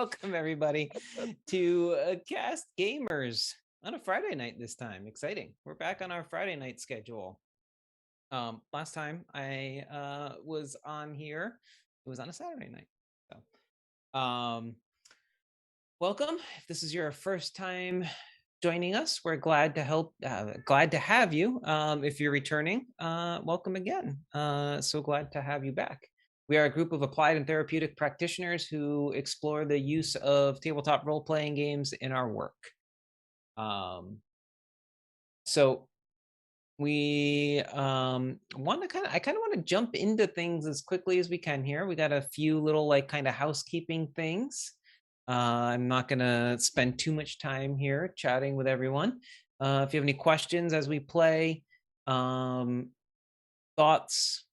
Welcome everybody to Cast Gamers on a Friday night this time. Exciting. We're back on our Friday night schedule. Last time I was on here, it was on a Saturday night. So welcome. If this is your first time joining us, we're glad to have you. If you're returning, welcome again. So glad to have you back. We are a group of applied and therapeutic practitioners who explore the use of tabletop role-playing games in our work. So we I kind of want to jump into things as quickly as we can here. We got a few little kind of housekeeping things. I'm not going to spend too much time here chatting with everyone. If you have any questions as we play, thoughts,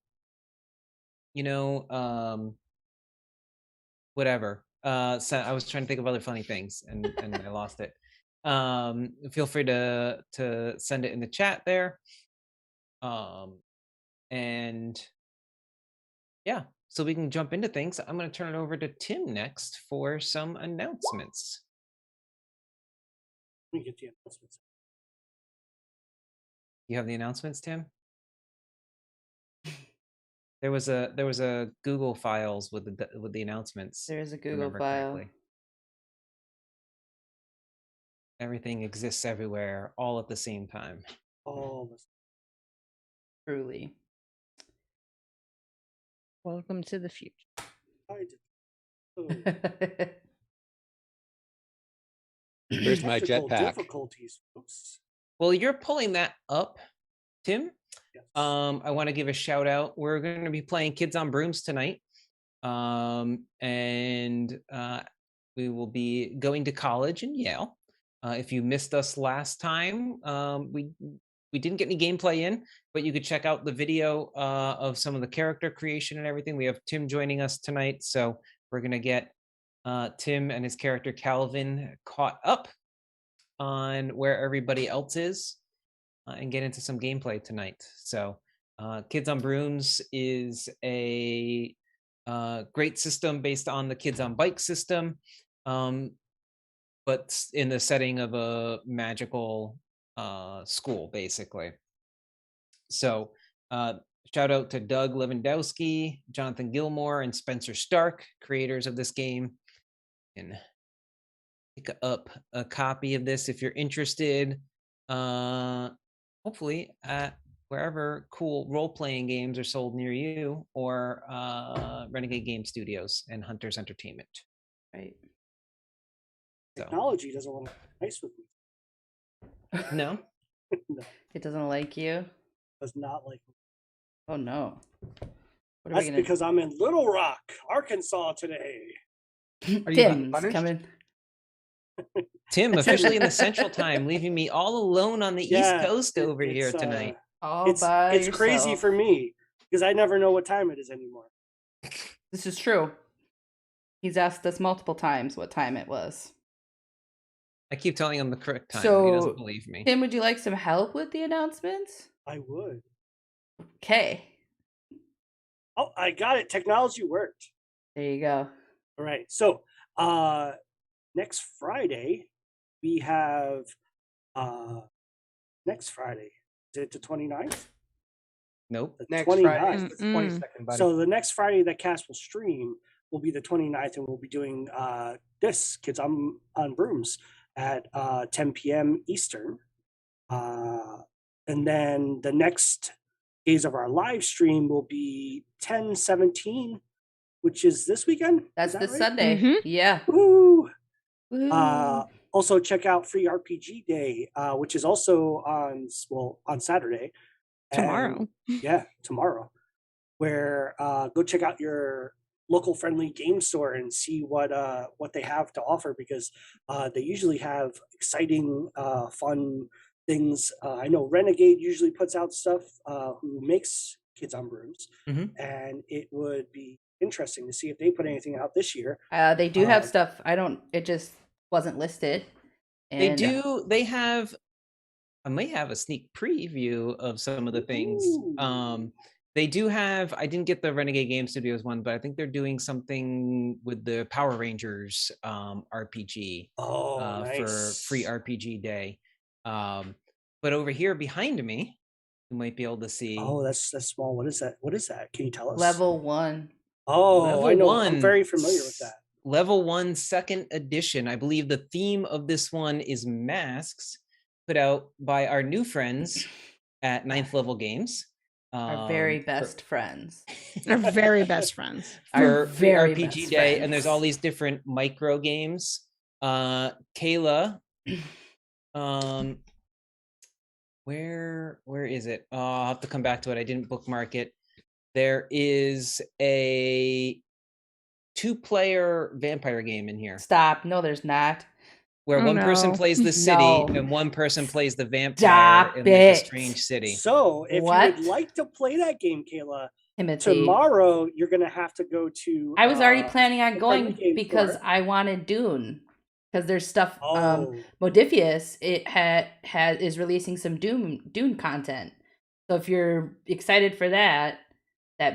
whatever. So I was trying to think of other funny things and I lost it. Feel free to send it in the chat there. And yeah, so we can jump into things. I'm going to turn it over to Tim next for some announcements. Let me get the announcements. You have the announcements, Tim? There was a Google Files with the announcements. There's a Google file. Correctly. Everything exists everywhere, all at the same time. Truly. Welcome to the future. Here's my jetpack. Difficulties, folks. Well, you're pulling that up, Tim. Yes. I want to give a shout out. We're going to be playing Kids on Brooms tonight. And we will be going to college in Yale. If you missed us last time, we didn't get any gameplay in, but you could check out the video of some of the character creation and everything. We have Tim joining us tonight, so we're going to get Tim and his character Calvin caught up on where everybody else is and get into some gameplay tonight. So Kids on Brooms is a great system based on the Kids on Bike system, but in the setting of a magical school, basically. So shout out to Doug Lewandowski, Jonathan Gilmore, and Spencer Stark, creators of this game. And pick up a copy of this if you're interested. Hopefully at wherever cool role-playing games are sold near you, or Renegade Game Studios and Hunters Entertainment. Right. So. Technology doesn't want to be nice with me. No? No. It doesn't like you? Does not like me. Oh, no. That's because I'm in Little Rock, Arkansas today. Are you Tim's coming. Tim, officially in the Central Time, leaving me all alone on the East Coast over here tonight. It's crazy for me because I never know what time it is anymore. This is true. He's asked us multiple times what time it was. I keep telling him the correct time. So, he doesn't believe me. Tim, would you like some help with the announcements? I would. Okay. Oh, I got it. Technology worked. There you go. All right. So next Friday, we have next Friday. Is it the 29th? Nope. The Next 29th. Friday. It's the 22nd, buddy. So the next Friday that Cast will stream will be the 29th, and we'll be doing this Kids on Brooms at 10 p.m. Eastern. And then the next days of our live stream will be 10/17, which is this weekend. That's this right? Sunday. Mm-hmm. Yeah. Woo! Woo. Also check out Free RPG Day, which is also on Saturday. Tomorrow. And, tomorrow. Where go check out your local friendly game store and see what they have to offer, because they usually have exciting, fun things. I know Renegade usually puts out stuff who makes Kids on Brooms, and it would be interesting to see if they put anything out this year. They do have stuff. It just wasn't listed. And They do. They have. I may have a sneak preview of some of the things. They do have, I didn't get the Renegade Game Studios one, but I think they're doing something with the Power Rangers RPG Oh, for nice. free RPG day. But over here behind me, you might be able to see Oh, that's small. What is that? What is that? Can you tell us? Level 1. Oh, Level I know. 1. I'm very familiar with that. Level 1 second edition. I believe the theme of this one is masks, put out by our new friends at Ninth Level Games. Our very best friends. Our very best friends. Our For free very RPG best day, and there's all friends. these different micro games. Kayla, where is it? Oh, I'll have to come back to it. I didn't bookmark it. There is a 2-player vampire game in here Stop. No, there's not. where Oh, one person no. plays the city No. and one person plays the vampire Stop in like a it. strange city. So, if you What? would like to play that game, Kayla, Timothy. tomorrow you're going to have to go to. I was already planning on the going friendly game because store. I wanted Dune. Because there's stuff. Oh, Modifius is releasing some Dune content. So if you're excited for that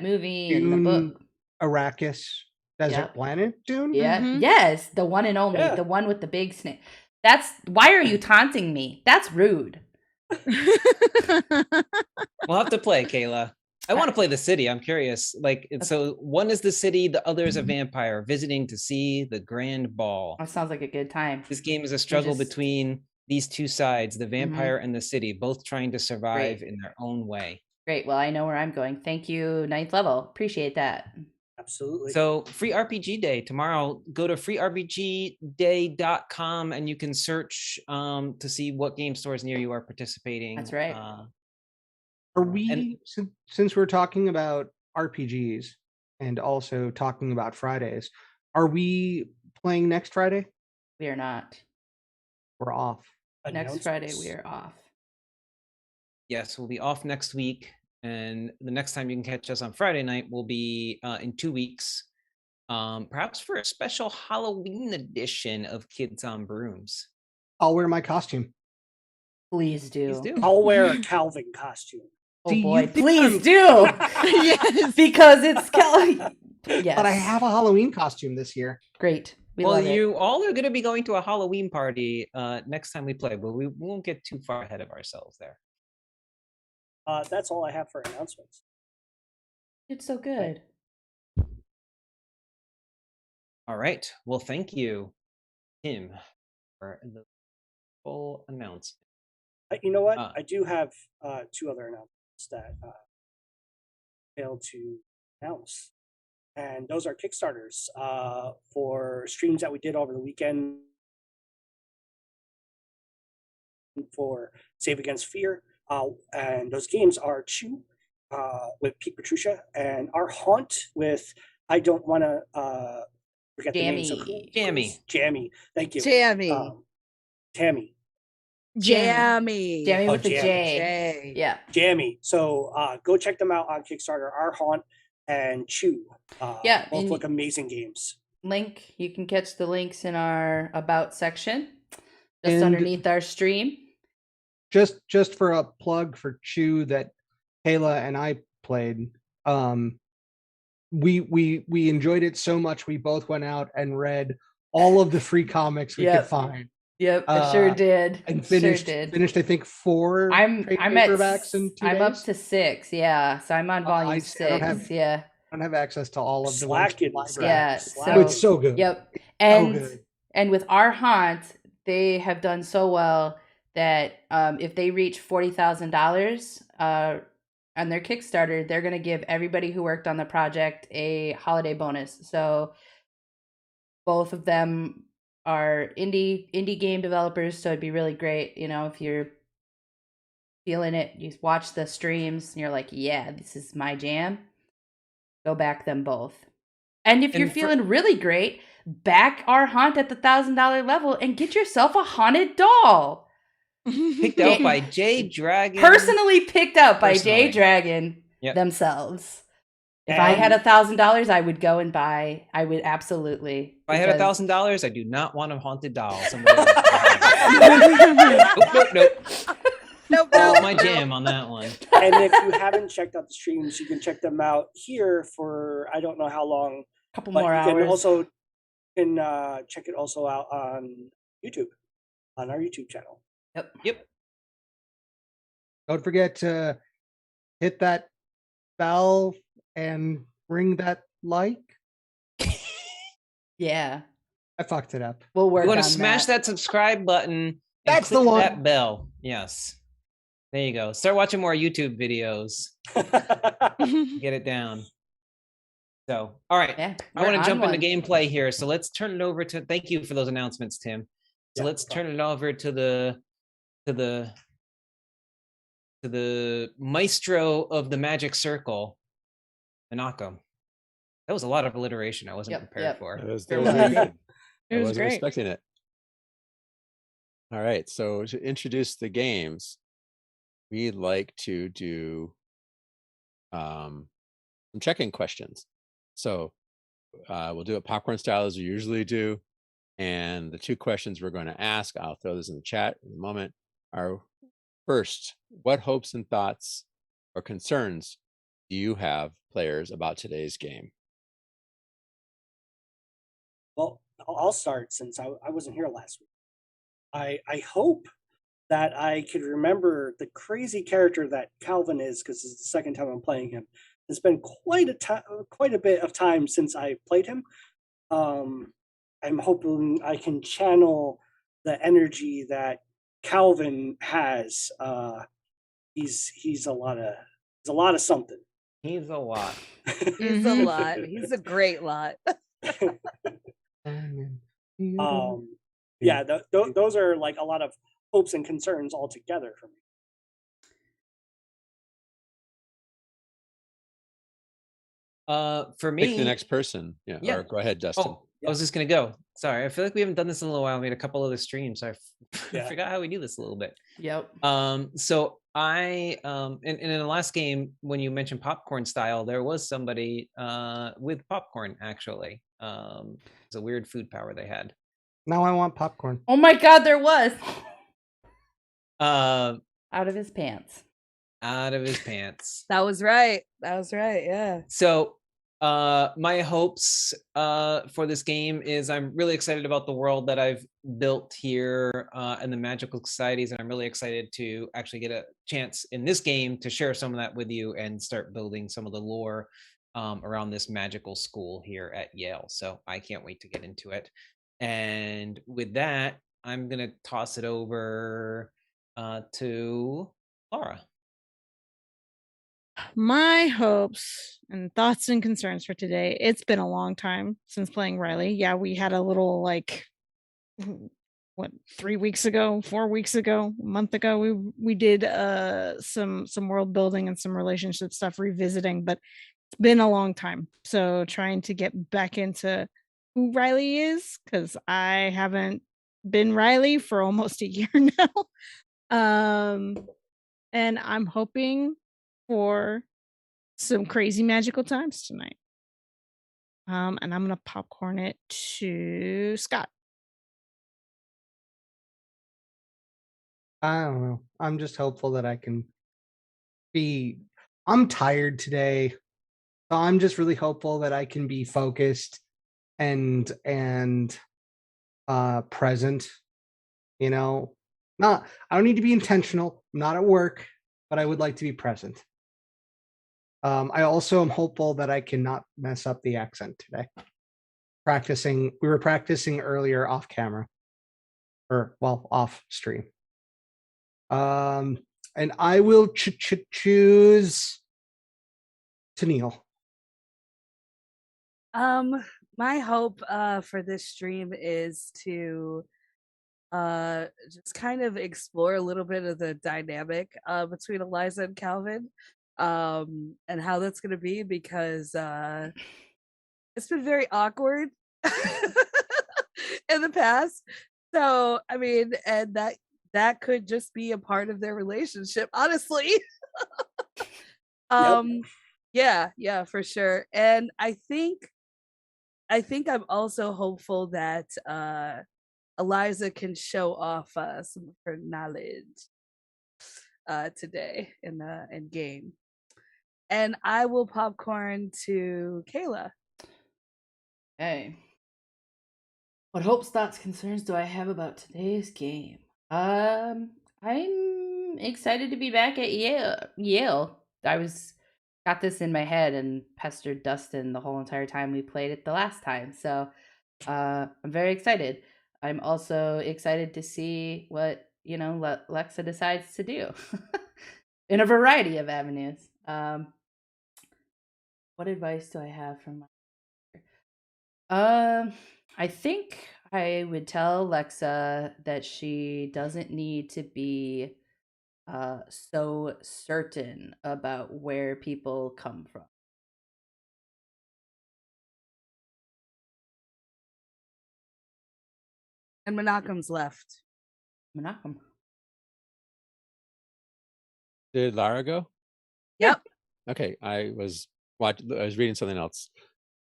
movie and the book, Arrakis Desert Yep. Planet Dune. yeah, Mhm. yes, the one and only, Yeah. the one with the big snake. That's why are you taunting me? That's rude. We'll have to play, Kayla. I want to play the city. I'm curious. So one is the city, the other is a vampire visiting to see the grand ball. That sounds like a good time. This game is a struggle just- between these two sides, the vampire and the city, both trying to survive in their own way. Great. Well, I know where I'm going. Thank you, Ninth Level. Appreciate that. absolutely. So free RPG day tomorrow. Go to freerpgday.com and you can search to see what game stores near you are participating. That's right. Are we, And- since we're talking about RPGs and also talking about Fridays, are we playing next Friday? We are not. We're off. Next Friday, Announcements. we are off. Yes, we'll be off next week. And the next time you can catch us on Friday night will be in 2 weeks. Perhaps for a special Halloween edition of Kids on Brooms. I'll wear my costume. Please do. Please do. I'll wear a Calvin costume. Oh Do you boy, think please I'm- do. Yes. Because it's Kelly. Yes. But I have a Halloween costume this year. Great. We Well, love it. you all are going to be going to a Halloween party next time we play, but we won't get too far ahead of ourselves there. That's all I have for announcements. It's so good. All right. Well, thank you, Tim, for the full announcement. You know what? Ah. I do have 2 other announcements that failed to announce. And those are Kickstarters for streams that we did over the weekend for Save Against Fear. And those games are Chew with Pete Petruccia and Our Haunt with, I don't want to forget the name. So Jammy. Jammy. Thank you. Jammy. Tammy. Jammy. Jammy Oh, with the Jammy. J. J. Yeah. Jammy. So go check them out on Kickstarter. Our Haunt and Chew. Yeah, Both and- look amazing games. Link. You can catch the links in our About section, just And- underneath our stream. Just for a plug for Chew that Kayla and I played. We enjoyed it so much we both went out and read all of the free comics we Yep. could find Yep, I sure Uh, did. and Sure finished did. I think 4 I'm trade at paperbacks in 2 I'm up days. to 6. Yeah, so I'm on volume I 6. don't have- Yeah. I don't have access to all of the ones from the Slacking. library. Yeah, Slack. Oh, it's so good. Yep. So And good. and with Our Haunt, they have done so well that if they reach $40,000 on their Kickstarter, they're going to give everybody who worked on the project a holiday bonus. So both of them are indie game developers, so it'd be really great, if you're feeling it, you watch the streams and you're like, yeah, this is my jam. Go back them both. And if you're And for- feeling really great, back Our Haunt at the $1,000 level and get yourself a haunted doll. Picked out by Jay Dragon. Personally picked up by Jay Personally. Dragon Yep. themselves. If I had $1,000, I would go and buy. I would absolutely. If I had because- $1,000, I do not want a haunted doll. Somebody else. Nope. Nope, That was nope, my nope. jam on that one. And if you haven't checked out the streams, you can check them out here for I don't know how long, Couple but more you can hours. also check it also out on YouTube, on our YouTube channel. Yep. Don't forget to hit that bell and ring that like. Yeah. I fucked it up. We'll work You on want to smash that subscribe button and That's click the one. that bell. Yes. There you go. Start watching more YouTube videos. Get it down. So, all right. Yeah, I want we're to jump on into one. gameplay here. So let's turn it over to. Thank you for those announcements, Tim. So Yeah, let's no turn it over to the maestro of the magic circle, Minako. That was a lot of alliteration I wasn't prepared for. That was It very was. good. It I was wasn't great. expecting it. All right, so to introduce the games, we'd like to do some check-in questions. So we'll do it popcorn style as we usually do. And the two questions we're going to ask, I'll throw this in the chat in a moment, are first, what hopes and thoughts or concerns do you have, players, about today's game? Well, I'll start since I wasn't here last week. I hope that I could remember the crazy character that Calvin is, because it's the second time I'm playing him. It's been quite a bit of time since I played him. I'm hoping I can channel the energy that Calvin has. He's a lot of something. He's a lot. He's a lot. He's a great lot. Yeah, those are like a lot of hopes and concerns all together for me. For me, Pick the next person. Yeah. Or go ahead, Dustin. Oh, I was just gonna go. Sorry, I feel like we haven't done this in a little while. We made a couple of the streams. So I Yeah. forgot how we do this a little bit. Yep. So I and in the last game when you mentioned popcorn style, there was somebody with popcorn actually. It's a weird food power they had. Now I want popcorn. Oh my God, there was. Out Out of his pants. of his pants. That was right. That was right. Yeah. So my hopes for this game is I'm really excited about the world that I've built here and the magical societies, and I'm really excited to actually get a chance in this game to share some of that with you and start building some of the lore around this magical school here at Yale. So I can't wait to get into it. And with that, I'm gonna toss it over to Laura. My hopes and thoughts and concerns for today. It's been a long time since playing Riley. Yeah, we had a little like 3 weeks ago, 4 weeks ago, a month ago, we did some world building and some relationship stuff revisiting, but it's been a long time. So trying to get back into who Riley is, because I haven't been Riley for almost a year now. And I'm hoping for some crazy magical times tonight. And I'm gonna popcorn it to Scott. I don't know. I'm just hopeful that I can be. I'm tired today, so I'm just really hopeful that I can be focused and present. You know, I don't need to be intentional. I'm not at work, but I would like to be present. I also am hopeful that I cannot mess up the accent today. We were practicing earlier off camera, or off stream. And I will choose Tennille. My hope for this stream is to just kind of explore a little bit of the dynamic between Eliza and Calvin, and how that's going to be, because it's been very awkward in the past. So I mean, and that could just be a part of their relationship, honestly. Yeah, for sure. And I think I'm also hopeful that Eliza can show off some of her knowledge. today in game. And I will popcorn to Kayla. Hey. What hopes, thoughts, concerns do I have about today's game? I'm excited to be back at Yale. I got this in my head and pestered Dustin the whole entire time we played it the last time. So I'm very excited. I'm also excited to see what Lexa decides to do in a variety of avenues. What advice do I have from my I think I would tell Lexa that she doesn't need to be so certain about where people come from. And Menachem's left. Menachem. Did Lara go? Yep. Okay, I was reading something else.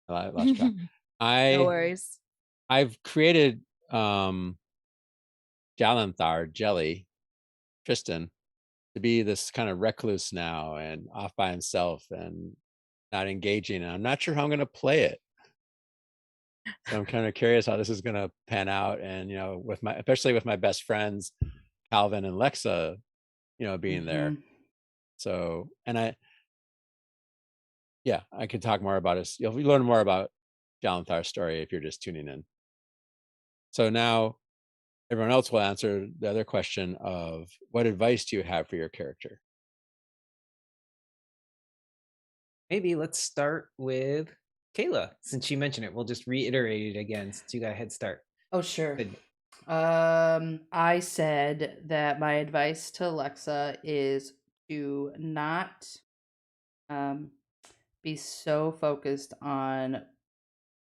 I lost track. No worries. I've created Jalanthar, Jelly, Tristan, to be this kind of recluse now and off by himself and not engaging. And I'm not sure how I'm going to play it. So I'm kind of curious how this is going to pan out. And, especially with my best friends, Calvin and Lexa, being there. So, and I could talk more about it. You'll learn more about Jalanthar's story if you're just tuning in. So now everyone else will answer the other question of what advice do you have for your character? Maybe let's start with Kayla. Since she mentioned it, we'll just reiterate it again since you got a head start. Oh, sure. Good. I said that my advice to Lexa is to not be so focused on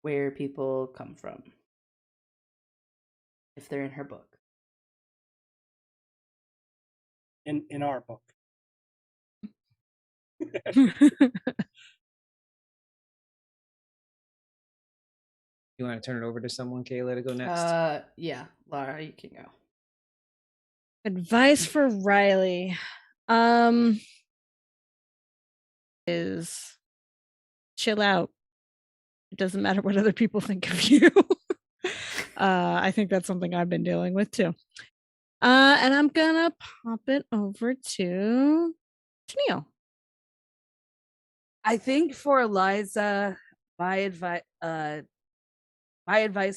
where people come from if they're in her book. In our book. You want to turn it over to someone, Kayla, to go next? Yeah, Lara, you can go. Advice for Riley is chill out. It doesn't matter what other people think of you. I think that's something I've been dealing with too. And I'm gonna pop it over to Neil. I think for Eliza, my advice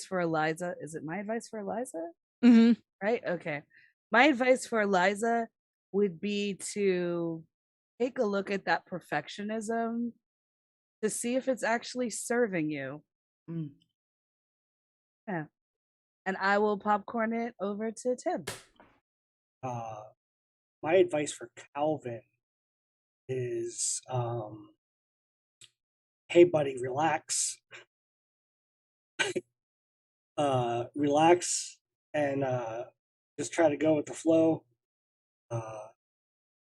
for Eliza, is it my advice for Eliza? Mm-hmm. Right? Okay. My advice for Eliza would be to take a look at that perfectionism to see if it's actually serving you. Yeah. And I will popcorn it over to Tim. My advice for Calvin is, hey buddy, relax. Relax and just try to go with the flow.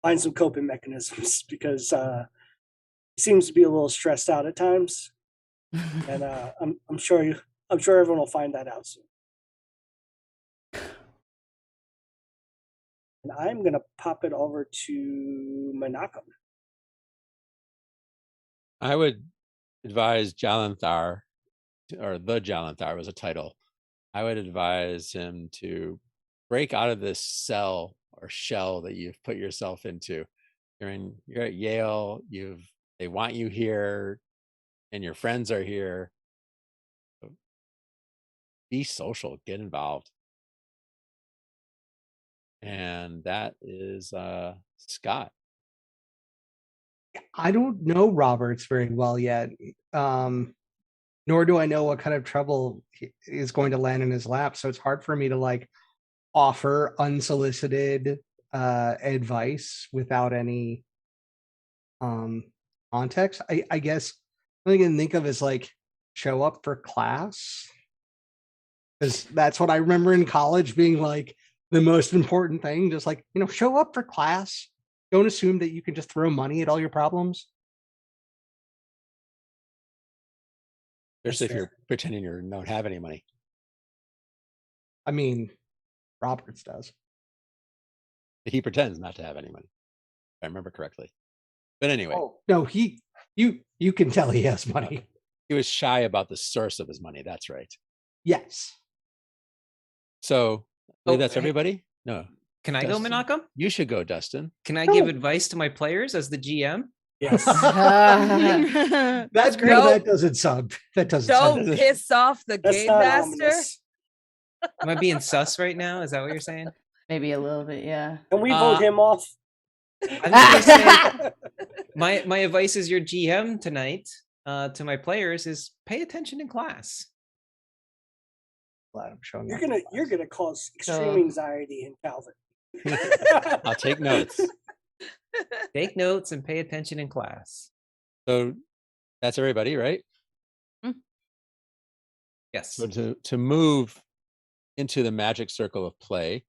Find some coping mechanisms because he seems to be a little stressed out at times, and I'm sure everyone will find that out soon. And I'm gonna pop it over to Menachem. I would advise Jalanthar, or the Jalanthar was a title. I would advise him to break out of this cell or shell that you've put yourself into. You're at Yale. They want you here, and your friends are here. So be social. Get involved. And that is Scott. I don't know Roberts very well yet, nor do I know what kind of trouble is going to land in his lap. So it's hard for me to offer unsolicited advice without any context. I guess the only thing I can think of is show up for class, because that's what I remember in college being the most important thing. Just show up for class. Don't assume that you can just throw money at all your problems. Especially if you're pretending you don't have any money. I mean, Roberts does. He pretends not to have any money, if I remember correctly. But anyway, Oh no, you can tell he has money. he was shy about the source of his money. That's right. Yes. So I believe that's hey, everybody. No, Can I go, Dustin? Menachem? You should go, Dustin. Can I give advice to my players as the GM? Yes. That's great. No, Nope. that doesn't sound. That doesn't sound. Don't piss off the That's game not master. ominous. Am I being sus right now? Is that what you're saying? Maybe a little bit, yeah. Can we vote him off? I'm gonna say my advice as your GM tonight to my players is pay attention in class. Glad I'm showing You're up. gonna cause extreme So- anxiety in Calvin. I'll take notes. Take notes and pay attention in class. So that's everybody, right? Yes. So to move into the magic circle of play,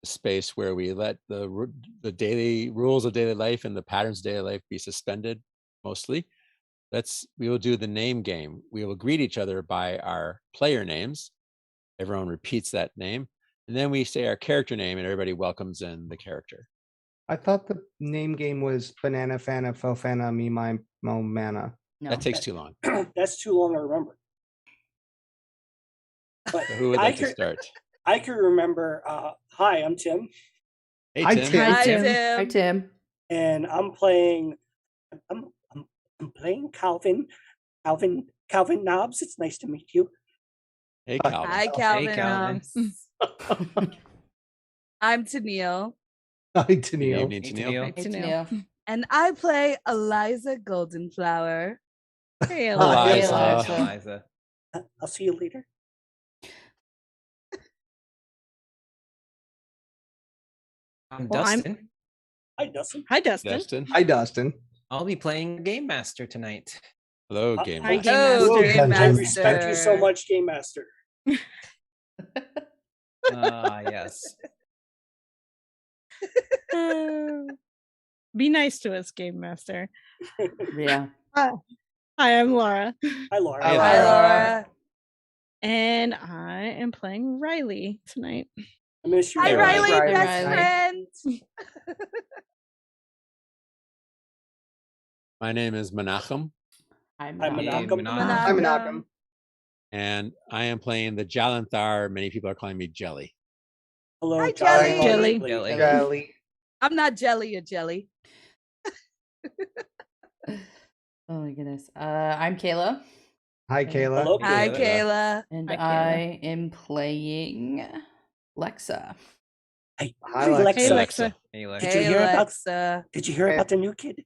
a space where we let the daily rules of daily life and the patterns of daily life be suspended, mostly. We will do the name game. We will greet each other by our player names. Everyone repeats that name, and then we say our character name, and everybody welcomes in the character. I thought the name game was Banana Fana Fofana Me My Mo Mana. No. That takes too long. That's too long to remember. But So who would like to start? I can remember. Hi, I'm Tim, Hey, Hi, Tim. Tim. Hi, Tim. Tim. Hi, Tim. and I'm playing. I'm playing Calvin. Calvin Knobs. It's nice to meet you. Hey, Calvin. Hi, Calvin. Calvin. I'm Tennille, Hi, Good Tennille. evening, Hey, Tennille. Tennille. Hey, Tennille. Tennille. and I play Eliza Goldenflower. Hey, Eliza. Eliza. Eliza. I'll see you later. I'm Well, I'm- Dustin. Hi, Dustin. Hi, Dustin. Dustin. Hi, Dustin. I'll be playing Game Master tonight. Hello, Hi, Game Hi, Master. Game Oh, Master. Game I Master. respect you so much, Game Master. Yes. Be nice to us, Game Master. Yeah. Hi, I'm Laura, Hi, Laura. Hey, Hi, Laura. and I am playing Riley tonight. I miss you. Hi, Hey, Riley, Riley. best Riley. friend. My name is Menachem, I'm Hi, not. Hey, Menachem. Menachem. I'm Menachem. and I am playing the Jalanthar. Many people are calling me Jelly. Hello, Hi, Jelly. Jelly. Jelly. Jelly. I'm not jelly, a jelly. Oh my goodness. I'm Kayla, Hi, Kayla. Hello, Hi, Kayla. Kayla. and Hi, Kayla. I am playing Lexa. Hey, Hi, hey, Lexa. Lexa. Hey, Lexa. Hey, Lexa. Did you Hey, hear about- Alexa. Did you hear Hey. about the new kid?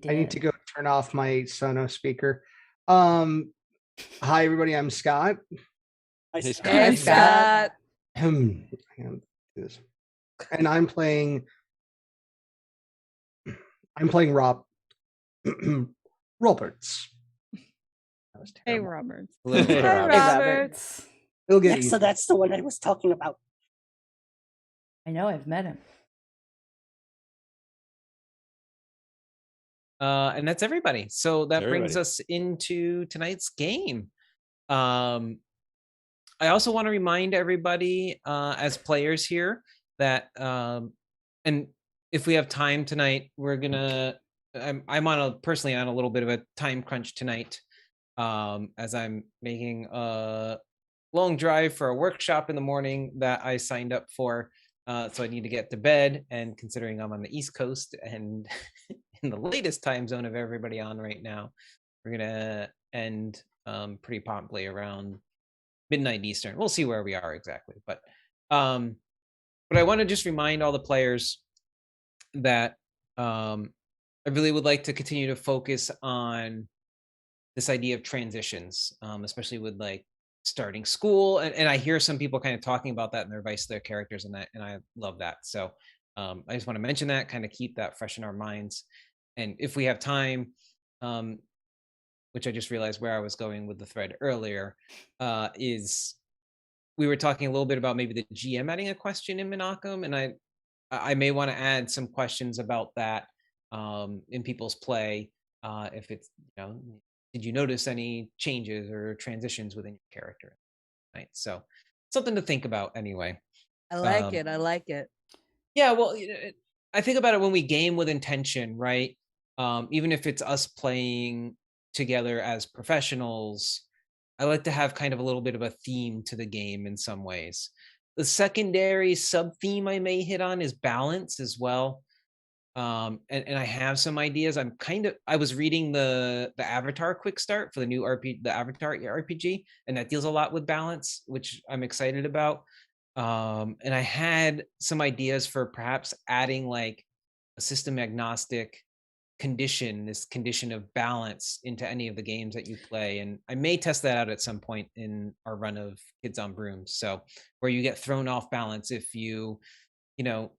I need to go turn off my Sonos speaker. Hi, everybody. I'm Scott. I Hey, said- Scott. Hey, Hi, Scott. Scott. I am do this. And I'm playing Rob Roberts. That was Hey, terrible. Roberts. Hello, Hey, Hi, Robert. Roberts. It'll get Lexa, easier. that's the one I was talking about. I know, I've met him. And that's everybody. So that brings Everybody. us into tonight's game. I also want to remind everybody as players here that and if we have time tonight, we're gonna I'm personally on a little bit of a time crunch tonight, as I'm making a long drive for a workshop in the morning that I signed up for. So I need to get to bed, and considering I'm on the East Coast and in the latest time zone of everybody on right now, we're gonna end pretty promptly around midnight Eastern. We'll see where we are exactly, but I want to just remind all the players that I really would like to continue to focus on this idea of transitions, especially with like starting school, and I hear some people kind of talking about that in their advice to their characters, and I love that. So I just want to mention that, kind of keep that fresh in our minds, and if we have time, which I just realized where I was going with the thread earlier, is we were talking a little bit about maybe the GM adding a question in Menachem, and I may want to add some questions about that in people's play. If it's, did you notice any changes or transitions within your character? Right. So something to think about anyway. I like it. I like it. Yeah, well, I think about it when we game with intention, right? Even if it's us playing together as professionals, I like to have kind of a little bit of a theme to the game in some ways. The secondary sub theme I may hit on is balance as well. And I have some ideas. I was reading the Avatar quick start for the new the Avatar RPG, and that deals a lot with balance, which I'm excited about. And I had some ideas for perhaps adding like a system agnostic this condition of balance into any of the games that you play. And I may test that out at some point in our run of Kids on Brooms. So where you get thrown off balance if you know,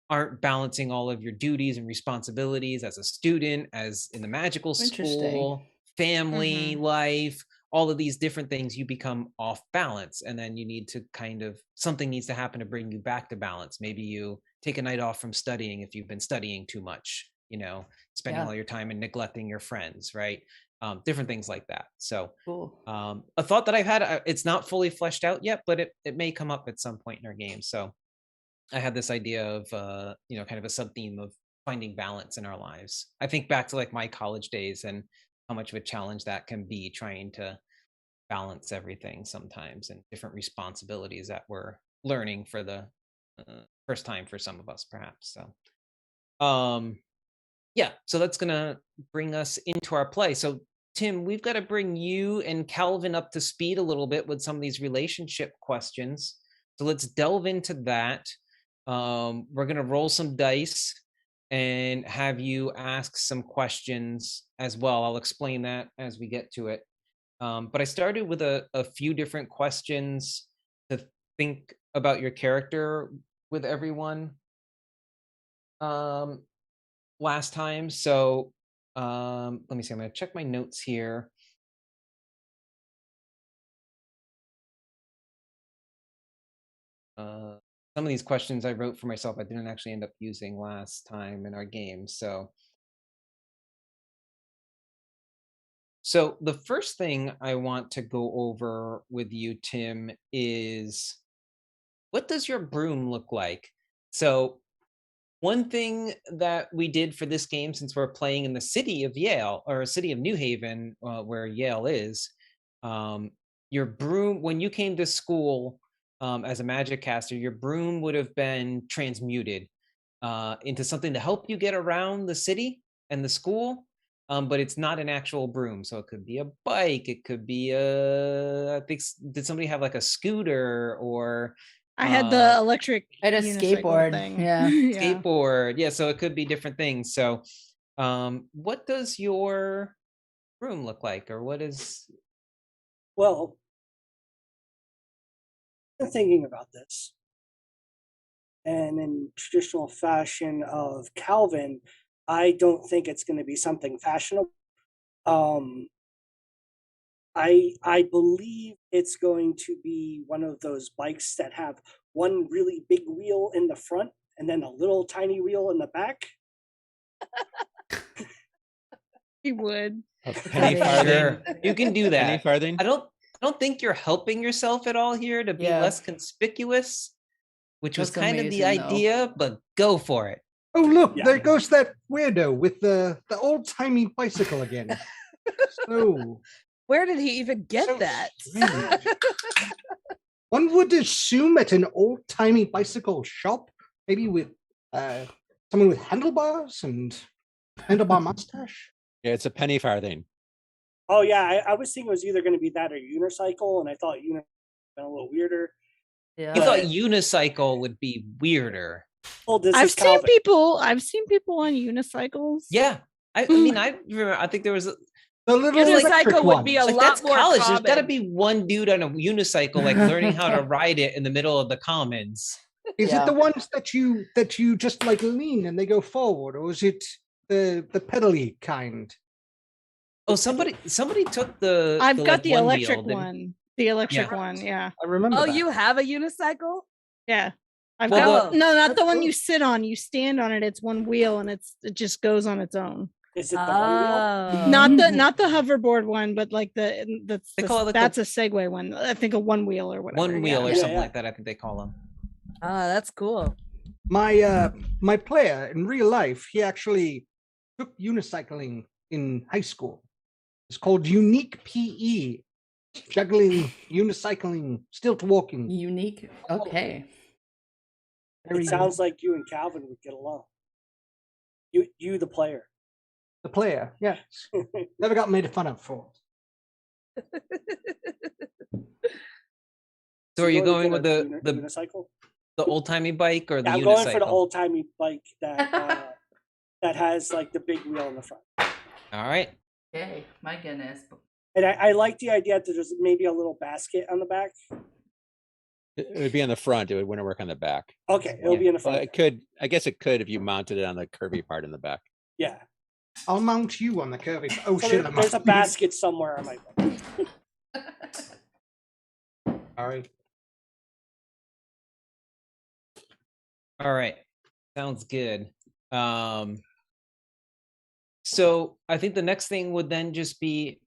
aren't balancing all of your duties and responsibilities as a student, as in the magical school, family life, all of these different things, you become off balance. And then you need to something needs to happen to bring you back to balance. Maybe you take a night off from studying if you've been studying too much, spending all your time and neglecting your friends, right? Different things like that. So a thought that I've had, it's not fully fleshed out yet, but it may come up at some point in our game. So I had this idea of, kind of a sub theme of finding balance in our lives. I think back to like my college days and how much of a challenge that can be, trying to balance everything sometimes and different responsibilities that we're learning for the first time for some of us, perhaps. So, yeah, so that's gonna bring us into our play. So Tim, we've got to bring you and Calvin up to speed a little bit with some of these relationship questions. So let's delve into that. We're going to roll some dice and have you ask some questions as well. I'll explain that as we get to it. But I started with a few different questions to think about your character with everyone last time. So let me see. I'm going to check my notes here. Some of these questions I wrote for myself, I didn't actually end up using last time in our game. So the first thing I want to go over with you, Tim, is what does your broom look like? So one thing that we did for this game, since we're playing in the city of Yale or city of New Haven, where Yale is, your broom, when you came to school, as a magic caster, your broom would have been transmuted into something to help you get around the city and the school, but it's not an actual broom. So it could be a bike, it could be I think, did somebody have like a scooter or? I had the electric. I had a skateboard thing. Yeah. Skateboard. Yeah, so it could be different things. So what does your broom look like, or what is? Well, I'm thinking about this, and in traditional fashion of Calvin, I don't think it's going to be something fashionable. I believe it's going to be one of those bikes that have one really big wheel in the front and then a little tiny wheel in the back. He would. A penny farthing. You can do that. Penny farthing. I don't think you're helping yourself at all here to be less conspicuous, which was kind of the idea, but go for it. Oh, look, there goes that weirdo with the old-timey bicycle again. So, where did he even get that? One would assume at an old-timey bicycle shop, maybe with someone with handlebars and handlebar mustache. Yeah, it's a penny farthing. Oh yeah, I was thinking it was either going to be that or unicycle, and I thought unicycle been a little weirder. Yeah, you thought unicycle would be weirder. Well, I've seen people on unicycles. Yeah, I mean, I remember. I think there was a little unicycle would be a lot that's more college. common. There's got to be one dude on a unicycle, like learning how to ride it in the middle of the commons. Is it the ones that you just like lean and they go forward, or is it the pedally kind? Oh, somebody took the. I've got the electric one. The electric one, yeah. I remember. Oh, that. You have a unicycle? Yeah. I've got no, not the one you sit on. You stand on it. It's one wheel, and it just goes on its own. Is it the one wheel? Not the hoverboard one, but like that's a Segway one. I think a one wheel or whatever. One wheel or something like that. I think they call them. That's cool. my player in real life, he actually took unicycling in high school. It's called unique PE, juggling, unicycling, stilt walking. Unique. Okay. It sounds like you and Calvin would get along. You the player. The player, yes. Never got made fun of for it. So are you going with the unicycle? The old timey bike or the I'm unicycle? going for the old timey bike that that has like the big wheel in the front. All right. Okay. My goodness. And I like the idea that there's maybe a little basket on the back. It would be on the front. It wouldn't work on the back. Okay, it'll be in the Well, front. it could. I guess it could if you mounted it on the curvy part in the back. Yeah. I'll mount you on the curvy. Oh So shit! there's a basket somewhere on my bike. All right. All right. Sounds good. So I think the next thing would then just be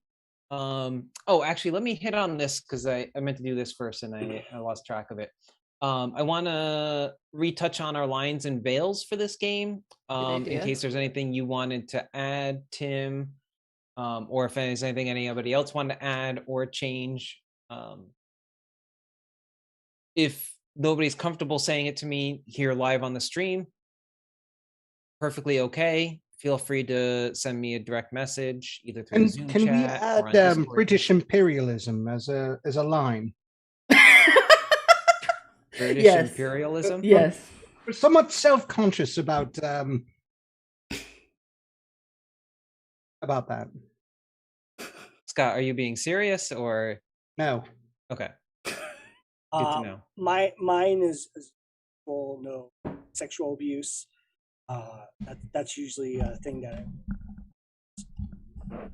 oh, actually, let me hit on this because I meant to do this first and I lost track of it. I want to retouch on our lines and veils for this game in case there's anything you wanted to add, Tim, or if there's anything anybody else wanted to add or change. If nobody's comfortable saying it to me here live on the stream, perfectly okay. Feel free to send me a direct message either through the Zoom Can we chat or on add Discord. British imperialism as a line? British Yes. imperialism? Yes. We're somewhat self-conscious about that. Scott, are you being serious or No. okay? Good to know. Mine is well, no sexual abuse. That's usually a thing that.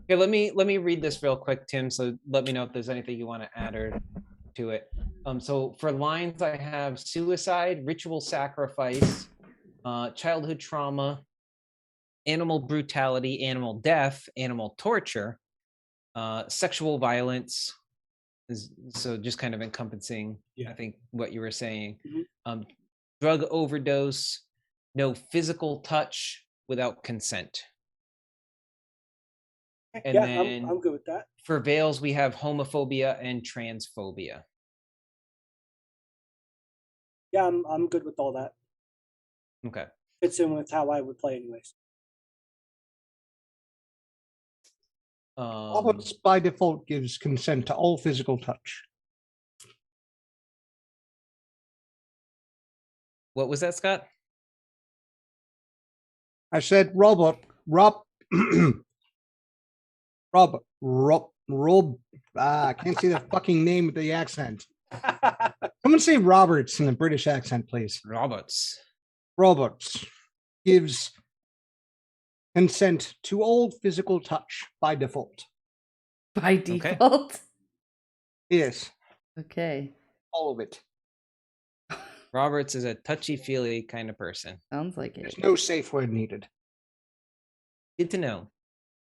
Okay, let me read this real quick, Tim. So let me know if there's anything you want to add or to it. So for lines, I have suicide, ritual sacrifice, childhood trauma, animal brutality, animal death, animal torture, sexual violence. So just kind of encompassing, I think, what you were saying. Mm-hmm. Drug overdose, no physical touch without consent. And yeah, then I'm good with that. For veils, we have homophobia and transphobia. Yeah, I'm good with all that. Okay. Fits in with how I would play anyways. Roberts by default gives consent to all physical touch. What was that, Scott? I said Rob. I can't see the fucking name with the accent. Someone say Roberts in the British accent, please. Roberts gives consent to all physical touch by default. By default? Okay. Yes. Okay. All of it. Roberts is a touchy-feely kind of person. Sounds like it. There's no safe word needed. Good to know.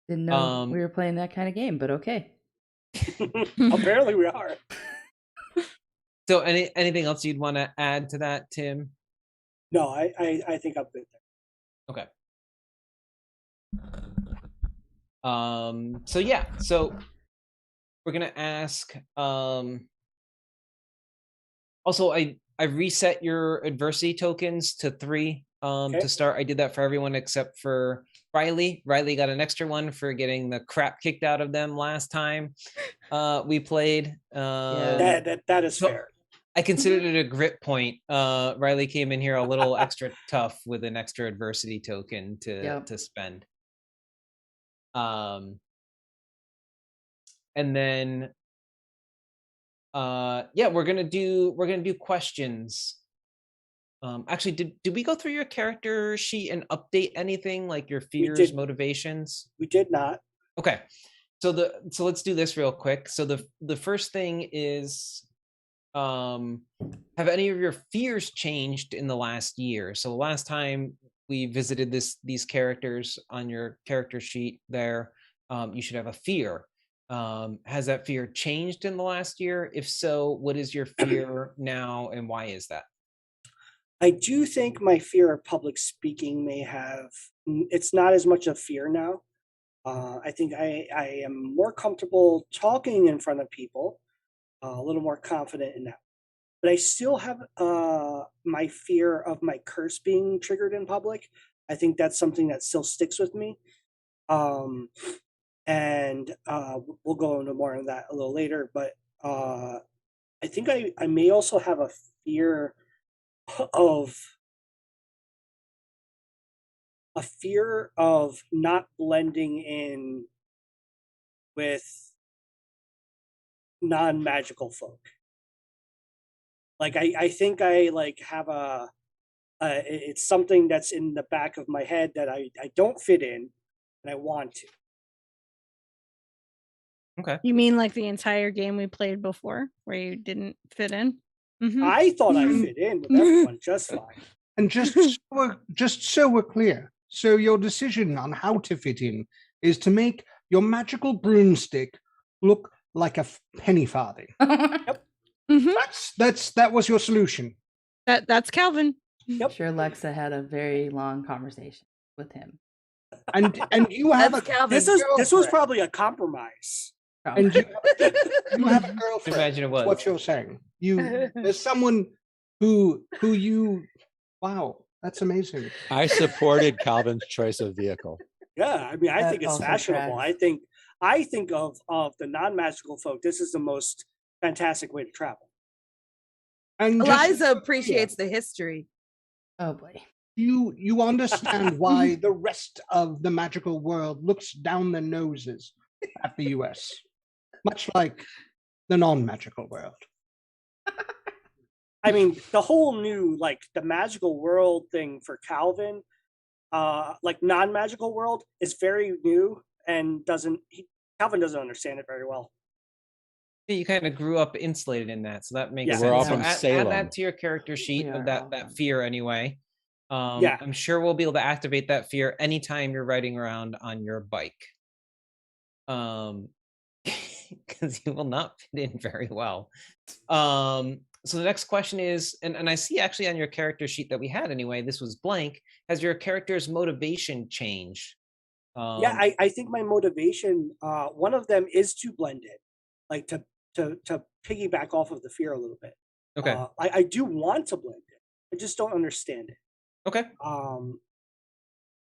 Didn't know we were playing that kind of game, but okay. Apparently we are. So anything else you'd want to add to that, Tim? No, I think I'm good there. Okay. So yeah, so we're gonna ask. Also, I reset your adversity tokens to 3 to start. I did that for everyone except for Riley. Riley got an extra one for getting the crap kicked out of them last time we played. That is fair. I considered it a grit point. Riley came in here a little extra tough with an extra adversity token to spend. And then we're gonna do questions. Actually, did we go through your character sheet and update anything like your fears, motivations? We did not. Okay, so let's do this real quick. So the first thing is, have any of your fears changed in the last year? So last time we visited these characters on your character sheet there, you should have a fear. Has that fear changed in the last year? If so, what is your fear now and why is that? I do think my fear of public speaking may have, it's not as much of fear now. I think I am more comfortable talking in front of people, a little more confident in that. But I still have my fear of my curse being triggered in public. I think that's something that still sticks with me. And we'll go into more of that a little later. But I think I may also have a fear of not blending in with non-magical folk. Like I think I like have it's something that's in the back of my head that I don't fit in and I want to. Okay. You mean like the entire game we played before, where you didn't fit in? Mhm. I thought I fit in with everyone just fine. And just so we're clear, so your decision on how to fit in is to make your magical broomstick look like a penny farthing. Mhm. That was your solution. That's Calvin. Yep. Sure, Lexa had a very long conversation with him. And you have That's a Calvin. This was girlfriend. probably a compromise. And you have a girlfriend. Imagine it is was. what you're saying. There's someone who you. Wow, that's amazing. I supported Calvin's choice of vehicle. Yeah, I mean, I That think it's also fashionable. tracks. I think of the non-magical folk. This is the most fantastic way to travel. And just Eliza so appreciates the history. Oh boy. you understand why the rest of the magical world looks down their noses at the US, much like the non-magical world. I mean, the whole new like the magical world thing for Calvin, like non-magical world is very new and Calvin doesn't understand it very well. You kind of grew up insulated in that, so that makes Yeah. sense. We're all So from add Salem. that to your character sheet We of are all that from fear anyway. Yeah. I'm sure we'll be able to activate that fear anytime you're riding around on your bike. Because you will not fit in very well. So the next question is, and I see actually on your character sheet that we had anyway, this was blank. Has your character's motivation changed? Yeah, I think my motivation, one of them is to blend in, like to piggyback off of the fear a little bit. Okay. I do want to blend in. I just don't understand it. Okay.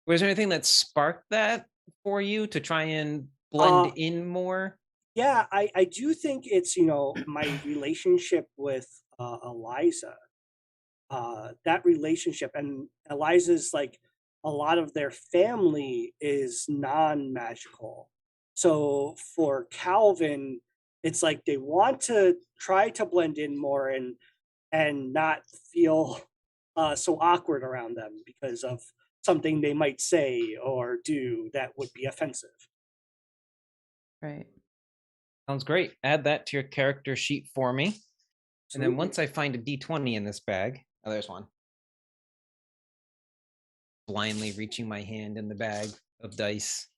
Was there anything that sparked that for you to try and blend in more? Yeah, I do think it's, my relationship with Eliza. That relationship, and Eliza's like a lot of their family is non-magical. So for Calvin, it's like they want to try to blend in more and not feel so awkward around them because of something they might say or do that would be offensive. Right. Sounds great. Add that to your character sheet for me. And then Absolutely. once I find a D20 in this bag, oh, there's one. Blindly reaching my hand in the bag of dice.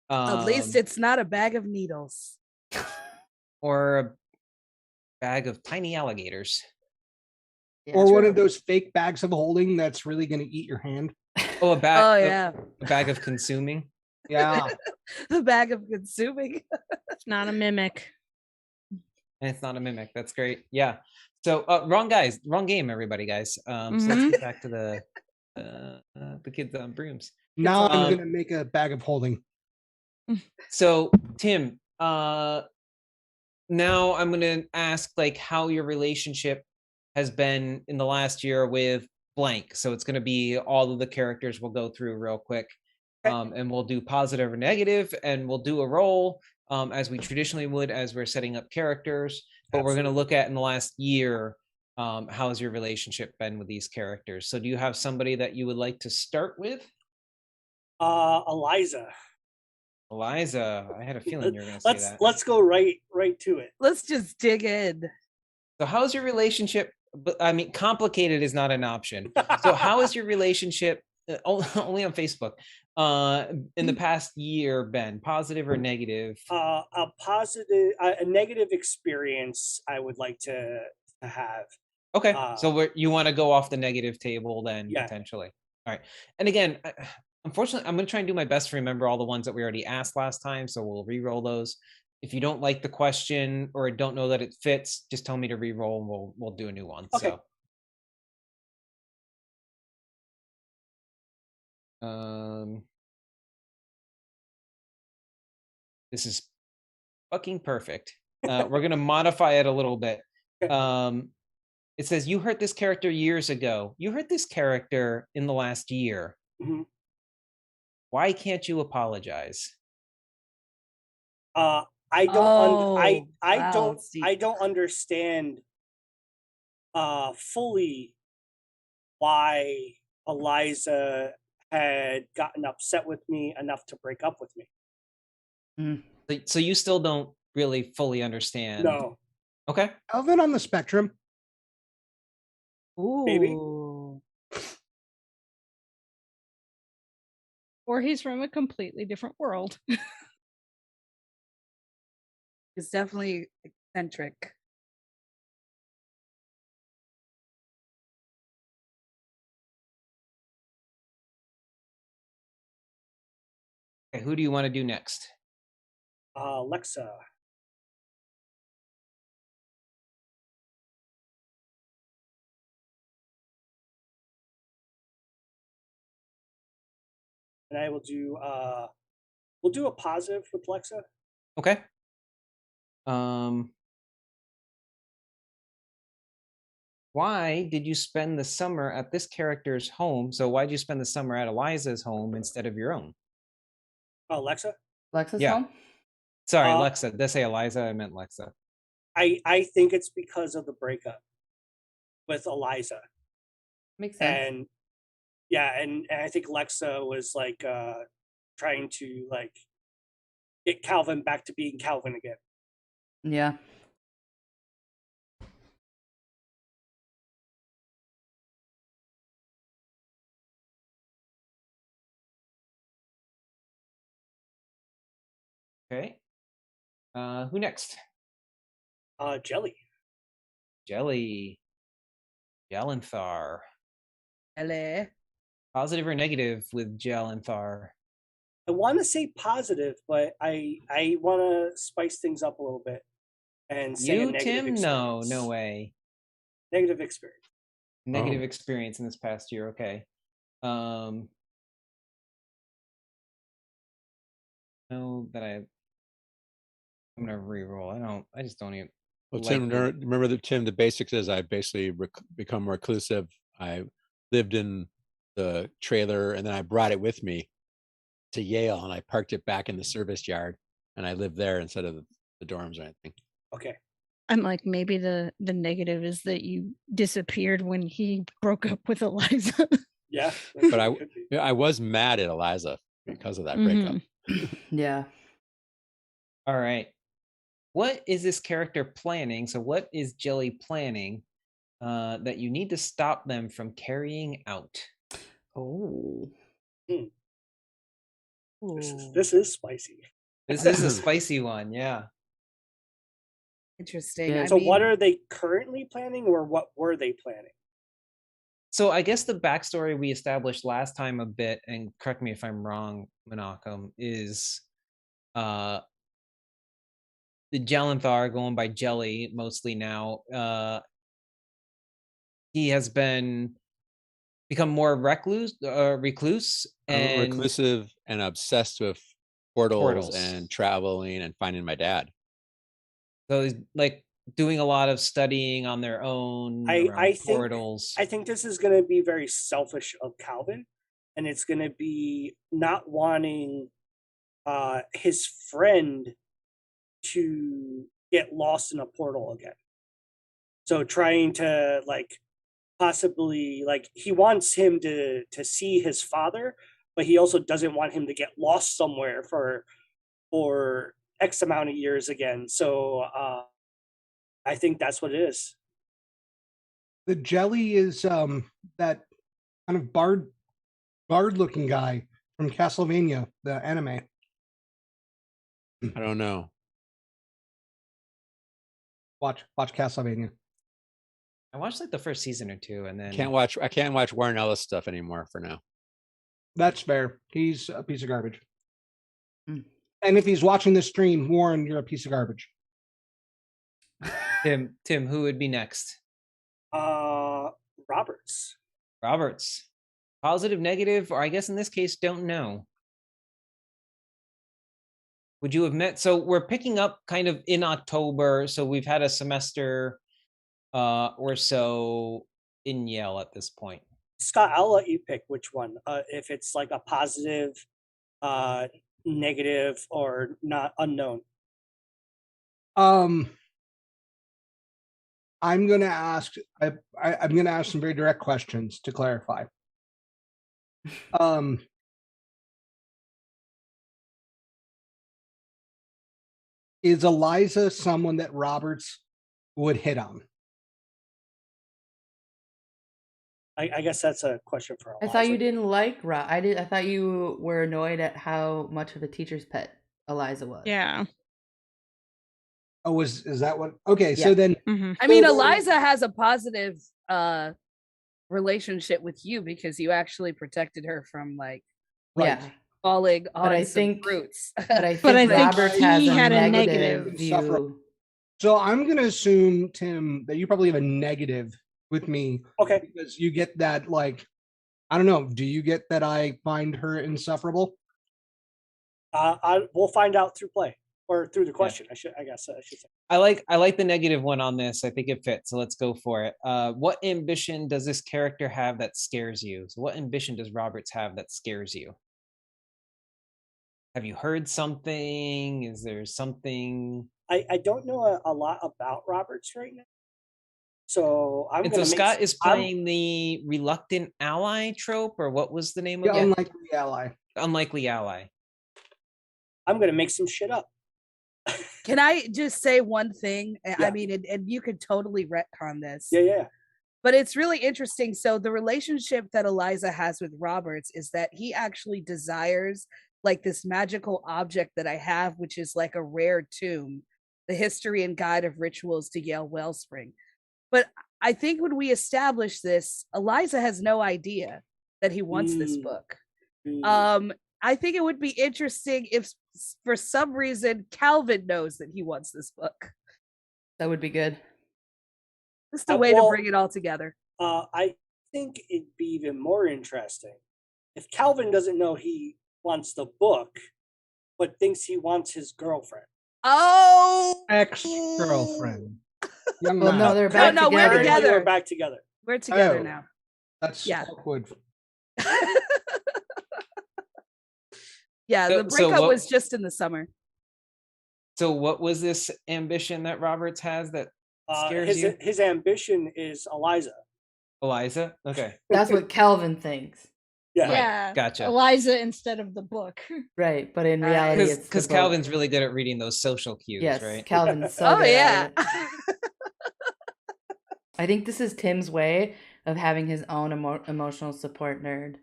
At least it's not a bag of needles. Or a bag of tiny alligators. Yeah. Or one of those fake bags of holding that's really going to eat your hand. Oh, a bag. Oh yeah, A bag of consuming. Yeah. the bag of consuming. It's not a mimic. And it's not a mimic. That's great. Yeah. So wrong game, everybody, guys. So let's get back to the kids on brooms. Now I'm going to make a bag of holding. So Tim, now I'm going to ask like how your relationship has been in the last year with blank. So it's going to be all of the characters we'll go through real quick. And we'll do positive or negative, and we'll do a roll as we traditionally would as we're setting up characters. But we're going to look at in the last year, how has your relationship been with these characters? So do you have somebody that you would like to start with? Eliza. Eliza, I had a feeling you were going to say that. Let's go right to it. Let's just dig in. So how's your relationship? But I mean, complicated is not an option. So how is your relationship only on Facebook in the past year been? Positive or negative? A negative experience I would like to have Okay, so you want to go off the negative table then, Yeah. potentially. All right. And again, unfortunately, I'm going to try and do my best to remember all the ones that we already asked last time, so we'll re-roll those. If you don't like the question or don't know that it fits, just tell me to re-roll and we'll do a new one. Okay. So this is fucking perfect. We're going to modify it a little bit. It says, you hurt this character years ago. You hurt this character in the last year. Mhm. Why can't you apologize? I don't Oh, I wow, don't it's deep. I don't understand fully why Eliza had gotten upset with me enough to break up with me. So you still don't really fully understand. No. Okay. Calvin on the spectrum. Maybe. Ooh. Or he's from a completely different world. It's definitely eccentric. Okay, who do you want to do next? Alexa. And I will do we'll do a positive with Lexa. Okay. Why did you spend the summer at this character's home? So why did you spend the summer at Eliza's home instead of your own? Lexa? Lexa's Yeah. home? Sorry, Lexa. Did I say Eliza? I meant Lexa. I think it's because of the breakup with Eliza. Makes sense. And yeah, and I think Lexa was like trying to like get Calvin back to being Calvin again. Yeah. Okay. Who next? Jelly. Jelly. Jalenthar. LA. Positive or negative with Jalenthar? I want to say positive, but I want to spice things up a little bit and say a You, negative Tim? experience. No way. Negative experience. Negative experience in this past year. Okay. No, that I'm gonna re-roll. I just don't even. Well, like Tim, the- remember that Tim, the basics is I basically become reclusive. I lived in the trailer and then I brought it with me to Yale and I parked it back in the service yard and I lived there instead of the dorms or anything. Okay. I'm like, maybe the negative is that you disappeared when he broke up with Eliza. Yeah. But I was mad at Eliza because of that breakup. Yeah. All right. What is this character planning? So what is Jelly planning that you need to stop them from carrying out? Oh. This is spicy. This is a spicy one, yeah. Interesting. Yeah. I So mean, what are they currently planning, or what were they planning? So I guess the backstory we established last time a bit, and correct me if I'm wrong, Menachem, is the Jalenthar, going by Jelly mostly now, he has become more recluse and reclusive and obsessed with portals Portals. and traveling and finding my dad. so he's like doing a lot of studying on their own I around think portals. I think this is going to be very selfish of Calvin, and it's going to be not wanting his friend to get lost in a portal again. So trying to like possibly like he wants him to see his father, but he also doesn't want him to get lost somewhere for X amount of years again. So I think that's what it is. The Jelly is that kind of bard looking guy from Castlevania, the anime. I don't know. Watch Castlevania. I watched like the first season or two, and then I can't watch Warren Ellis stuff anymore for now. That's fair. He's a piece of garbage. Mm. And if he's watching the stream, Warren, you're a piece of garbage. Tim, who would be next? Roberts. Roberts. Positive, negative, or I guess in this case, don't know. Would you have met? So we're picking up kind of in October, so we've had a semester or so in Yale at this point. Scott, I'll let you pick which one. If it's like a positive, negative, or not unknown. I'm gonna ask. I'm gonna ask some very direct questions to clarify. Is Eliza someone that Roberts would hit on? I guess that's a question for Eliza. I thought you didn't like Rob. I thought you were annoyed at how much of a teacher's pet Eliza was. Yeah. Oh, is that what? Okay, Yeah. so then I mean, Eliza has a positive relationship with you because you actually protected her from like Yeah. falling on I some think- fruits. But I think But I think Roberts has he a had a negative negative view. So I'm gonna assume, Tim, that you probably have a negative with me. Okay. Because you get that, like, I don't know. Do you get that I find her insufferable? We'll find out through play or through the question. I guess I should say. I like the negative one on this. I think it fits. So let's go for it. What ambition does this character have that scares you? So what ambition does Roberts have that scares you? Have you heard something? Is there something? I don't know a lot about Roberts right now. So I'm And going so to Scott is playing the reluctant ally trope, or what was the name of it? Unlikely ally. Unlikely ally. I'm going to make some shit up. Can I just say one thing? Yeah. I mean, and you could totally retcon this. Yeah. But it's really interesting. So the relationship that Eliza has with Roberts is that he actually desires like this magical object that I have, which is like a rare tome, the history and guide of rituals to Yale Wellspring. But I think when we establish this, Eliza has no idea that he wants this book. I think it would be interesting if for some reason Calvin knows that he wants this book. That would be good. Just a way to bring it all together. I think it'd be even more interesting if Calvin doesn't know he wants the book, but thinks he wants his girlfriend. Oh, Ex-girlfriend. Well, no, they're back No, we're together. together. We're back together. We're together Oh. now. That's awkward. Yeah, So- the so breakup what- was just in the summer. So what was this ambition that Roberts has that scares you? His ambition is Eliza. Eliza? Okay. That's what Calvin thinks. Yeah. Yeah. Gotcha. Eliza instead of the book. Right, but in reality, it's Because the book. Calvin's really good at reading those social cues, Yes, right? Calvin's so Oh good yeah. at it. I think this is Tim's way of having his own emotional support nerd.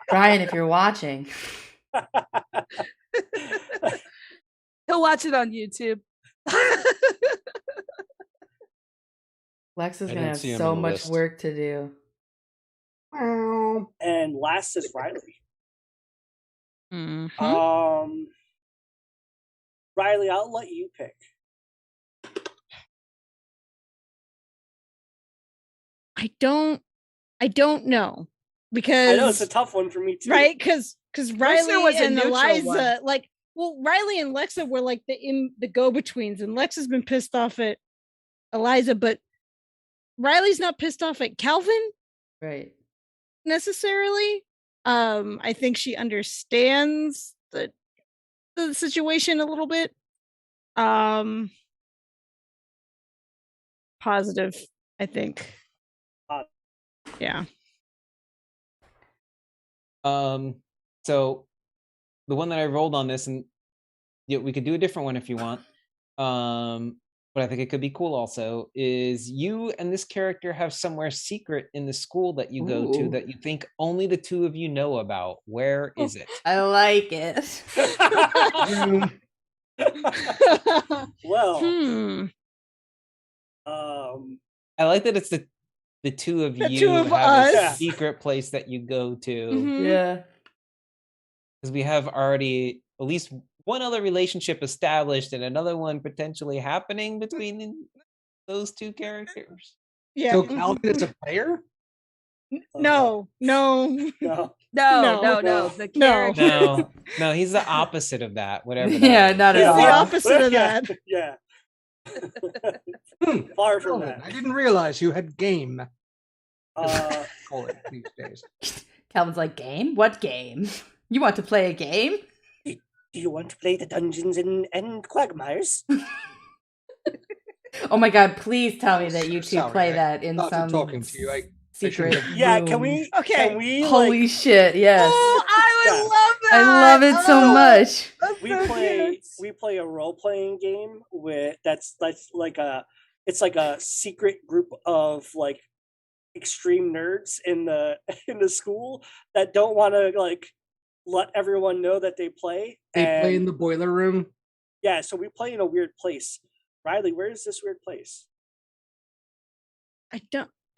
Brian, if you're watching, He'll watch it on YouTube. Lex is I gonna don't have see him so on the much list. work to do. And last is Riley. Mhm. Riley, I'll let you pick. I don't know because I know it's a tough one for me too. right because Riley was a and neutral Eliza one. Riley and Lexa were like the go-betweens, and Lexa's been pissed off at Eliza, but Riley's not pissed off at Calvin Right. necessarily. I think she understands the situation a little bit. Positive, I think. Yeah. So the one that I rolled on this, and we could do a different one if you want. But I think it could be cool also, is you and this character have somewhere secret in the school that you go to Ooh. that you think only the two of you know about. Where is it? I like it. Well, Hmm. I like that it's the two of The you two of have a us. secret place that you go to, Mhm. Yeah. because we have already at least one other relationship established and another one potentially happening between those two characters. Yeah. So Calvin is a player? No, no, No. No. The No. character. No, he's the opposite of that. Whatever. That Yeah, is. not at It's the all. opposite of Yeah, that. Yeah. Hmm, Far from Calvin, that. I didn't realize you had game. Uh, Call it these days. Calvin's like, game? What game? You want to play a game? do you want to play the Dungeons and Quagmires? Oh my god, please tell me that you two Sorry, play I that in thought some of talking to you. I secret shouldn't have- Yeah, room. can we? Okay. Can we? Holy like, shit, yes. Oh, I would Yeah. love that. I love it so Oh, much. that's we so play cute. we play a role playing game with that's like it's like a secret group of like extreme nerds in the in the school that don't want to like let everyone know that they play. They play in And the boiler room. yeah, so we play in a weird place. Riley, where is this weird place? I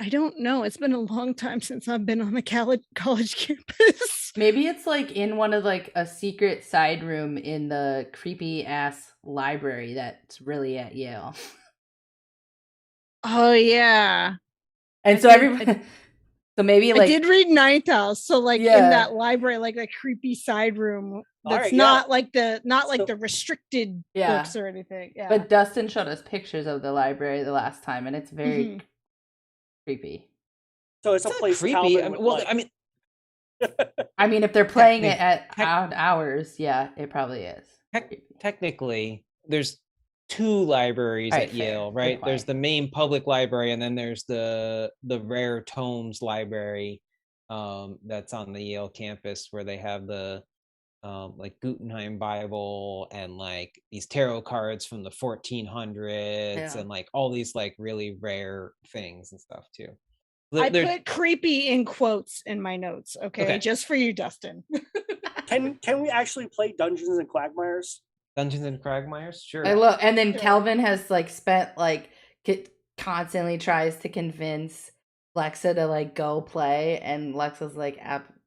don't know. It's been a long time since I've been on a college campus. Maybe it's like in one of like a secret side room in the creepy ass library that's really at Yale. Oh yeah. And I so did- everybody so maybe like I did read Ninth House, so like Yeah. in that library, like a creepy side room that's Alright, yeah. not like So- the restricted Yeah. books or anything. Yeah. but Dustin showed us pictures of the library the last time and it's very Mhm. creepy. So it's, It's a not place creepy. Calvin I would mean, well, like. I mean, I mean if they're playing it at Tec- odd hours, yeah, it probably is. Tec- creepy. technically, there's two libraries Alright, at fair. Yale, Good right? There's point. the main public library, and then there's the rare tomes library that's on the Yale campus, where they have the like Gutenheim Bible and like these tarot cards from the 1400s Yeah. and like all these like really rare things and stuff too. I They're- put creepy in quotes in my notes, okay? Just for you, Dustin. Can we actually play Dungeons and Quagmires? Dungeons and Quagmires, sure. I love, and then Sure. Calvin has like spent like constantly tries to convince Lexa to like go play, and Lexa's like,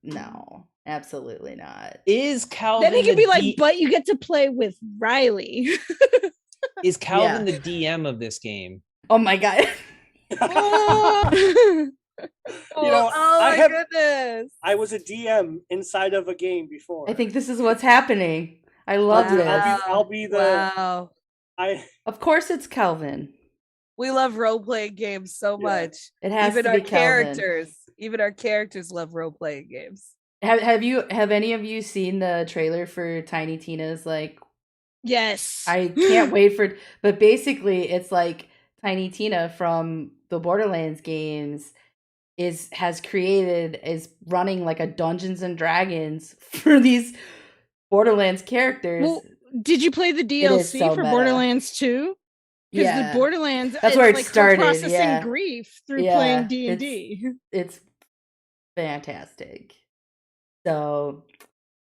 no, absolutely not. Is Calvin? Then he can the be like, D- but you get to play with Riley. is Calvin Yeah. the DM of this game? Oh my god. You know, oh I my have- goodness. I was a DM inside of a game before. I think this is what's happening. I love this. I'll be the- Wow. Of course, it's Calvin. We love role playing games so Yeah. much. It has Even to our be Calvin. characters love role playing games. Have any of you seen the trailer for Tiny Tina's like Yes. I can't wait for it. But basically, it's like Tiny Tina from the Borderlands games is running like a Dungeons and Dragons for these Borderlands characters. Well, did you play the is DLC so for meta. Borderlands 2? Because Yeah. the Borderlands That's is where it like her started, processing yeah. grief through Yeah, playing D&D. It's fantastic. So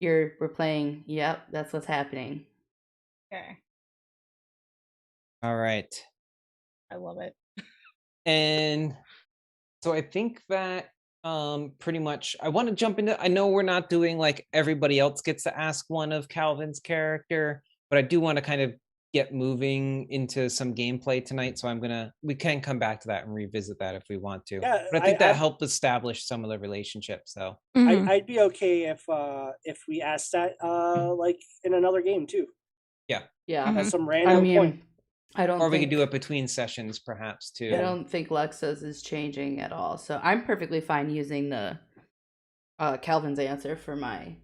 we're playing. Yep, that's what's happening. Okay. All right. I love it. And so I think that pretty much I want to jump into, I know we're not doing like everybody else gets to ask one of Calvin's character, but I do want to kind of get moving into some gameplay tonight, so we can come back to that and revisit that if we want to. Yeah, But I think that helped establish some of the relationships. So Mhm. I'd be okay if we asked that like in another game too. Yeah. At some I random mean, point. I don't or we think, could do it between sessions perhaps too. I don't think Lexa's is changing at all. So I'm perfectly fine using the Calvin's answer for my,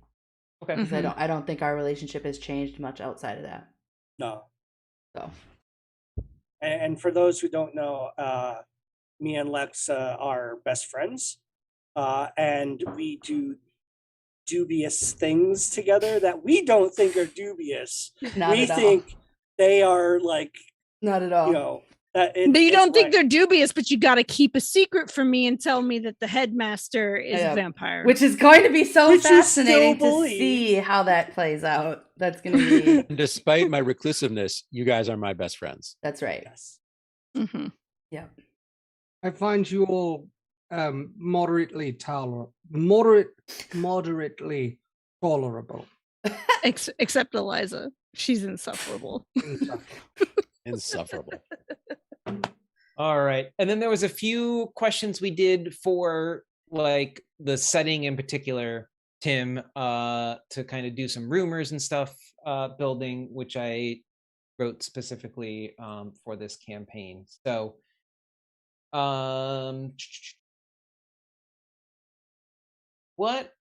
Okay. because I don't think our relationship has changed much outside of that. No. So And for those who don't know, me and Lex are best friends, and we do dubious things together that we don't think are dubious. not we at think they are like, all. Not at all. you know, that But you don't think right. they're dubious, but you got to keep a secret from me and tell me that the headmaster is Yeah. a vampire. Which is going to be so Which you still fascinating to believe. see how that plays out. That's going to be. And despite my reclusiveness, you guys are my best friends. That's right. Yes. Mhm. Yeah. I find you all moderately tolerable. Moderately tolerable. Except Eliza. She's insufferable. Insufferable. All right. And then there was a few questions we did for like the setting in particular, Tim, to kind of do some rumors and stuff building, which I wrote specifically for this campaign. So what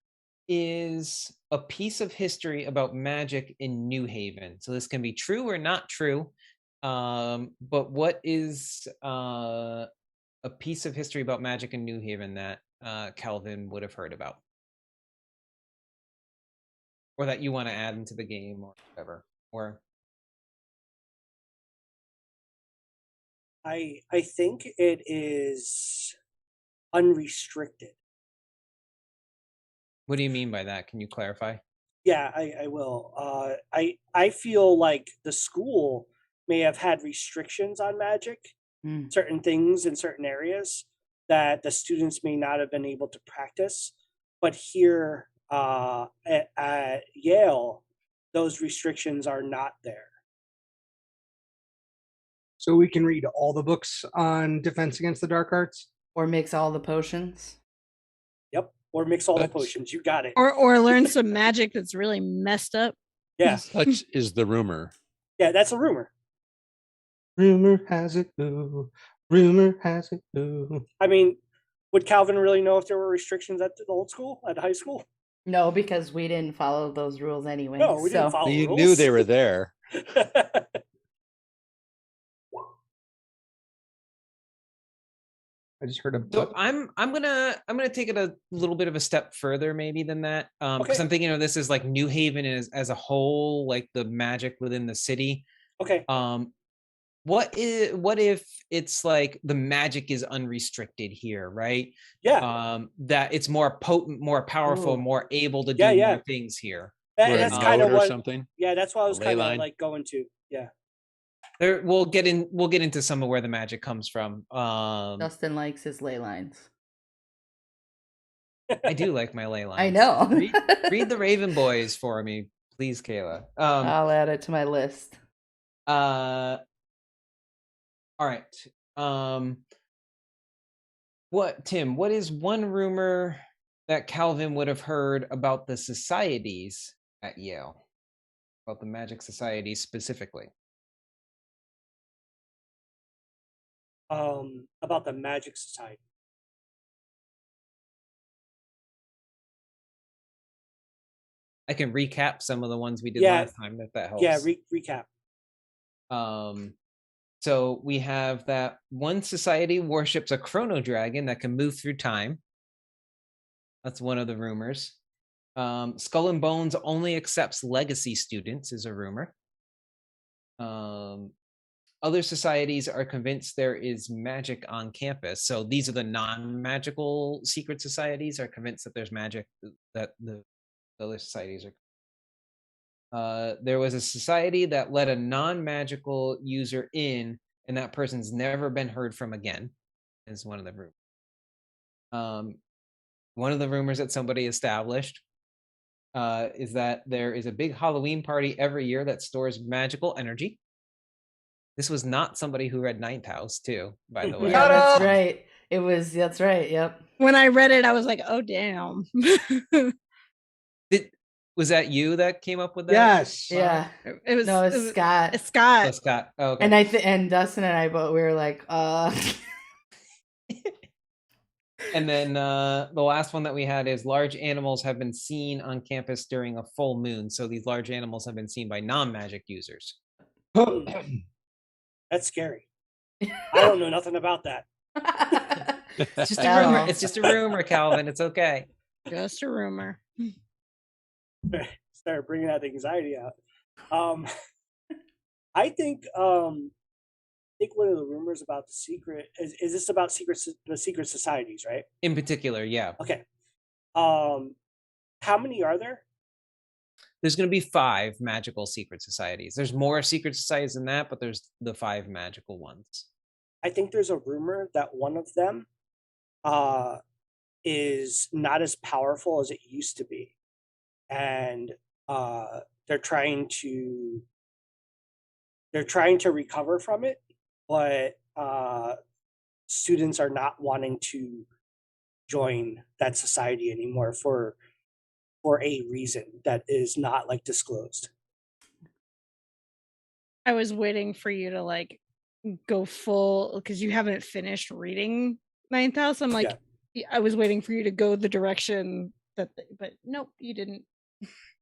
is a piece of history about magic in New Haven? So this can be true or not true. But what is a piece of history about magic in New Haven that Calvin would have heard about? Or that you want to add into the game or whatever? Or I think it is unrestricted. what do you mean by that? Can you clarify? Yeah, I will. I feel like the school may have had restrictions on magic, certain things in certain areas that the students may not have been able to practice. But here at Yale, those restrictions are not there. So we can read all the books on Defense Against the Dark Arts? Or mix all the potions? Yep. Or mix all the potions. You got it. Or learn some magic that's really messed up. Yeah. Such is the rumor. Yeah, that's a rumor. Rumor has it, ooh. Rumor has it, ooh. I mean, would Calvin really know if there were restrictions at the old school, at high school? No, because we didn't follow those rules anyway. No, we didn't follow You rules. knew they were there. I just heard a So I'm gonna take it a little bit of a step further maybe than that, because Okay. I'm thinking of this as like New Haven as a whole, like the magic within the city. Okay. What if it's like the magic is unrestricted here, right? Yeah. That it's more potent, more powerful, Ooh. more able to do Yeah. more things here. And Or a that's kind of note or what. something. Yeah, that's what I was ley kind of line. like going to. Yeah. There, we'll get into some of where the magic comes from. Dustin likes his ley lines. I do like my ley lines. I know. read the Raven Boys for me, please, Kayla. I'll add it to my list. All right. Tim, what is one rumor that Calvin would have heard about the societies at Yale? About the magic societies specifically? About the Magic Society. I can recap some of the ones we did Yeah. last time if that helps. Yeah, recap. So we have that one society worships a chrono dragon that can move through time. That's one of the rumors. Skull and Bones only accepts legacy students is a rumor. Other societies are convinced there is magic on campus. So these are the non-magical secret societies are convinced that there's magic, that the other societies are. There was a society that let a non-magical user in, and that person's never been heard from again, is one of the rumors. One of the rumors that somebody established is that there is a big Halloween party every year that stores magical energy. This was not somebody who read Ninth House, too, by the way. Yeah, that's right. That's right. Yep. When I read it, I was like, oh, damn. Was that you that came up with that? Yes. Yeah. It was Scott. It's Scott. Oh, Scott. Oh, okay. And and Dustin and I both, we were like, And then the last one that we had is large animals have been seen on campus during a full moon. So these large animals have been seen by non-magic users. That's scary. I don't know nothing about that. It's just a rumor. It's just a rumor, Calvin. It's okay. Just a rumor. Start bringing that anxiety out. I think one of the rumors about the secret is this about the secret societies, right? In particular, yeah. Okay. How many are there? There's going to be 5 magical secret societies. There's more secret societies than that, but there's the 5 magical ones. I think there's a rumor that one of them is not as powerful as it used to be, and they're trying to recover from it, but students are not wanting to join that society anymore for a reason that is not like disclosed. I was waiting for you to like go full because you haven't finished reading 9,000. I'm like, I was waiting for you to go the direction that, but nope, you didn't.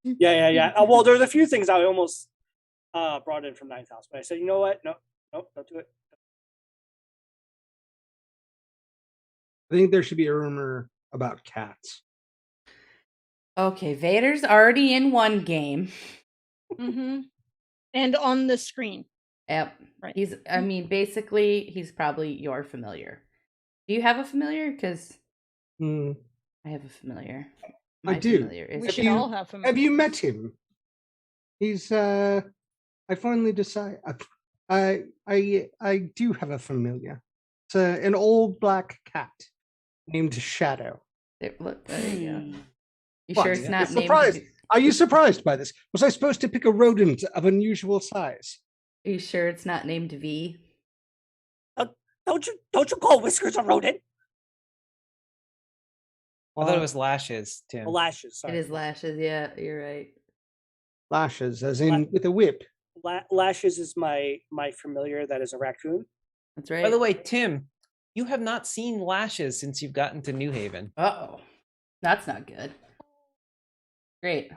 Yeah. Well, there's a few things I almost brought in from 9,000, but I said, you know what? No, don't do it. I think there should be a rumor about cats. Okay, Vader's already in one game. Mm-hmm. And on the screen. Yep. Right. I mean, basically, he's probably your familiar. Do you have a familiar? Because I have a familiar. I do. Familiar is We should all have familiar. Have you met him? He's I finally decide I do have a familiar. It's an old black cat named Shadow. Look, there you go. You What? sure it's not named? Surprised. Are you surprised by this? Was I supposed to pick a rodent of unusual size? Are you sure it's not named V? Don't you call Whiskers a rodent? I thought it was Lashes, Tim. Lashes. Sorry. It is Lashes. Yeah, you're right. Lashes, as in with a whip. Lashes is my familiar that is a raccoon. That's right. By the way, Tim, you have not seen Lashes since you've gotten to New Haven. Uh-oh. That's not good. Great.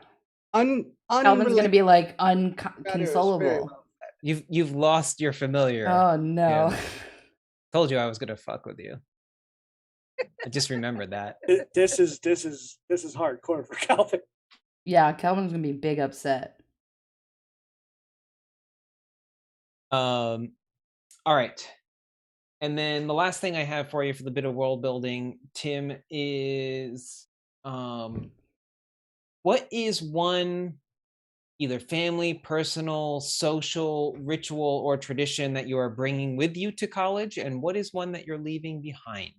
Calvin's going to be like unconsolable. You've lost your familiar. Oh no. Tim. Told you I was gonna fuck with you. I just remembered that. This is hardcore for Calvin. Yeah, Calvin's gonna be big upset. All right. And then the last thing I have for you for the bit of world building, Tim, is what is one either family, personal, social, ritual, or tradition that you are bringing with you to college, and what is one that you're leaving behind?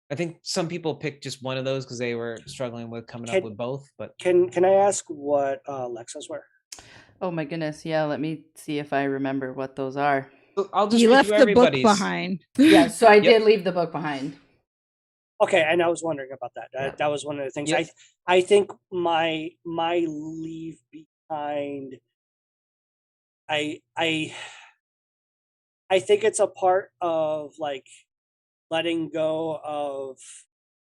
I think some people picked just one of those because they were struggling with coming up with both. But can I ask what Lexa's were? Oh my goodness! Yeah, let me see if I remember what those are. I'll just you left the book behind. Yeah, so I did leave the book behind. Okay, and I was wondering about that. That was one of the things. I think my leave behind. I think it's a part of like letting go of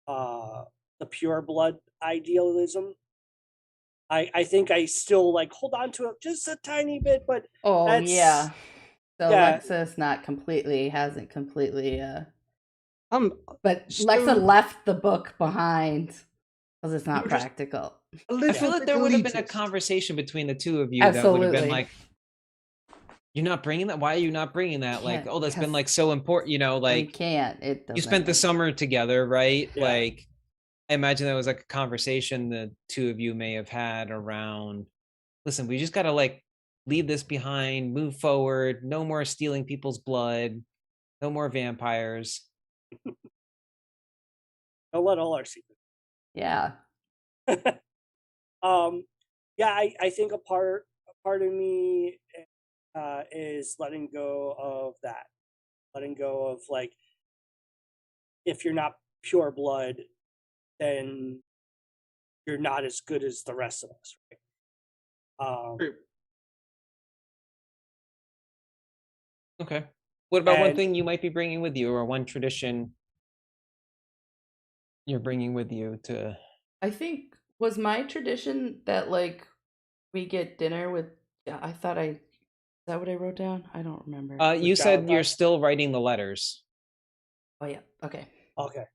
the pure blood idealism. I think I still like hold on to it just a tiny bit, but yeah. So Lexa's hasn't completely but Lexa left the book behind because it's not practical. I feel like there would have been a conversation between the two of you Absolutely. that would have been like, you're not bringing that? Why are you not bringing that? Like, oh, that's been like so important, you know, like you can't. You spent the summer together, right? Yeah. Like, I imagine that was like a conversation the two of you may have had around, listen, we just got to like leave this behind, move forward, no more stealing people's blood, no more vampires. Don't let all our secrets. Yeah. Yeah, I think a part of me is letting go of that. Letting go of like, if you're not pure blood, then you're not as good as the rest of us, right? Okay. What about one thing you might be bringing with you, or one tradition you're bringing with you to? I think was my tradition that like we get dinner with. I thought is that what I wrote down? I don't remember. You said you're still writing the letters. Oh yeah. Okay. Okay.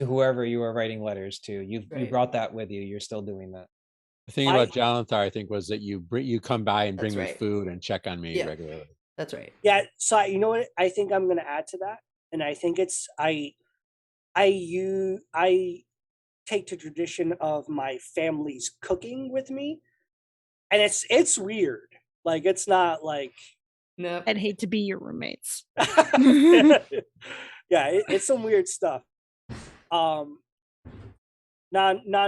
To whoever you are writing letters to, you brought that with you. You're still doing that. The thing about Jonathan, I think, was that you come by and bring me food and check on me regularly. That's right. Yeah. So you know what? I think I'm going to add to that, and I think it's I take the tradition of my family's cooking with me, and it's weird. Like it's not like Nope. I'd hate to be your roommates. yeah, it's some weird stuff. Non-magical.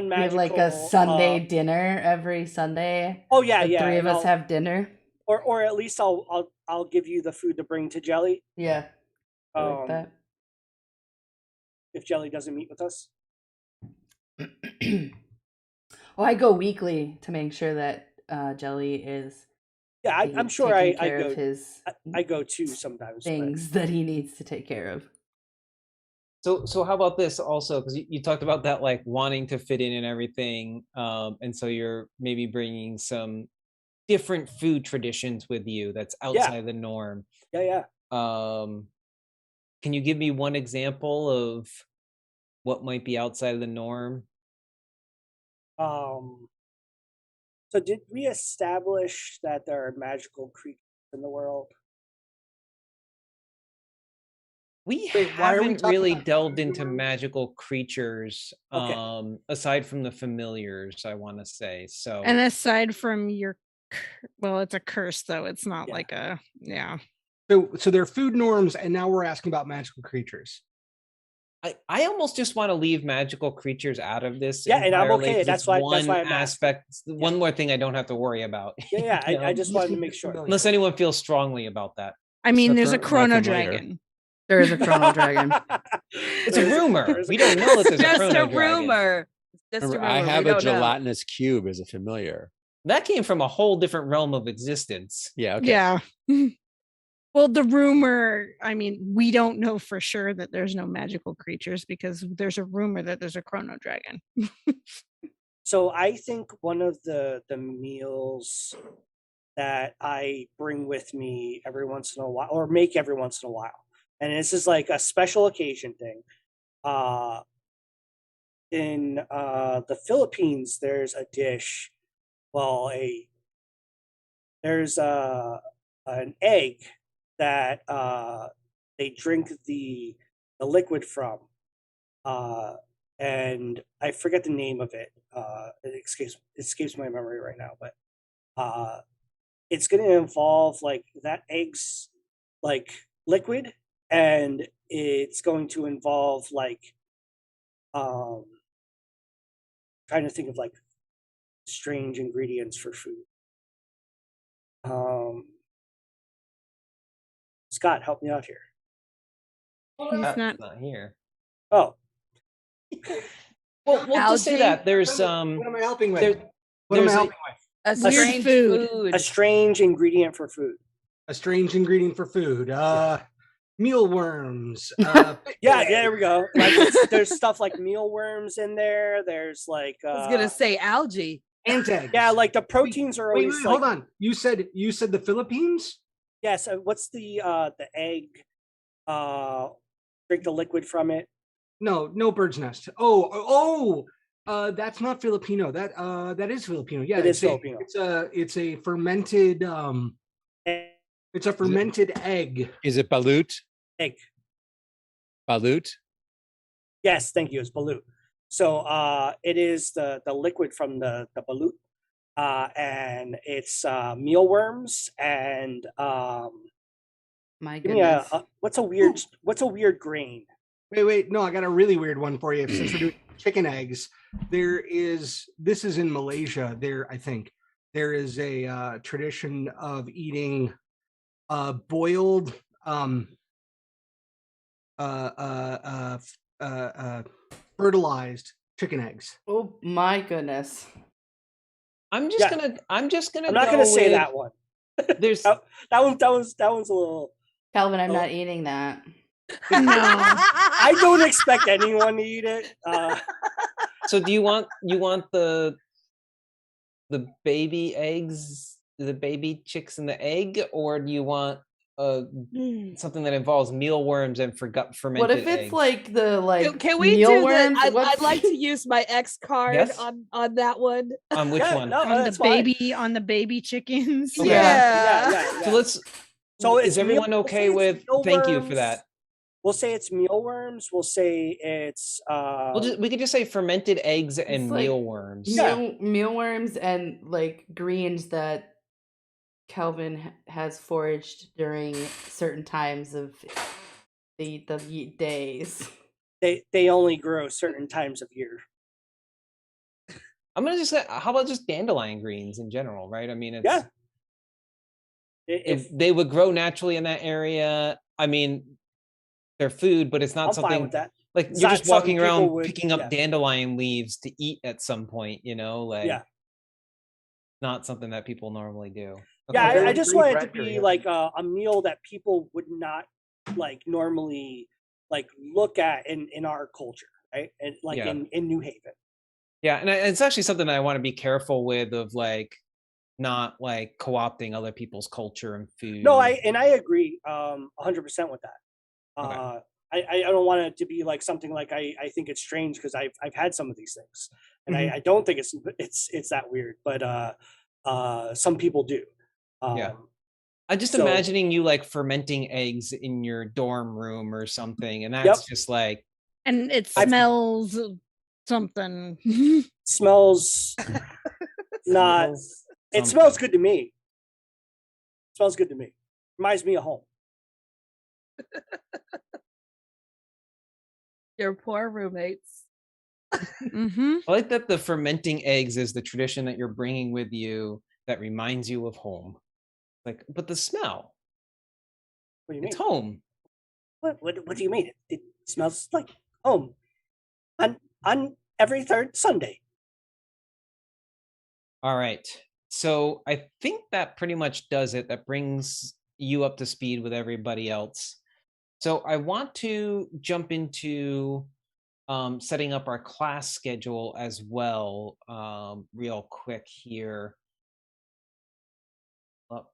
We have like a Sunday dinner every Sunday. Oh yeah, The yeah. three of and us have dinner. or at least I'll give you the food to bring to Jelly. Yeah. I like that. If Jelly doesn't meet with us. Well, I go weekly to make sure that Jelly is. Yeah, I'm sure taking I care go. of his I go too sometimes. things that he needs to take care of. So how about this also? Because you talked about that, like wanting to fit in and everything, and so you're maybe bringing some different food traditions with you that's outside the norm. Yeah. Can you give me one example of what might be outside of the norm? So did we establish that there are magical creatures in the world? We why are we haven't talking really about delved food into norms? magical creatures, Okay. aside from the familiars, I want to say. So And aside from your, well, it's a curse though. It's not Yeah. like a, yeah. So there are food norms, and now we're asking about magical creatures. I almost just want to leave magical creatures out of this. Yeah, and I'm entirely, okay. 'cause That's it's why one I'm asking. aspect, one more thing I don't have to worry about. Yeah, you know? I just wanted to make sure. Unless anyone feels strongly about that. I mean, not there's a not chrono familiar. dragon. There is a chrono dragon. It's a rumor. We don't know that there's a Just chrono a dragon. rumor. Just a Remember, rumor. I have we a don't know. gelatinous cube as a familiar. That came from a whole different realm of existence. Yeah. Okay. Yeah. Well, the rumor, I mean, we don't know for sure that there's no magical creatures because there's a rumor that there's a chrono dragon. So I think one of the meals that I bring with me every once in a while, or make every once in a while, and this is like a special occasion thing. In the Philippines, there's a dish. Well, there's an egg that they drink the liquid from, and I forget the name of it. It escapes my memory right now, but it's going to involve like that egg's like liquid, and it's going to involve like trying to think of like strange ingredients for food. Scott, help me out here. He's not. Not here. Oh, Well, we'll just say Algae? that there's What am I helping with? there- What am I there's a- helping with? A Weird strange food. food. a strange ingredient for food. A strange ingredient for food. Mealworms. Yeah, there we go. Like there's stuff like mealworms in there. There's like I was gonna say algae. ant eggs. yeah, like the proteins are Wait, always hold like, on. You said the Philippines? yes. What's the egg? Drink the liquid from it. No bird's nest. That's not Filipino. That is Filipino. Yeah, It is Filipino. It's a fermented Egg. it's a fermented egg. Is it balut? Egg. Balut? Yes, thank you. It's balut. So it is the liquid from the balut, and it's mealworms and My give me goodness. what's a weird grain? Wait, no, I got a really weird one for you. Since we're doing chicken eggs, this is in Malaysia. I think there is a tradition of eating boiled fertilized chicken eggs. Oh my goodness. I'm just Yeah. gonna I'm not go gonna say with- that one. There's that one's a little. Calvin, I'm Oh. not eating that. No. I don't expect anyone to eat it. so do you want the baby eggs, the baby chicks in the egg, or do you want something that involves mealworms and fermented What if it's eggs? like the Can we do mealworms? that? What's- I'd like to use my X card Yes? on that one. On which Yeah, one? no, on that's fine. on the baby chickens. Okay. Yeah. So let's. So is it's everyone we'll okay say it's with? Thank you for mealworms. that. We'll say it's mealworms. We'll say it's We could just say fermented eggs and It's like mealworms. Yeah. mealworms and like greens that Kelvin has foraged during certain times of the days. They only grow certain times of year. I'm gonna just say, how about just dandelion greens in general, right? I mean, it's Yeah. if they would grow naturally in that area. I mean, they're food, but it's not I'm fine something with that. like It's you're not just walking something people around would- picking up yeah. dandelion leaves to eat at some point, you know, like Yeah. not something that people normally do. Yeah, Okay. I just Great want it to red be period. like a meal that people would not like normally like look at in our culture, right? And like Yeah. in New Haven. Yeah, and it's actually something that I want to be careful with of like not like co-opting other people's culture and food. No, I agree 100% with that. Okay. I don't want it to be like something like I think it's strange because I've had some of these things and Mhm. I don't think it's that weird, but some people do. Yeah. I'm just so- imagining you like fermenting eggs in your dorm room or something, and that's just like And it I've- smells something. smells not. It smells good to me. Smells good to me. Reminds me of home. Your poor roommates. Mm-hmm. I like that the fermenting eggs is the tradition that you're bringing with you that reminds you of home. Like, but the smell, What do you mean? it's home. What do you mean? It smells like home. On every third Sunday. All right. So I think that pretty much does it. That brings you up to speed with everybody else. So I want to jump into setting up our class schedule as well, real quick here. Up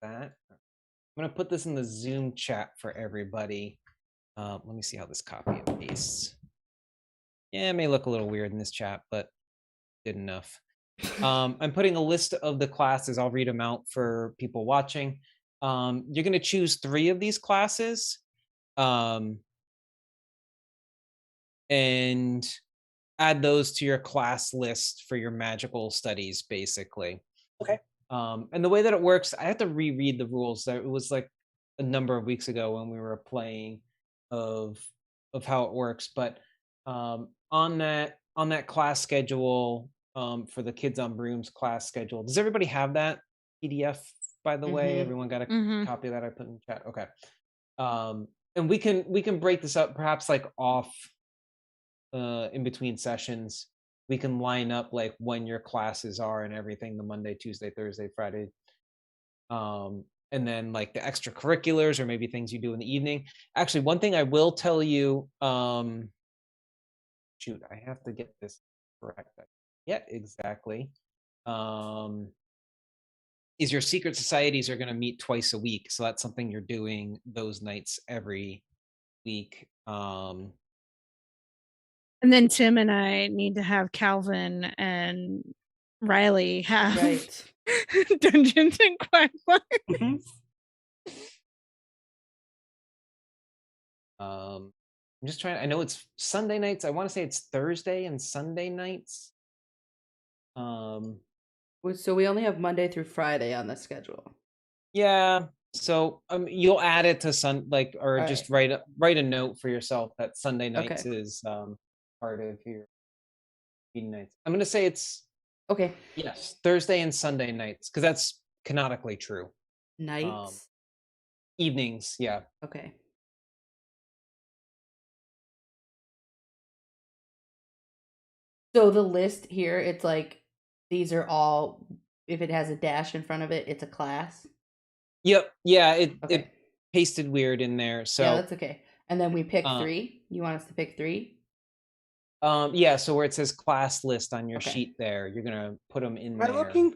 that. I'm going to put this in the Zoom chat for everybody. Let me see how this copy and pastes. Yeah, it may look a little weird in this chat, but good enough. I'm putting a list of the classes. I'll read them out for people watching. You're going to choose 3 of these classes. And add those to your class list for your magical studies, basically. Okay. And the way that it works, I have to reread the rules. It was like a number of weeks ago when we were playing of how it works. But on that class schedule, for the Kids on Brooms class schedule, does everybody have that PDF? By the way, Mhm. everyone got a Mhm. copy that I put in the chat. Okay. And we can break this up perhaps like off in between sessions. We can line up like when your classes are and everything, the Monday, Tuesday, Thursday, Friday. And then like the extracurriculars or maybe things you do in the evening. Actually, one thing I will tell you, shoot, I have to get this correct. Yeah, exactly. Is your secret societies are going to meet twice a week. So that's something you're doing those nights every week. And then Tim and I need to have Calvin and Riley have Right. Dungeons and Quagmire. I'm just trying. I know it's Sunday nights. I want to say it's Thursday and Sunday nights. So we only have Monday through Friday on the schedule. Yeah. So you'll add it to or All just right. write a note for yourself that Sunday nights Okay. is part of your reading nights. I'm gonna say it's Okay. yes, Thursday and Sunday nights, because that's canonically true. Nights. Evenings, yeah. Okay. So the list here, it's like these are all. If it has a dash in front of it, it's a class. Yep. Yeah. It Okay. pasted weird in there. So Yeah, that's okay. And then we pick 3. You want us to pick 3? yeah, so where it says class list on your Okay. sheet there, you're gonna put them in Am I there. looking?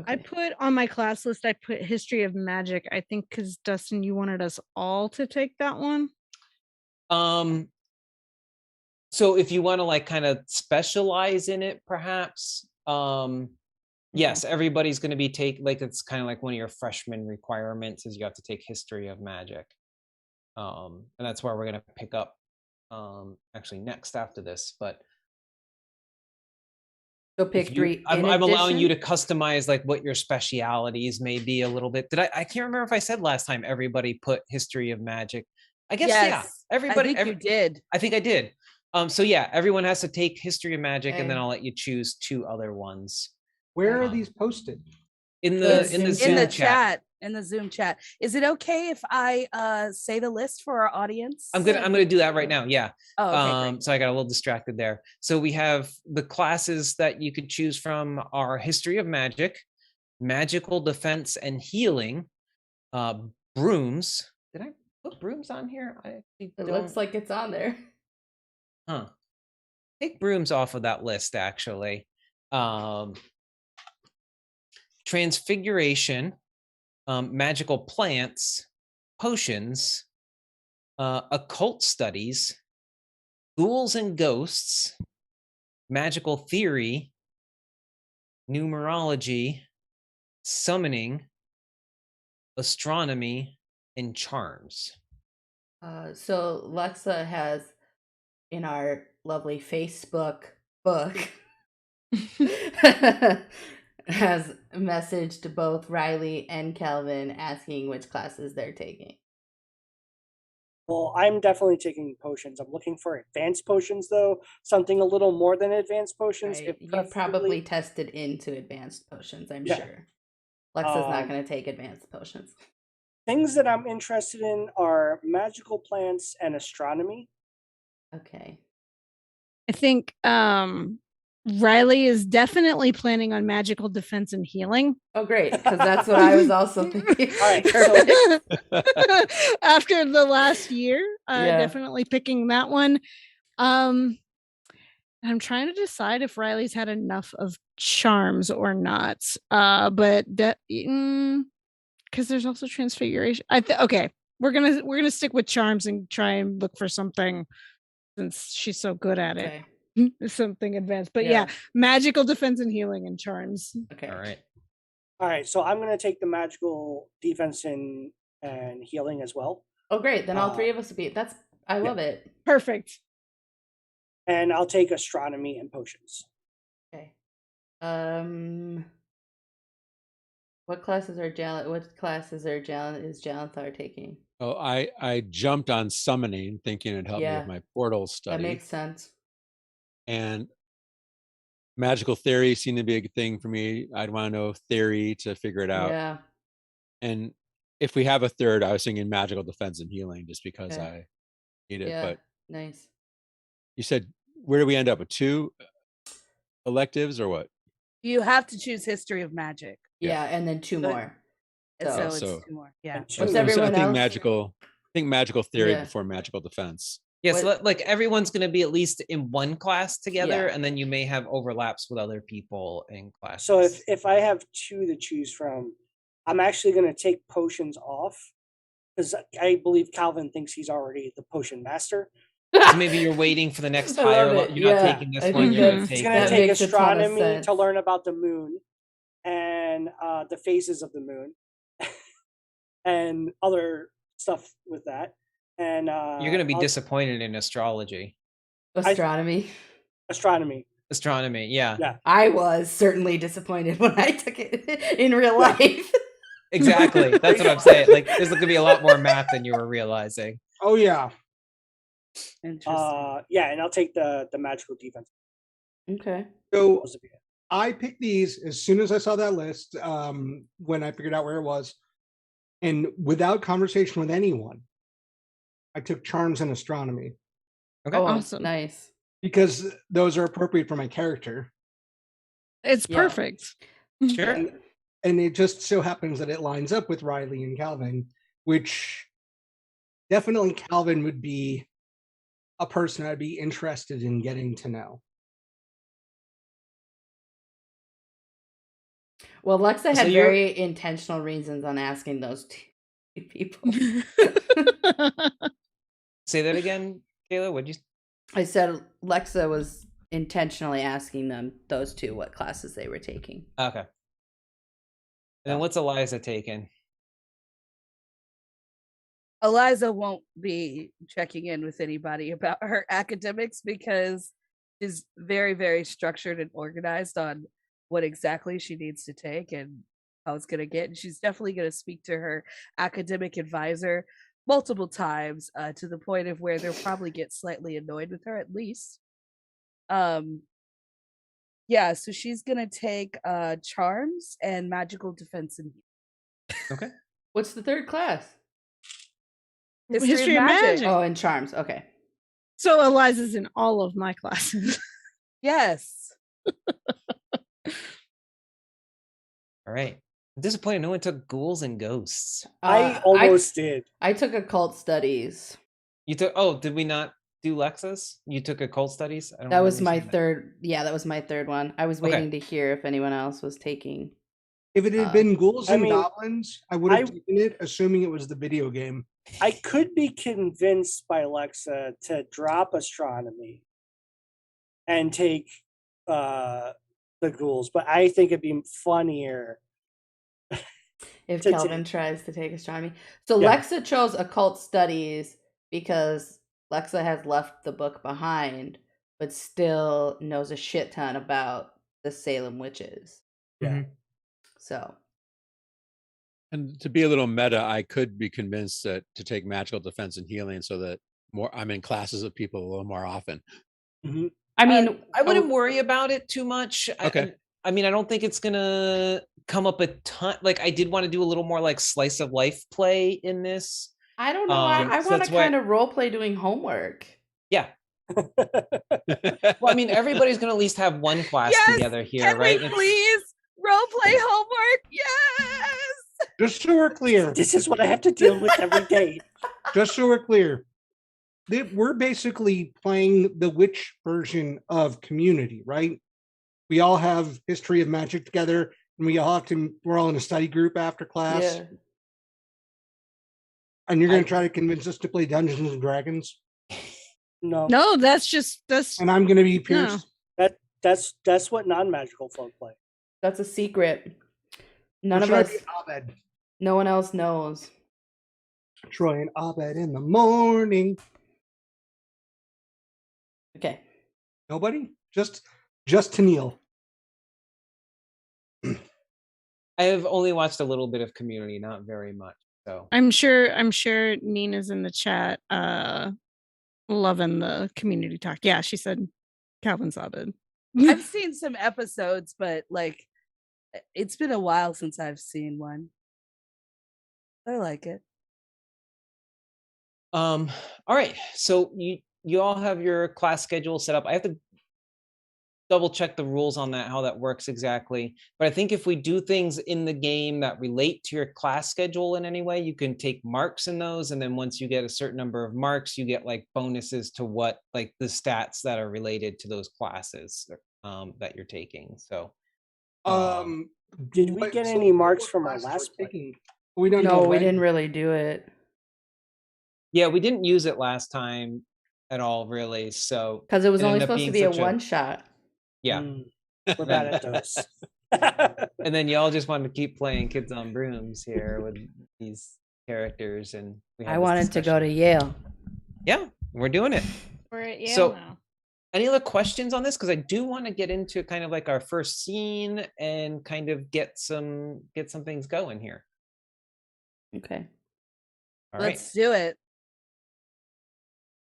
I put on my class list, I put History of Magic. I think because Dustin, you wanted us all to take that one. So if you want to like kind of specialize in it, perhaps, yes, everybody's going to be like it's kind of like one of your freshman requirements is you have to take History of Magic, and that's where we're going to pick up actually next after this. But So pick if you, three. I'm allowing you to customize like what your specialities may be a little bit. I can't remember if I said last time everybody put history of magic. I guess yeah. Everybody. I think you did. I think I did. So yeah, everyone has to take history of magic, and then Okay. I'll let you choose 2 other ones. Where are Um, these posted? in the Zoom chat. In the Zoom chat. Is it okay if I say the list for our audience? I'm gonna do that right now. Yeah. Oh, okay, great. So I got a little distracted there. So we have the classes that you could choose from are history of magic, magical defense and healing, brooms. Did I put brooms on here? It looks like it's on there. Huh. Take brooms off of that list, actually. Transfiguration, magical plants, potions, occult studies, ghouls and ghosts, magical theory, numerology, summoning, astronomy, and charms. So Lexa has in our lovely Facebook book has messaged both Riley and Calvin asking which classes they're taking. Well, I'm definitely taking potions. I'm looking for advanced potions, though. Something a little more than advanced potions. Right. You've probably tested into advanced potions, I'm sure. Lexa's not going to take advanced potions. Things that I'm interested in are magical plants and astronomy. Okay. I think Riley is definitely planning on magical defense and healing. Oh, great, because that's what I was also thinking. All right, so after the last year, definitely picking that one. I'm trying to decide if Riley's had enough of charms or not. But because there's also transfiguration. Okay, we're gonna stick with charms and try and look for something since she's so good at it. Something advanced, but yeah, magical defense and healing and charms. Okay. All right. So I'm gonna take the magical defense and healing as well. Oh, great! Then all 3 of us will be. I love it. Perfect. And I'll take astronomy and potions. Okay. What classes are is Jalanthar taking? Oh, I jumped on summoning, thinking it'd help me with my portal study. That makes sense. And magical theory seemed to be a good thing for me. I'd want to know theory to figure it out. Yeah. And if we have a third, I was thinking magical defense and healing, just because I need it. Yeah. But nice. You said, where do we end up with 2 electives or what? You have to choose history of magic. Yeah, and then 2 more. So it's 2 more. Yeah. What's everyone else? I think magical theory before magical defense. Yeah, so like everyone's going to be at least in one class together, and then you may have overlaps with other people in classes. So if I have 2 to choose from, I'm actually going to take potions off because I believe Calvin thinks he's already the potion master. Maybe you're waiting for the next higher level. You're not taking this one. You're going to take. He's going to take astronomy to learn about the moon and the phases of the moon and other stuff with that. And you're going to be disappointed in astrology. Astronomy. Astronomy, yeah. I was certainly disappointed when I took it in real life. Exactly. That's what I'm saying. Like, there's going to be a lot more math than you were realizing. Oh, yeah. Interesting. Yeah, and I'll take the magical defense. Okay. So I picked these as soon as I saw that list, when I figured out where it was. And without conversation with anyone, I took charms and astronomy. Okay. Oh, awesome. Nice. Because those are appropriate for my character. It's perfect. Sure. And it just so happens that it lines up with Riley and Calvin, which definitely Calvin would be a person I'd be interested in getting to know. Well, Lexa had very intentional reasons on asking those 2 people. Say that again, Kayla. What'd you? I said Lexa was intentionally asking them, those 2, what classes they were taking. Okay. And then what's Eliza taking? Eliza won't be checking in with anybody about her academics because She's very, very structured and organized on what exactly she needs to take and how it's going to get. And she's definitely going to speak to her academic advisor multiple times to the point of where they'll probably get slightly annoyed with her at least. Yeah, so she's going to take charms and magical defense and Okay. What's the third class? History of magic. Oh, and charms. Okay. So Eliza's in all of my classes. Yes. All right. I'm disappointed no one took ghouls and ghosts. I almost did. I took occult studies. You took, oh, did we not do Lexus? You took occult studies? I don't That was remember my seeing that. third. Yeah, that was my third one. I was Okay. waiting to hear if anyone else was taking. If it had been ghouls I and mean, goblins, I would have taken it, assuming it was the video game. I could be convinced by Alexa to drop astronomy and take the ghouls, but I think it'd be funnier. If to Kelvin tries to take astronomy. So Yeah. Lexa chose occult studies because Lexa has left the book behind, but still knows a shit ton about the Salem witches. Yeah. So. And to be a little meta, I could be convinced that to take magical defense and healing so that I'm in classes with people a little more often. Mm-hmm. I mean, I wouldn't worry about it too much. Okay. I mean, I don't think it's gonna come up a ton. Like, I did want to do a little more like slice of life play in this. I don't know. I so want that's to why- kind of role play doing homework. Yeah. Well, I mean, everybody's gonna at least have one class Yes! together here, Can right? we please role play homework? Yes. Just so we're clear, This is what I have to deal with every day. just so we're clear, we're basically playing the witch version of Community, right? We all have history of magic together, and we're all in a study group after class. Yeah. And you're going to try to convince us to play Dungeons and Dragons, No, No, that's and I'm going to be Pierce. that's what non-magical folk play. That's a secret. None Or of should I us, be Abed? no one else knows. Troy and Abed in the morning. Okay. Nobody? Just Tennille. I have only watched a little bit of Community, not very much. So I'm sure Nina's in the chat loving the community talk. Yeah, she said Calvin's Abed. I've seen some episodes, but like it's been a while since I've seen one. I like it. all right. So you all have your class schedule set up. I have to double check the rules on that, how that works exactly. But I think if we do things in the game that relate to your class schedule in any way, you can take marks in those. And then once you get a certain number of marks, you get like bonuses to what, like the stats that are related to those classes that you're taking. So Did we get any marks from our last play? We don't No, know. we right? didn't really do it. yeah, we didn't use it last time at all, really. So Because it was It only ended up supposed to being be a such a- one shot. yeah. We're bad at those. And then y'all just wanted to keep playing Kids on Brooms here with these characters, and we had I this wanted to go to discussion. Yale. Yeah, we're doing it. We're at Yale So- now. Any other questions on this? Because I do want to get into kind of like our first scene and kind of get some things going here. Okay. All right. Let's do it.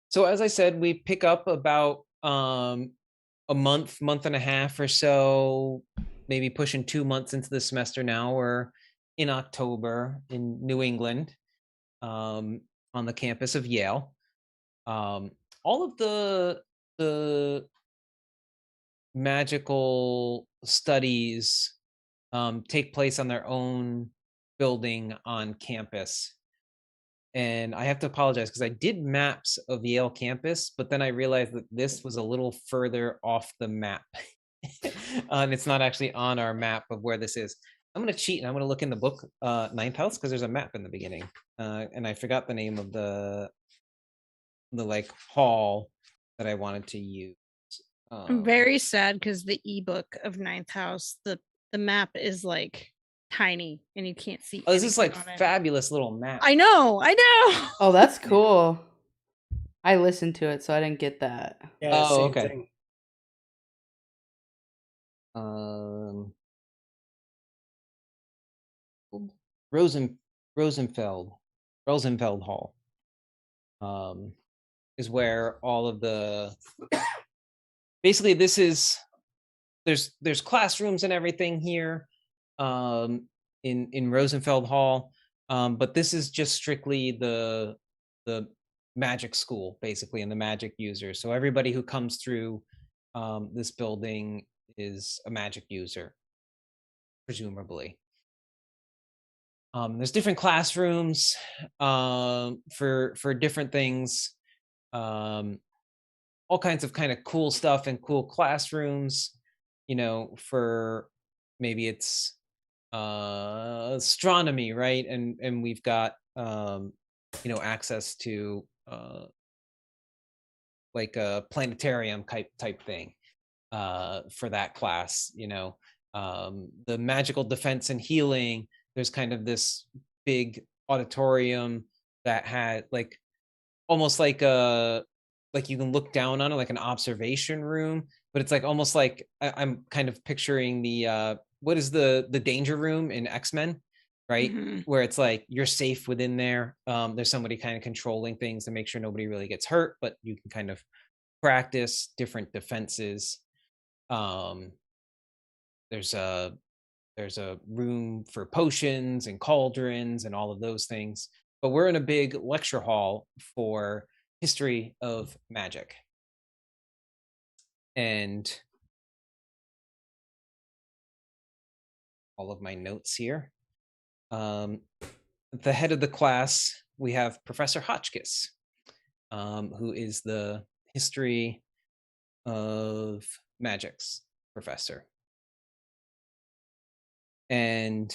So as I said, we pick up about a month and a half or so, maybe pushing 2 months into the semester now. We're in October in New England, on the campus of Yale. All of the magical studies take place on their own building on campus. And I have to apologize because I did maps of Yale campus, but then I realized that this was a little further off the map. And it's not actually on our map of where this is. I'm going to cheat and I'm going to look in the book, Ninth House, because there's a map in the beginning. And I forgot the name of the like hall that I wanted to use. I'm very sad because the ebook of Ninth House, the map is like tiny and you can't see. Oh, this is like anything on it. fabulous little map. I know. Oh, that's cool. I listened to it, so I didn't get that. Yeah, Oh, same okay. thing. Rosen Rosenfeld Hall is where all of the basically this is there's classrooms and everything here in Rosenfeld Hall, but this is just strictly the magic school basically and the magic users. So everybody who comes through this building is a magic user, presumably. There's different classrooms for different things, all kinds of kind of cool stuff and cool classrooms. You know, for maybe it's astronomy, right? And we've got you know, access to like a planetarium type thing for that class. You know, the magical defense and healing. There's kind of this big auditorium that had like almost like a like you can look down on it like an observation room, but it's like almost like I'm kind of picturing the what is the danger room in X-Men, right? Mhm. Where it's like you're safe within there. There's somebody kind of controlling things to make sure nobody really gets hurt, but you can kind of practice different defenses. There's a room for potions and cauldrons and all of those things. But we're in a big lecture hall for history of magic. And all of my notes here. The head of the class, we have Professor Hotchkiss, who is the history of magic's professor. And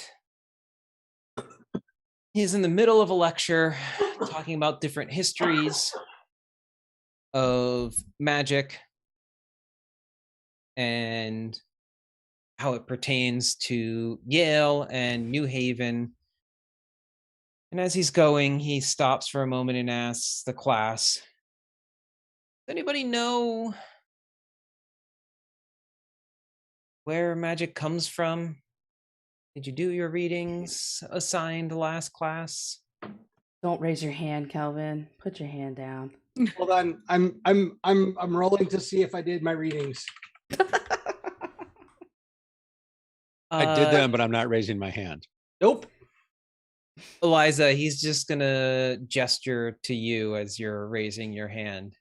he's in the middle of a lecture talking about different histories of magic and how it pertains to Yale and New Haven. And as he's going, he stops for a moment and asks the class, does anybody know where magic comes from? Did you do your readings assigned last class? Don't raise your hand, Kelvin. Put your hand down. Hold on. I'm rolling to see if I did my readings. I did them, but I'm not raising my hand. Nope. Eliza, he's just gonna gesture to you as you're raising your hand.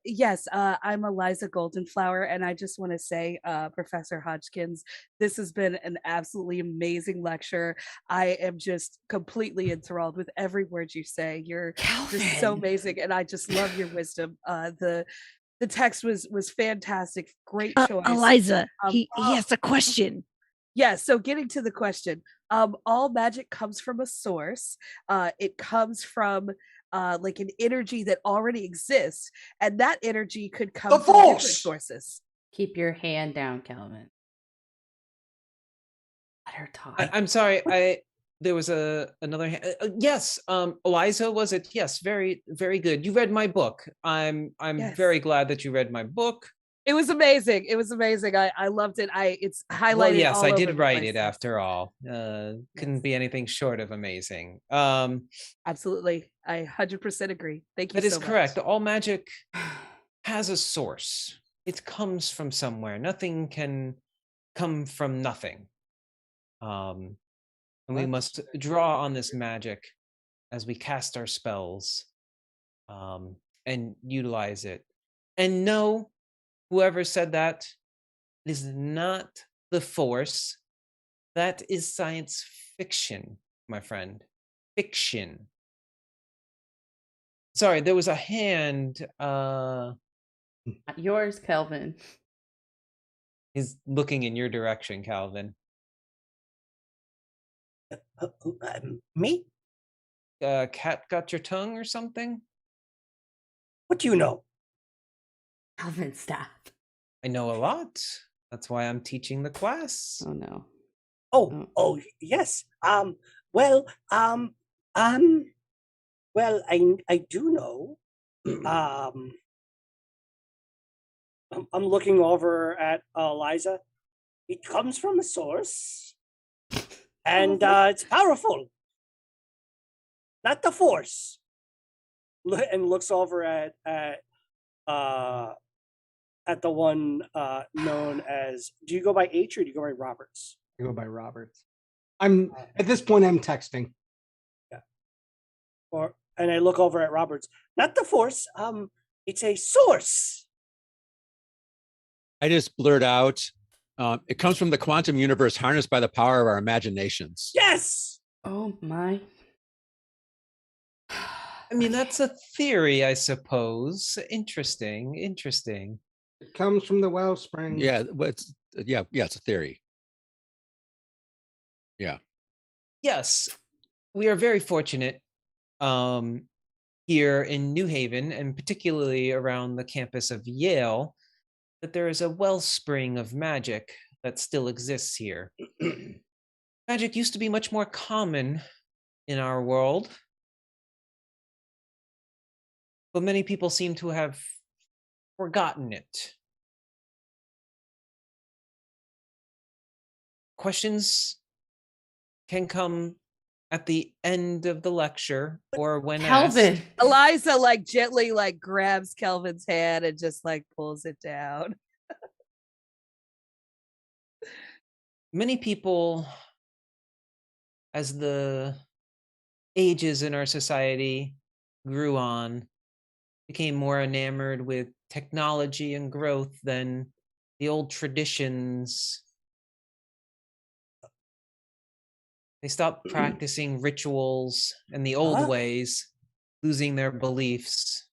Yes, I'm Eliza Goldenflower, and I just want to say, Professor Hodgkins, this has been an absolutely amazing lecture. I am just completely enthralled with every word you say. You're just so amazing, and I just love your wisdom. The text was fantastic. Great choice. Eliza, he has a question. Yeah, so getting to the question, all magic comes from a source. It comes from like an energy that already exists, and that energy could come The from different Force! sources. Keep your hand down, Kelvin. Let her talk. I'm sorry. There was another hand. Yes, Eliza, was it? Yes, very very good. You read my book. I'm Yes. very glad that you read my book. It was amazing. It was amazing. I loved it. It's highlighted. Well, yes, all I over did the write place. it after all. Couldn't Yes. be anything short of amazing. Absolutely, I 100% agree. Thank you That is so much. correct. All magic has a source. It comes from somewhere. Nothing can come from nothing. And we must draw on this magic as we cast our spells, and utilize it. And no, whoever said that is not the Force. That is science fiction, my friend. Fiction. Sorry, there was a hand. Not yours, Kelvin. He's looking in your direction, Calvin. Me? Cat got your tongue or something? What do you know? Kelvin, stop. I know a lot. That's why I'm teaching the class. Oh no. Oh, yes. Well, I do know. I'm looking over at Eliza. It comes from a source, and it's powerful. Not the Force. And looks over at the one known as. Do you go by H or do you go by Roberts? I go by Roberts. I'm at this point. I'm texting. Yeah. And I look over at Roberts. Not the Force. It's a source. I just blurt out. It comes from the quantum universe, harnessed by the power of our imaginations. Yes. Oh my. I mean, that's a theory, I suppose. Interesting. It comes from the wellspring. Yeah, it's a theory. Yeah. Yes, we are very fortunate here in New Haven, and particularly around the campus of Yale, that there is a wellspring of magic that still exists here. Magic used to be much more common in our world, but many people seem to have forgotten it. Questions can come at the end of the lecture or when Calvin. asked. Eliza like gently like grabs Kelvin's hand and just like pulls it down. Many people, as the ages in our society grew on, became more enamored with technology and growth than the old traditions. They stopped practicing rituals and the old ways, losing their beliefs.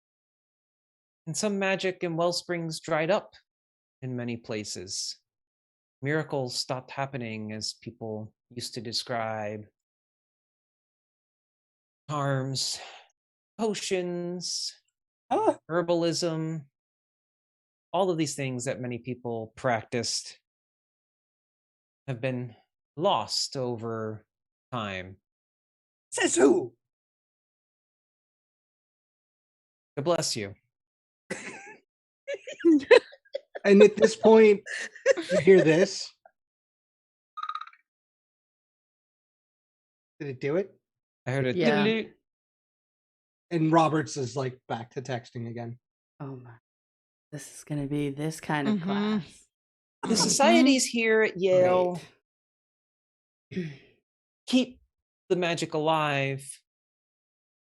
And some magic and wellsprings dried up in many places. Miracles stopped happening as people used to describe. Charms, potions, herbalism, all of these things that many people practiced have been lost over time. Says who? God bless you. And at this point, you hear this. Did it do it? I heard a Yeah. toodaloo. And Roberts is like back to texting again. Oh my. This is going to be this kind of class. The societies here at Yale keep the magic alive.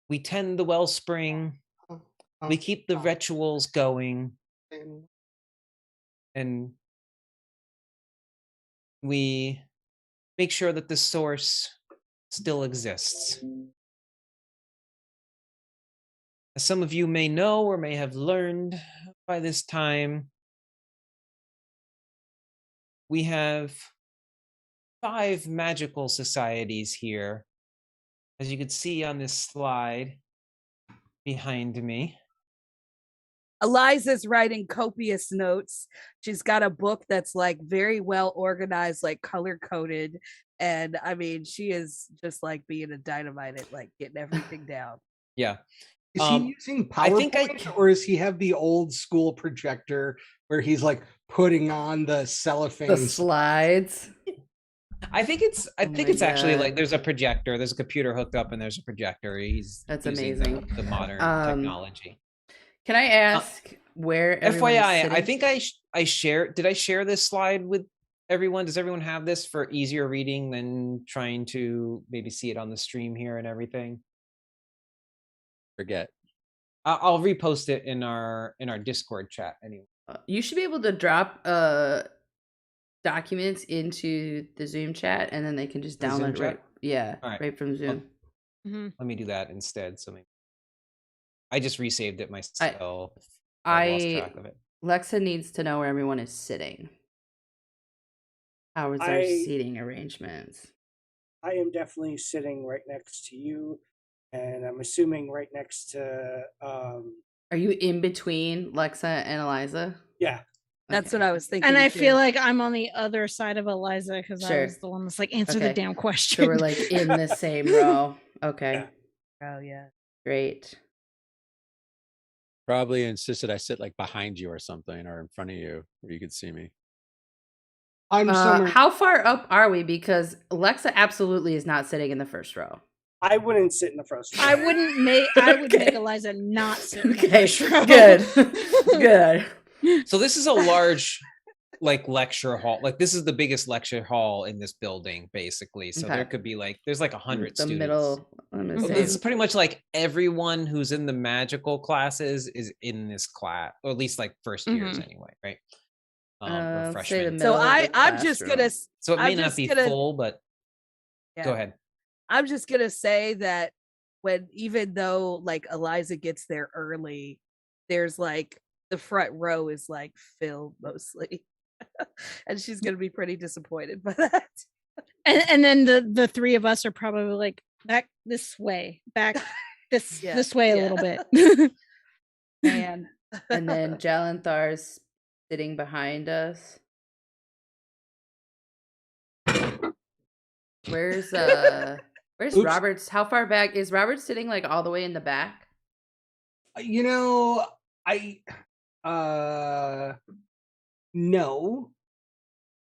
We tend the wellspring. We keep the rituals going. And we make sure that the source still exists. As some of you may know or may have learned by this time, we have 5 magical societies here, as you can see on this slide behind me. Eliza's writing copious notes. She's got a book that's like very well organized, like color coded. And I mean, she is just like being a dynamite at like getting everything down. Yeah. Is he using PowerPoint or does he have the old school projector where he's like putting on the cellophane? The slides. I think it's actually like there's a projector, there's a computer hooked up and there's a projector. That's using amazing. The modern technology. Can I ask where FYI, I think I shared, did I share this slide with everyone? Does everyone have this for easier reading than trying to maybe see it on the stream here and everything? Forget. I'll repost it in our Discord chat anyway. You should be able to drop documents into the Zoom chat and then they can just download it right from Zoom. Let me do that instead. So maybe I just resaved it myself. I lost track of it. Lexa needs to know where everyone is sitting. How is our seating arrangements? I am definitely sitting right next to you, and I'm assuming right next to. Are you in between Lexa and Eliza? Yeah. That's what I was thinking. And I feel like I'm on the other side of Eliza because I was the one that's like, answer the damn question. So we're like in the same row. Okay. Oh yeah. Great. probably insisted I sit like behind you or something, or in front of you where you could see me. I'm somewhere. How far up are we? Because Alexa absolutely is not sitting in the first row. I wouldn't sit in the first row. I wouldn't make. I would make Okay. Eliza not sit in the Okay, first row. good, good. So this is a large like lecture hall. Like this is the biggest lecture hall in this building, basically. So there Okay. could be like there's like 100 The students. middle. I'm gonna say It's pretty much like everyone who's in the magical classes is in this class, or at least like first years anyway, right? Or say the freshmen. middle. So of the I'm just classroom. gonna. So it may I'm not just be gonna- full, but go Yeah. ahead. I'm just gonna say that even though like Eliza gets there early, there's like the front row is like filled mostly, and she's gonna be pretty disappointed by that. And then the three of us are probably like back this way, back this Yeah, this way a yeah. little bit. Man, And then Jalanthar's sitting behind us. Where's Oops. Robert's? How far back is Robert sitting? Like all the way in the back? You know, no.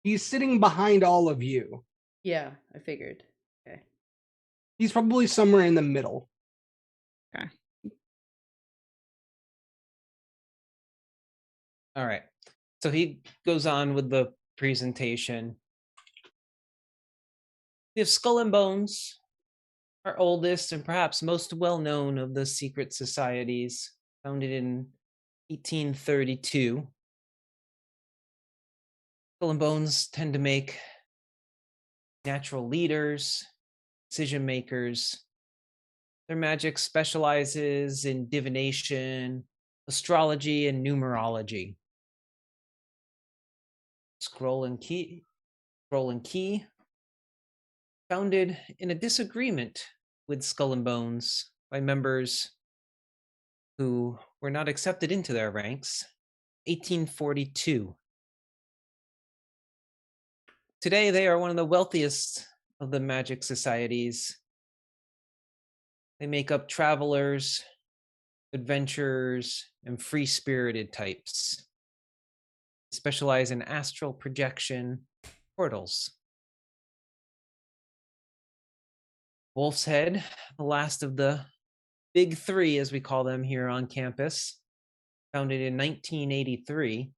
He's sitting behind all of you. Yeah, I figured. Okay. He's probably somewhere in the middle. All right. So he goes on with the presentation. We have Skull and Bones, our oldest and perhaps most well-known of the secret societies, founded in 1832. Skull and Bones tend to make natural leaders, decision makers. Their magic specializes in divination, astrology, and numerology. Scroll and Key, founded in a disagreement with Skull and Bones by members who were not accepted into their ranks, 1842. Today, they are one of the wealthiest of the magic societies. They make up travelers, adventurers, and free-spirited types. Specialize in astral projection, portals. Wolf's Head, the last of the big three, as we call them here on campus, founded in 1983.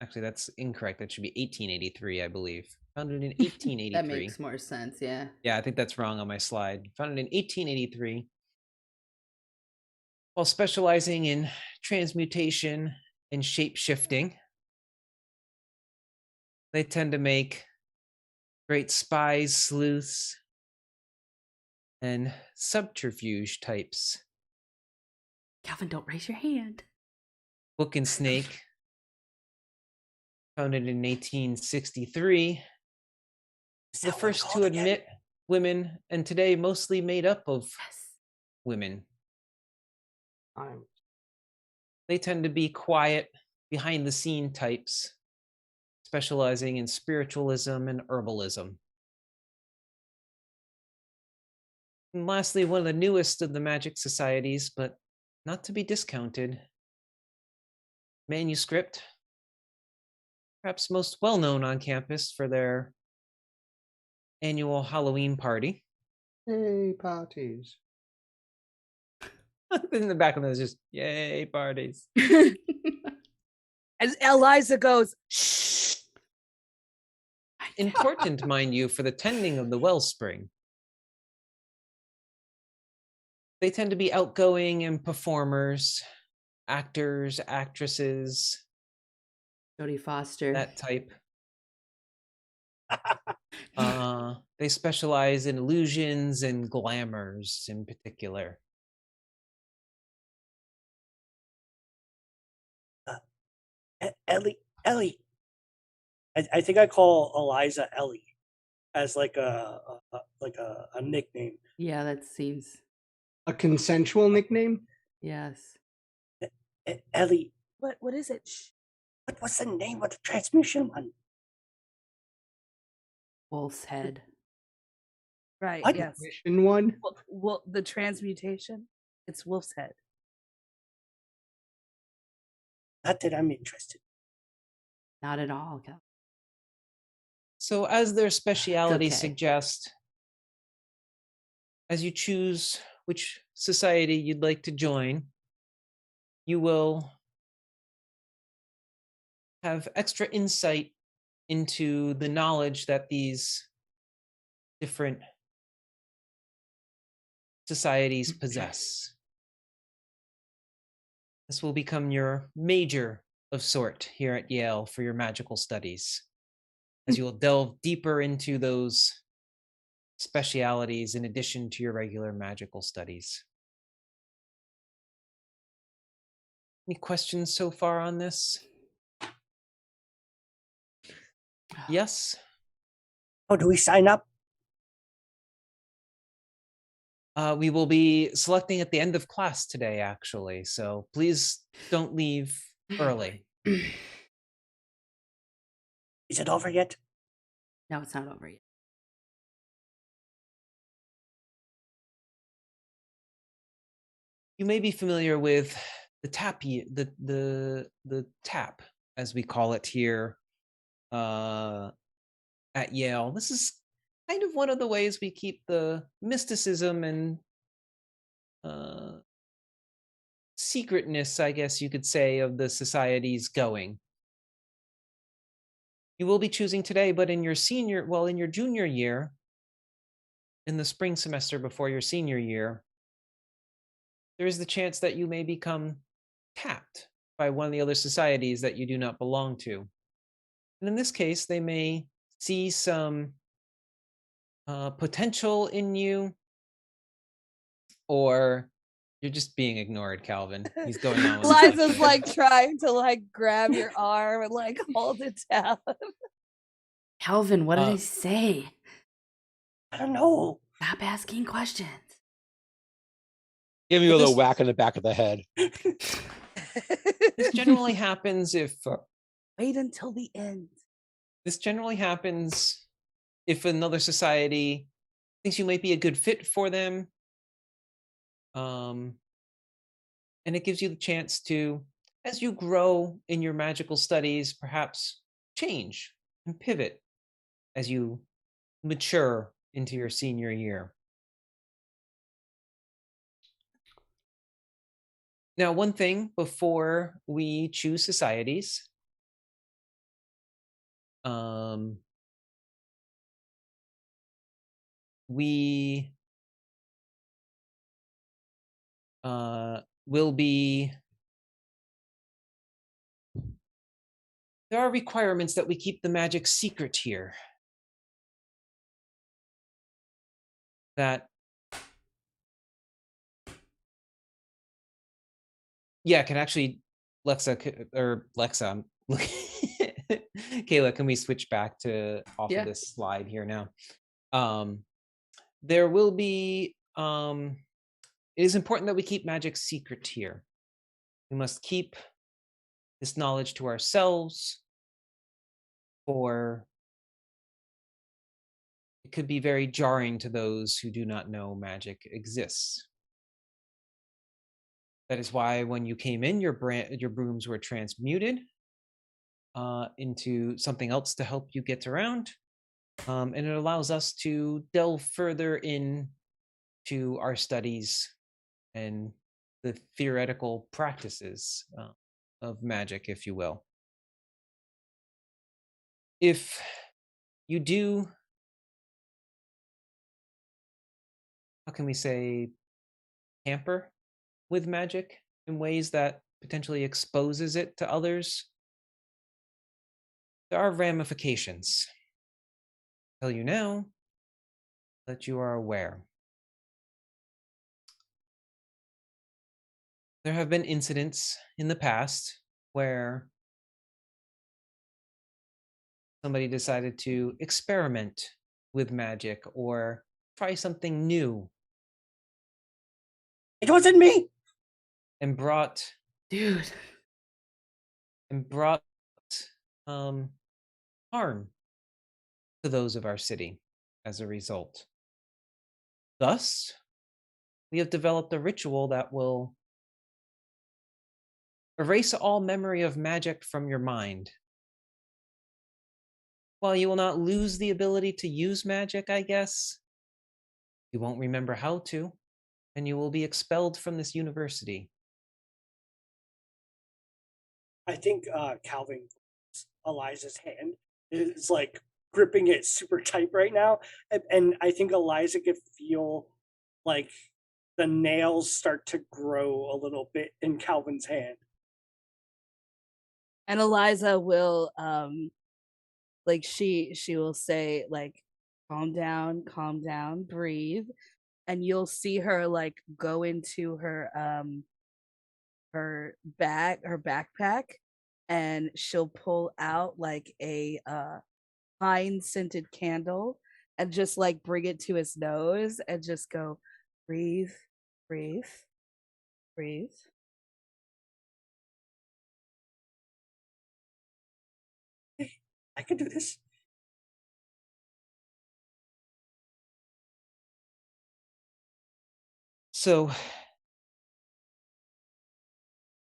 Actually, that's incorrect. That should be 1883, I believe. Founded in 1883. That makes more sense, yeah. Yeah, I think that's wrong on my slide. Founded in 1883. While specializing in transmutation and shape-shifting, they tend to make great spies, sleuths, and subterfuge types. Calvin, don't raise your hand. Book and Snake, founded in 1863. The first to admit women, and today mostly made up of women. They tend to be quiet, behind the scene types, specializing in spiritualism and herbalism. And lastly, one of the newest of the magic societies, but not to be discounted, Manuscript, perhaps most well known on campus for their annual Halloween party. Yay, parties. In the back of there's just yay parties. and Eliza goes, shh. Important, mind you, for the tending of the wellspring. They tend to be outgoing and performers, actors, actresses, Jodie Foster. that type. They specialize in illusions and glamours in particular. Ellie. I think I call Eliza Ellie as like a nickname. Yeah, that seems. A consensual nickname? Yes. Ellie. What is it? Shh. What's the name of the transmutation one? Wolf's Head. Right. What? Yes. Mission one? Well, the transmutation. It's wolf's head. Not that I'm interested. Not at all. Cal. So, as their speciality okay. suggests, as you choose which society you'd like to join, you will have extra insight into the knowledge that these different societies possess. This will become your major of sort here at Yale for your magical studies, as you will delve deeper into those specialities in addition to your regular magical studies. Any questions so far on this? Yes? Oh, do we sign up? We will be selecting at the end of class today, actually, so please don't leave early. Is it over yet? No, it's not over yet. You may be familiar with the tap, as we call it here at Yale. This is kind of one of the ways we keep the mysticism and secretness, I guess you could say, of the societies going. You will be choosing today, but in your junior year, in the spring semester before your senior year, there is the chance that you may become tapped by one of the other societies that you do not belong to. And in this case, they may see some potential in you, or you're just being ignored, Calvin. He's going on with his Liza's lecture. like trying to like grab your arm and like hold it down. Calvin, what did I say? I don't know. Stop asking questions. Give you a little whack in the back of the head. This generally happens if Wait until the end. This generally happens if another society thinks you might be a good fit for them. And it gives you the chance to, as you grow in your magical studies, perhaps change and pivot as you mature into your senior year. Now, one thing before we choose societies, we will be, there are requirements that we keep the magic secret here. That, can actually, Lexa, Kayla, can we switch back to off of this slide here now? There will be, it is important that we keep magic secret here. We must keep this knowledge to ourselves, or it could be very jarring to those who do not know magic exists. That is why when you came in, your brooms were transmuted into something else to help you get around. And it allows us to delve further into our studies and the theoretical practices of magic, if you will. If you do, how can we say, tamper with magic in ways that potentially exposes it to others, there are ramifications. I'll tell you now that you are aware. There have been incidents in the past where somebody decided to experiment with magic or try something new. It wasn't me. And brought harm to those of our city as a result. Thus, we have developed a ritual that will erase all memory of magic from your mind. While you will not lose the ability to use magic, I guess, you won't remember how to, and you will be expelled from this university. I think Calvin, Eliza's hand is like gripping it super tight right now, and I think Eliza could feel like the nails start to grow a little bit in Calvin's hand. And Eliza will like she will say like, calm down, breathe. And you'll see her like go into her backpack, and she'll pull out like a pine scented candle and just like bring it to his nose and just go, breathe, breathe, breathe. I can do this. So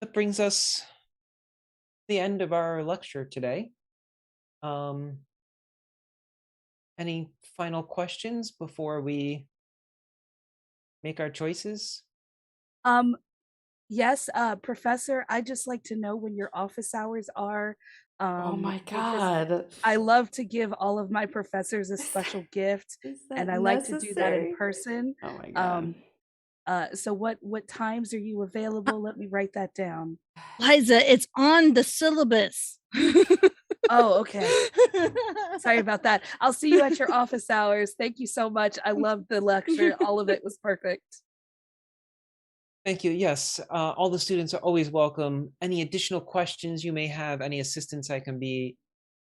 that brings us to the end of our lecture today. Any final questions before we make our choices? Yes, Professor, I just like to know when your office hours are. Oh my Because god. I love to give all of my professors a special gift, Is that and I like to do that in necessary? person. Oh my god. So what times are you available? Let me write that down. Liza, it's on the syllabus. Oh, okay. Sorry about that. I'll see you at your office hours. Thank you so much. I loved the lecture. All of it was perfect. Thank you. Yes, all the students are always welcome. Any additional questions you may have, any assistance I can be,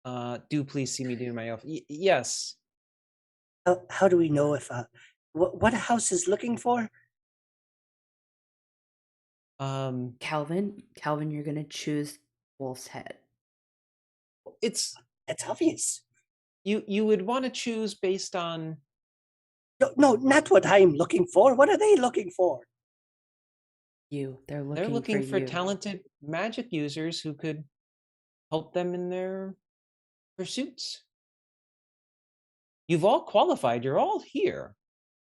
do please see me during my office. Yes. How do we know if what a house is looking for? Calvin, you're gonna choose Wolf's Head. It's obvious. You would want to choose based on. No, not what I'm looking for. What are they looking for? They're They're looking for you. talented magic users who could help them in their pursuits. You've all qualified. You're all here.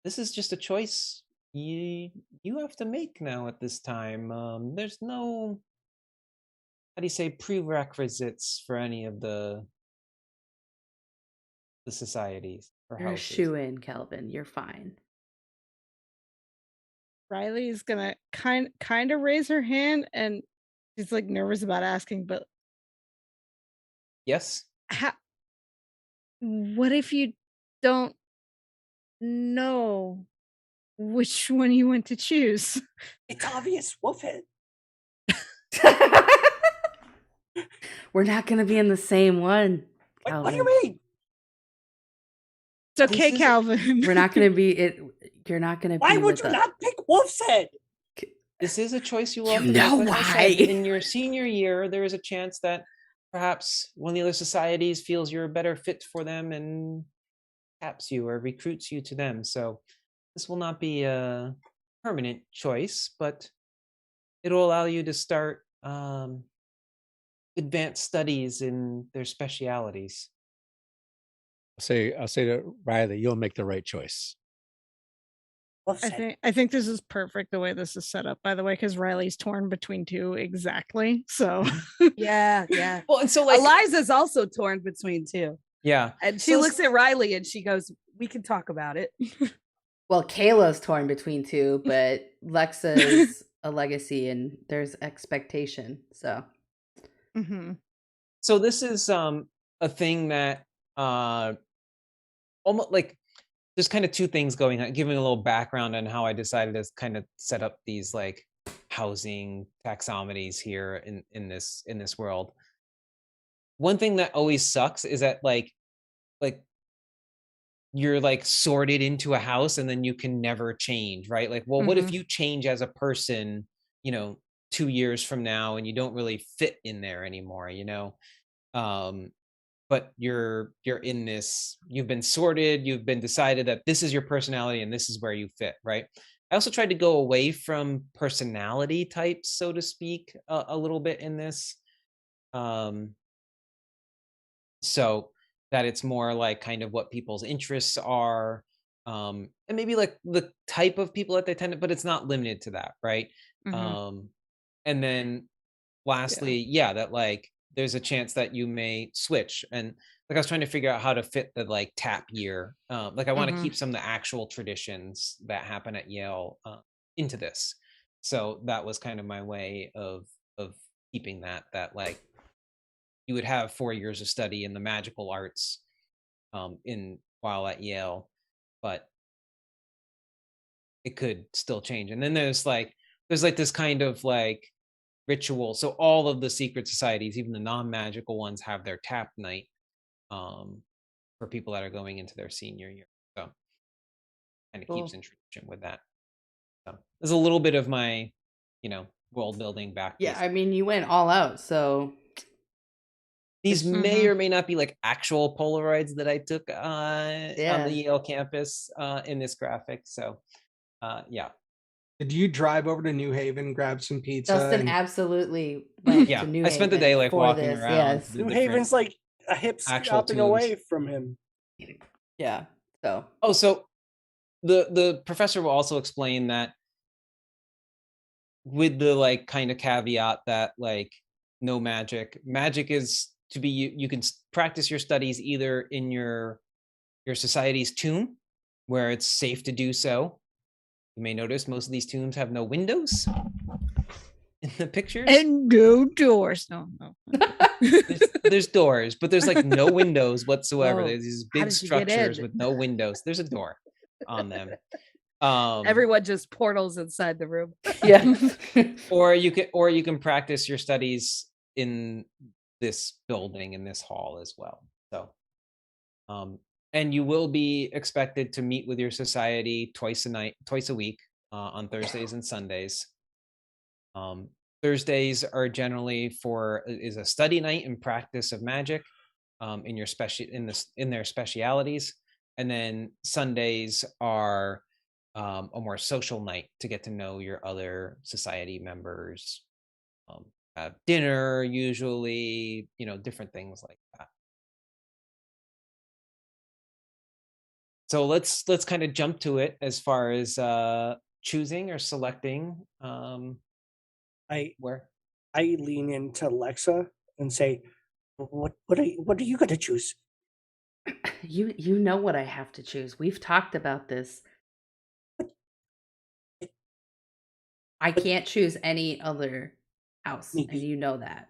This is just a choice you have to make now at this time. There's no, how do you say, prerequisites for any of the societies or You're a houses. shoe-in, Calvin. You're fine. Riley's gonna kind of raise her hand, and she's like nervous about asking, but Yes. What if you don't know which one you want to choose? It's obvious, Wolfhead. We're not gonna be in the same one. What do you mean? It's okay, Calvin. We're not gonna be it. You're not gonna. Why be would with you us. not pick Wolf's Head? This is a choice you will have You to know make. Like I why. said, in your senior year, there is a chance that perhaps one of the other societies feels you're a better fit for them and taps you or recruits you to them. So this will not be a permanent choice, but it'll allow you to start advanced studies in their specialities. I'll say to Riley, you'll make the right choice. I think this is perfect the way this is set up, by the way, because Riley's torn between two exactly. So Yeah. Well, and so like Eliza's also torn between two. Yeah. And she looks at Riley and she goes, "We can talk about it." Well, Kayla's torn between two, but Lexa's a legacy and there's expectation. So So this is a thing that almost like there's kind of two things going on, giving a little background on how I decided to kind of set up these like housing taxonomies here in this world. One thing that always sucks is that like you're like sorted into a house and then you can never change, right? Like, well, what if you change as a person, 2 years from now and you don't really fit in there anymore, but you're in this, you've been sorted, you've been decided that this is your personality and this is where you fit, right? I also tried to go away from personality types, so to speak, a little bit in this. So that it's more like kind of what people's interests are, and maybe like the type of people that they tend to, but it's not limited to that, right? Mhm. And then lastly, yeah, that like there's a chance that you may switch. And like I was trying to figure out how to fit the like tap year. Like I want to Mhm. keep some of the actual traditions that happen at Yale into this. So that was kind of my way of keeping that like you would have 4 years of study in the magical arts in while at Yale, but it could still change. And then there's like this kind of like ritual. So all of the secret societies, even the non-magical ones, have their tap night for people that are going into their senior year. So kind of keeps Cool. in tradition with that. So there's a little bit of my, world building back. Yeah, I mean, you went all out, so These it's- may Mhm. or may not be like actual Polaroids that I took on Yeah. the Yale campus in this graphic. So yeah. Did you drive over to New Haven, grab some pizza? Justin and- absolutely went Yeah, to New I spent the Haven day like for walking this. around. Yes. the New different Haven's like a hip actual stopping tombs. away from him. Yeah. So Oh, so the professor will also explain that with the like kind of caveat that like no magic is to be you can practice your studies either in your society's tomb where it's safe to do so. You may notice most of these tombs have no windows in the pictures. And no doors. No. There's doors, but there's like no windows whatsoever. Whoa. There's these How big did you get structures in? with no windows. There's a door on them. Everyone just portals inside the room. yeah. or you can practice your studies in this building, in this hall as well. So and you will be expected to meet with your society twice a week on Thursdays and Sundays. Thursdays are generally is a study night and practice of magic in their specialities, and then Sundays are a more social night to get to know your other society members, have dinner usually, different things like that. So let's kind of jump to it as far as choosing or selecting I where. I lean into Lexa and say, what are you gonna choose? You know what I have to choose. We've talked about this. I can't choose any other house, and Maybe. you know that.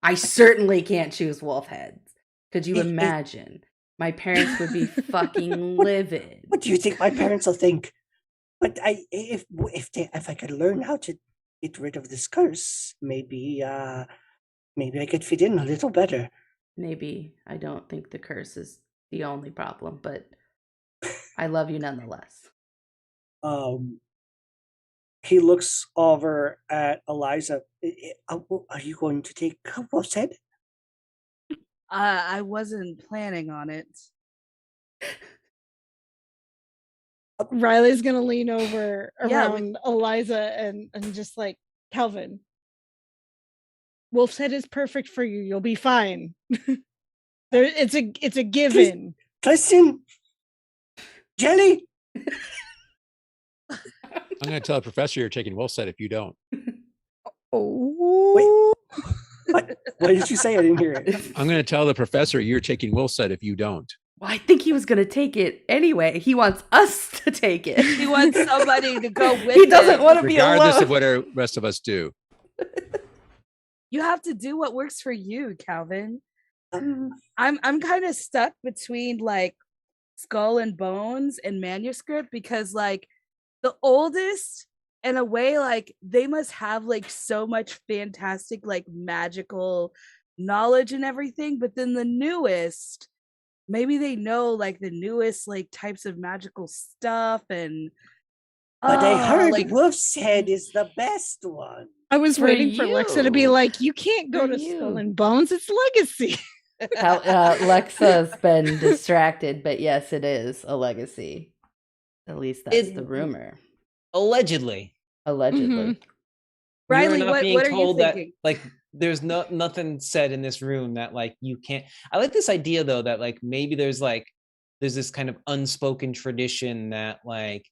I certainly can't choose wolf heads. Could you imagine? My parents would be fucking livid. What do you think my parents will think? But if I could learn how to get rid of this curse, maybe I could fit in a little better. Maybe. I don't think the curse is the only problem, but I love you nonetheless. He looks over at Eliza. Are you going to take Wolf's head? I wasn't planning on it. Riley's gonna lean over Yeah, around Eliza and just like, Calvin, Wolf's head is perfect for you. You'll be fine. It's a given. Kristen, Jelly. I'm going to tell the professor you're taking Wolf's head if you don't. Oh, What did you say? I didn't hear it. I'm going to tell the professor you're taking Wolf's head if you don't. Well, I think he was going to take it anyway. He wants us to take it. he wants somebody to go with He doesn't him. want to be Regardless alone. of what the rest of us do. You have to do what works for you, Calvin. Um, I'm kind of stuck between like Skull and Bones and manuscript because like the oldest, in a way, like they must have like so much fantastic like magical knowledge and everything, but then the newest, maybe they know like the newest like types of magical stuff, and but I heard like Wolf's head is the best one. I was For waiting for Lexa to be you. like, you can't go For to Skull you. and Bones. It's legacy. Lexa's been distracted, but yes, it is a legacy. At least that's the It- rumor. Allegedly. Allegedly. Riley, You're not what being are you told that thinking? like there's nothing said in this room that like you can't. I like this idea though that like maybe there's this kind of unspoken tradition that like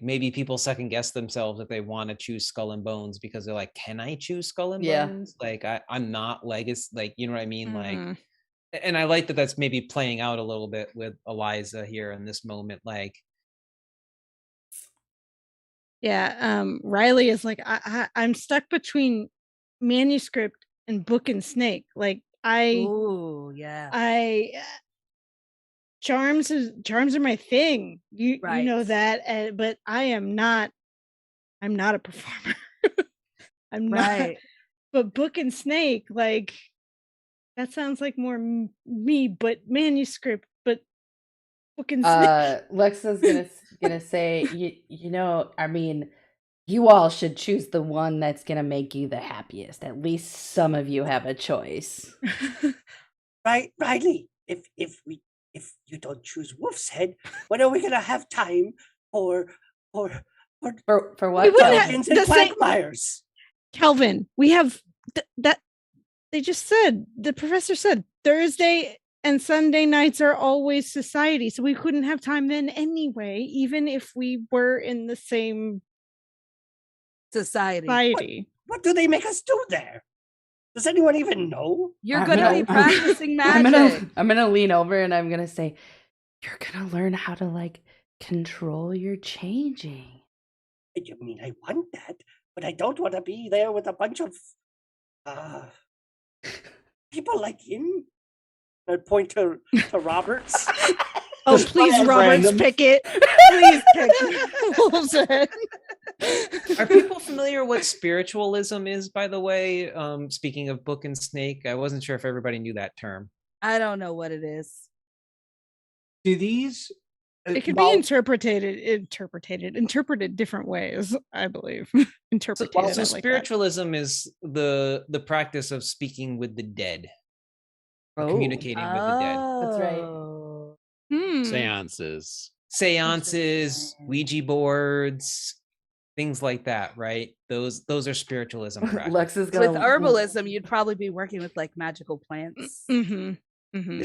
maybe people second guess themselves if they want to choose Skull and Bones because they're like, can I choose Skull and Yeah. Bones? Like I'm not legacy, like you know what I mean? Like, Mhm. and I like that that's maybe playing out a little bit with Eliza here in this moment. Like, Yeah, Riley is like, I'm stuck between manuscript and book and snake. Like Ooh, yeah. charms are my thing. You know Right. that, but I'm not a performer. I'm not. Right. But book and snake, like that sounds like more me, but manuscript, but book and snake. Lexa's gonna say, you know, I mean, you all should choose the one that's gonna make you the happiest. At least some of you have a choice. Right, Riley. If you don't choose Wolf's Head, when are we gonna have time for For We what? wouldn't have- Dungeons and the same- Quagmires? Kelvin, we have that. They just said, the professor said Thursday and Sunday nights are always society, so we couldn't have time then anyway, even if we were in the same Society. society. What do they make us do there? Does anyone even know? You're I'm gonna be gonna- practicing magic. I'm gonna lean over and I'm gonna say, you're gonna learn how to like control your changing. You mean I want that, but I don't want to be there with a bunch of people like him. I point to Roberts. Oh, Just please, random. Roberts, pick it. Please pick Wolf's Head. are people familiar what spiritualism is, by the way? Speaking of book and snake, I wasn't sure if everybody knew that term. I don't know what it is. Do these? It could while- be interpreted different ways, I believe. Interpreted. So I like that. spiritualism is the practice of speaking with the dead, or communicating with the dead. That's right. Oh. Seances. Seances, Ouija boards, things like that, right? Those are spiritualism practices. Lex is gonna With herbalism, you'd probably be working with like magical plants. Mm-hmm. Mm-hmm.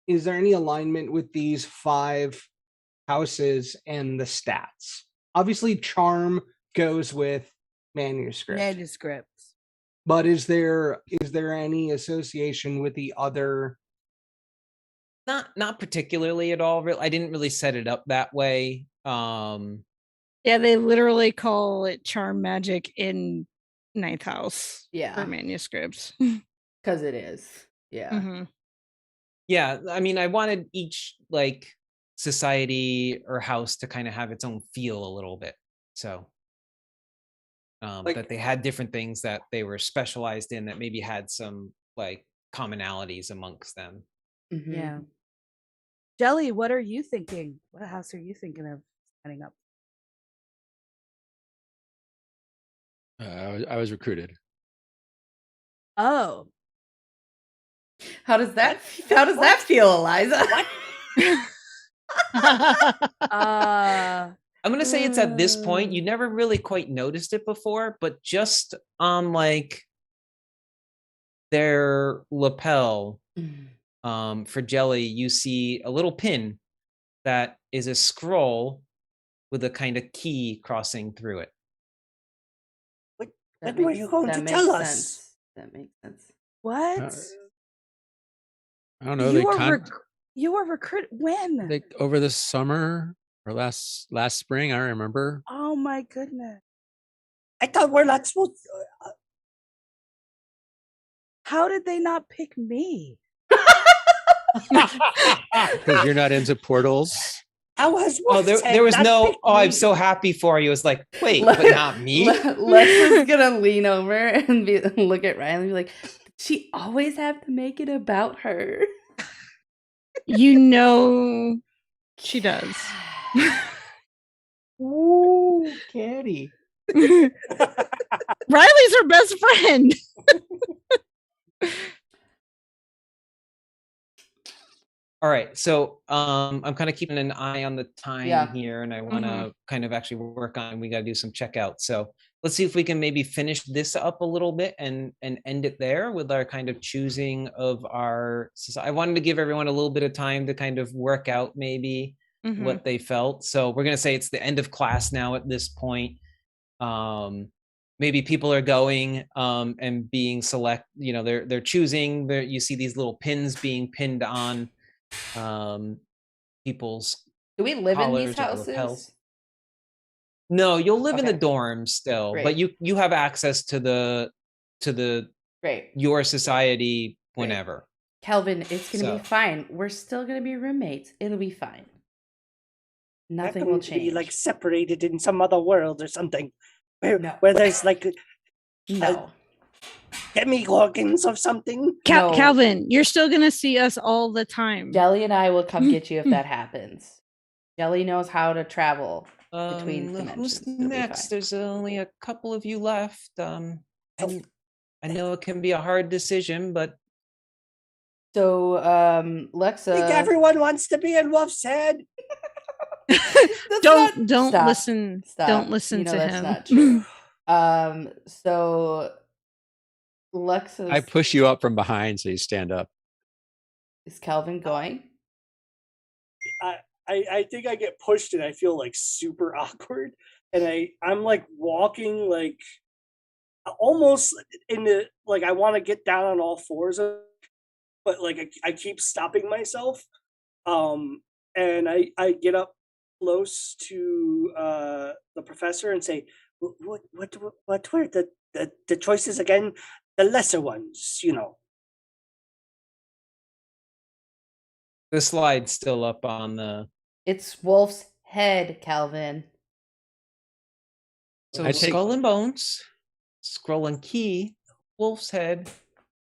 Is there any alignment with these 5 houses and the stats? Obviously, charm goes with manuscript. Manuscripts. But is there any association with the other? Not particularly at all. I didn't really set it up that way. Yeah, they literally call it charm magic in Ninth House for yeah, manuscripts. because it is. Yeah. Mhm. Yeah, I mean, I wanted each like society or house to kind of have its own feel a little bit. So Like- that they had different things that they were specialized in that maybe had some like commonalities amongst them. Mhm. Yeah. Jelly, what are you thinking? What house are you thinking of setting up? I was recruited. Oh. How does that feel, Eliza? I'm gonna say it's at this point. You never really quite noticed it before, but just on like their lapel, for Jelly, you see a little pin that is a scroll with a kind of key crossing through it. That When were makes- you going that to makes tell us? sense. That makes sense. What? I don't know. You were recruited when? They over the summer or last spring. I remember. Oh my goodness. I thought we're not supposed. How did they not pick me? Because you're not into portals. How has Oh, there was no. Oh, I'm so happy for you. It's like, wait, but not me. Lex is gonna lean over and look at Ryan and be like, she always have to make it about her. You know, she does. Ooh, Caddy. Riley's her best friend. All right, so I'm kind of keeping an eye on the time Yeah. here, and I want to kind of actually work on. We got to do some checkout, so let's see if we can maybe finish this up a little bit and end it there with our kind of choosing of our. I wanted to give everyone a little bit of time to kind of work out maybe what they felt. So we're gonna say it's the end of class now at this point. Maybe people are going and being select. You know, they're choosing. You see these little pins being pinned on people's Do we live in these collars or lapels. houses? No, you'll live in the Okay. dorms still, but Great. you have access to the Great. your society Great. whenever. Calvin, it's gonna So- be fine. We're still gonna be roommates. It'll be fine. Nothing will going to be change. like separated in some other world or something, where No. where there's like No. demigorgons or something. No. Calvin, you're still gonna see us all the time. Jelly and I will come get you if that happens. Jelly knows how to travel between dimensions. Who's It'll be next? fine. There's only a couple of you left. And I know it can be a hard decision, but So, I think Lexa. everyone wants to be in Wolf's Head. Don't Stop. listen. Stop. Don't listen You know to that's him. not true. So Lexa. I push you up from behind so you stand up. Is Calvin going? I think I get pushed and I feel like super awkward, and I'm like walking like almost in the like I want to get down on all fours, but like I keep stopping myself, and I get up close to the professor and say, what were the choices again? The lesser ones, you know. the slide's still up on the. It's Wolf's Head, Calvin. So I take- Skull and Bones, Scroll and Key, Wolf's Head,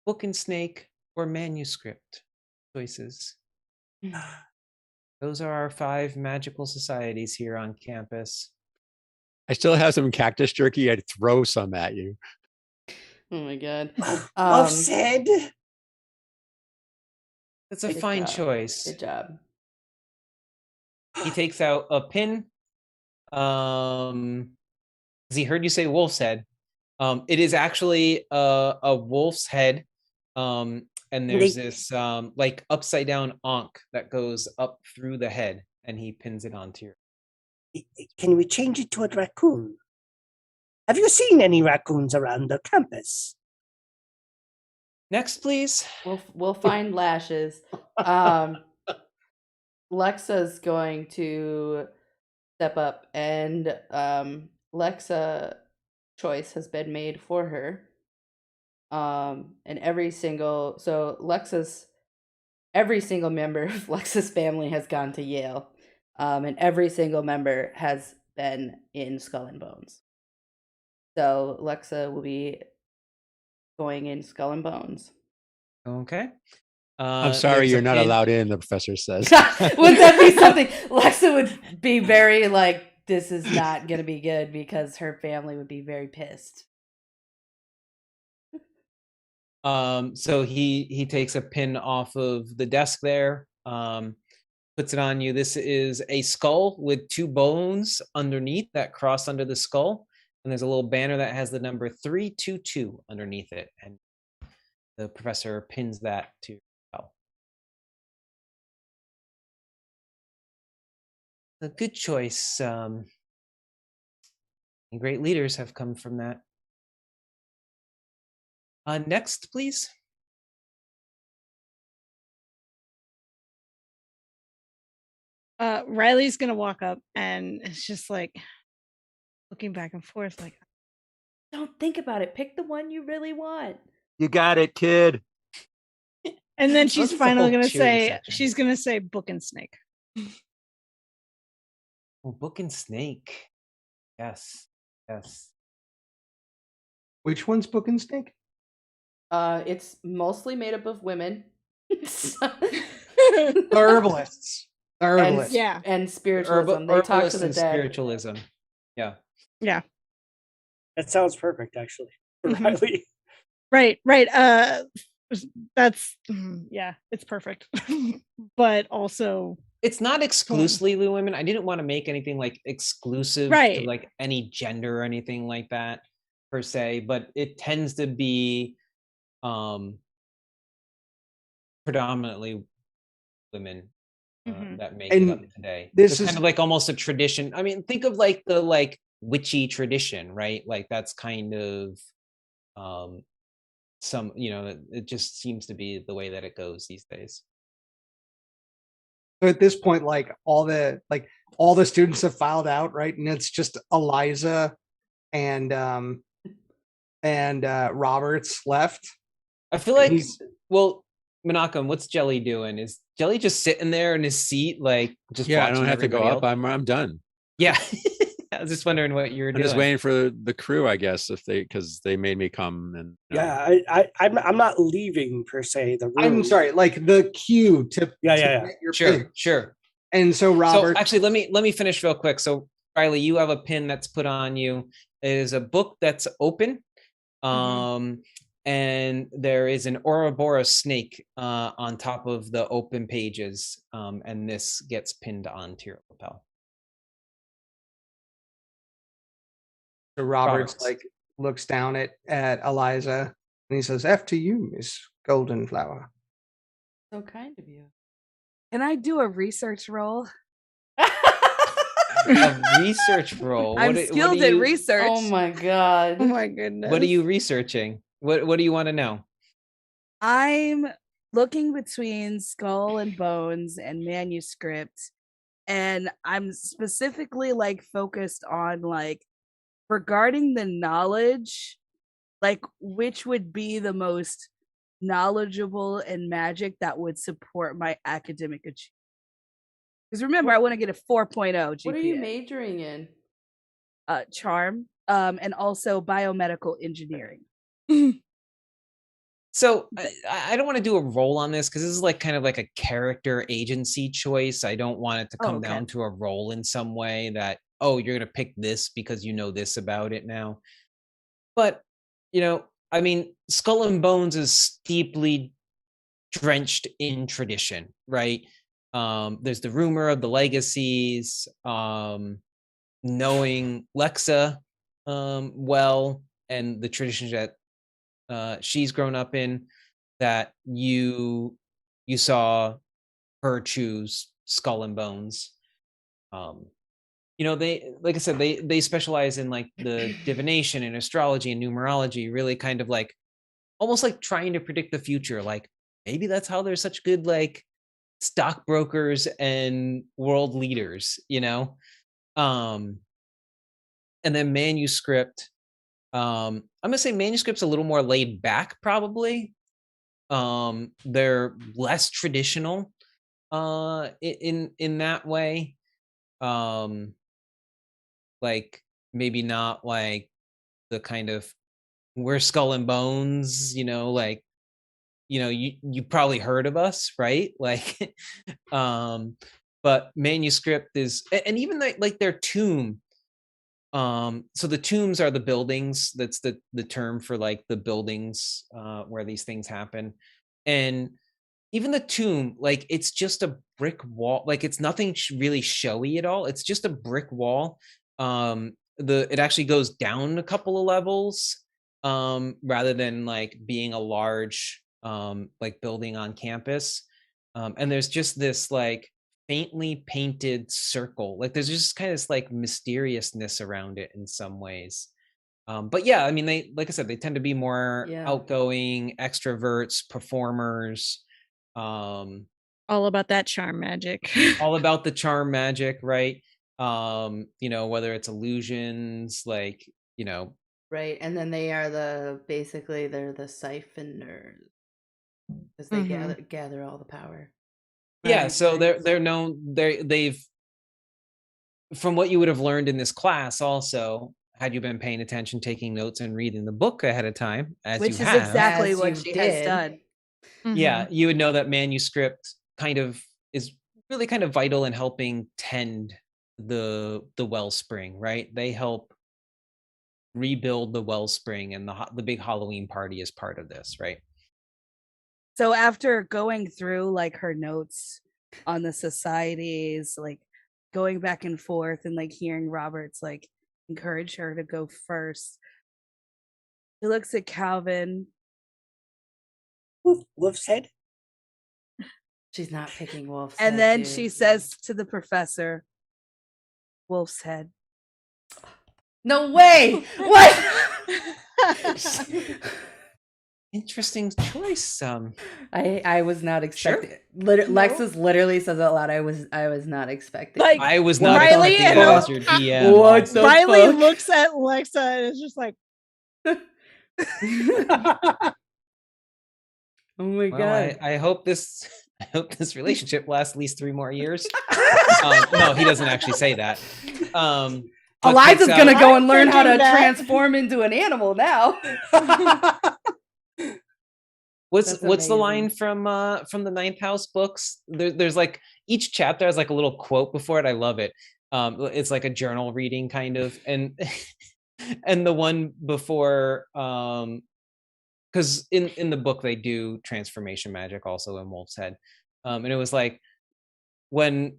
Book and Snake, or Manuscript choices. Those are our 5 magical societies here on campus. I still have some cactus jerky. I'd throw some at you. Oh my god. Wolf's Head. That's a Good fine job. choice. Good job. He takes out a pin. 'Cause he heard you say Wolf's Head. It is actually a wolf's head. And there's this like upside down ankh that goes up through the head, and he pins it onto your. Can we change it to a raccoon? Have you seen any raccoons around the campus? Next, please. We'll find lashes. Lexa's going to step up, and Lexa choice has been made for her. And every single member of Lexa's family has gone to Yale, and every single member has been in Skull and Bones. So Lexa will be going in Skull and Bones. Okay. I'm sorry, there's a you're not pin- allowed in, the professor says. Would that be something? Lexa would be very like, this is not going to be good, because her family would be very pissed. So he takes a pin off of the desk there, puts it on you. This is a skull with 2 bones underneath that cross under the skull, and there's a little banner that has the number 322 underneath it, and the professor pins that to. A good choice. And great leaders have come from that. Next, please. Riley's gonna walk up, and it's just like looking back and forth, like, Don't think about it. Pick the one you really want. You got it, kid. and then she's This is a finally whole gonna cheering say, section. she's gonna say Book and Snake. Oh, Book and Snake. Yes. Yes. Which one's Book and Snake? It's mostly made up of women. Herbalists. Herbalists. Yeah. And spiritualism. They talk to Herbalist the and dead. spiritualism. Yeah. Yeah. That sounds perfect, actually. For Mhm. Riley. Right. That's yeah, it's perfect. But also It's not exclusively women. I didn't want to make anything like exclusive to Right. like any gender or anything like that per se, but it tends to be predominantly women that make it up And today. this It's is kind of like almost a tradition. I mean, think of like the like witchy tradition, right? Like that's kind of some, you know, it just seems to be the way that it goes these days. so at this point, like all the students have filed out, right? And it's just Eliza and Roberts left. I feel like, well, Menachem, what's Jelly doing? Is Jelly just sitting there in his seat, like just Yeah, I watching don't have to go everybody up. else? I'm done. Yeah, I was just wondering what you were I'm doing. just waiting for the crew, I guess, because they made me come and Yeah, I'm not leaving per se the room. I'm sorry, like the cue to yeah. get your Sure, pin. sure. And so Robert, So actually, let me finish real quick. So Riley, you have a pin that's put on you. It is a book that's open. And there is an Ouroboros snake on top of the open pages, and this gets pinned onto your lapel. so Roberts like looks down at Eliza and he says, "F to you, Miss Goldenflower." So kind of you. Can I do a research roll? A research roll. I'm skilled at research. Oh my god. Oh my goodness. What are you researching? What do you want to know? I'm looking between Skull and Bones and manuscript, and I'm specifically like focused on like regarding the knowledge, like which would be the most knowledgeable in magic that would support my academic achievement. Because remember, I want to get a 4.0 GPA. What are you majoring in? Charm, and also biomedical engineering. So I don't want to do a roll on this because this is like kind of like a character agency choice. I don't want it to come down to a roll in some way that, oh, you're going to pick this because you know this about it now. But, you know, I mean, Skull and Bones is steeply drenched in tradition, right? There's the rumor of the legacies, knowing Lexa well, and the traditions that she's grown up in, that you saw her choose Skull and Bones. You know, they, like I said, they specialize in like the divination and astrology and numerology, really kind of like almost like trying to predict the future. Like maybe that's how they're such good like stockbrokers and world leaders, you know. And then manuscript, I'm gonna say manuscript's a little more laid back, probably. They're less traditional in that way. Like maybe not like the kind of, we're Skull and Bones, you know, like, you know, you probably heard of us, right? Like but manuscript is, and even like their tomb. So the tombs are the buildings. That's the term for like the buildings where these things happen. And even the tomb, like it's just a brick wall. Like it's nothing really showy at all. It's just a brick wall. It actually goes down a couple of levels rather than like being a large like building on campus. And there's just this like faintly painted circle. Like there's just kind of this like mysteriousness around it in some ways. But yeah, I mean, they, like I said, they tend to be more outgoing, extroverts, performers. All about that charm magic. All about the charm magic, right? You know, whether it's illusions, like, you know. Right, and then they are they're the siphoners because they gather all the power. Yeah, Right, so they're known. They've, from what you would have learned in this class, also, had you been paying attention, taking notes, and reading the book ahead of time, as which you is have, exactly what she has done. Yeah, you would know that manuscript kind of is really kind of vital in helping tend the wellspring, right? They help rebuild the wellspring, and the big Halloween party is part of this, right? So after going through like her notes on the societies, like going back and forth and like hearing Roberts like encourage her to go first, he looks at Calvin. Wolf's head. She's not picking Wolf's And head, then dude. she says to the professor, Wolf's head. No way! What? Interesting choice. I was not Sure. expecting. No. Lexus literally says out loud. I was not expecting. Like, I was not Riley expecting and it as your DM. What the Riley fuck? looks at Lexa and is just like, Oh my Well, god. I hope this relationship lasts at least 3 more years. No, he doesn't actually say that. But Eliza's takes gonna out- go and learn how to thinking that. transform into an animal now. What's That's the line amazing. from the Ninth House books? There's like each chapter has like a little quote before it. I love it. It's like a journal reading kind of, and and the one before, because in the book they do transformation magic also in Wolf's Head, and it was like when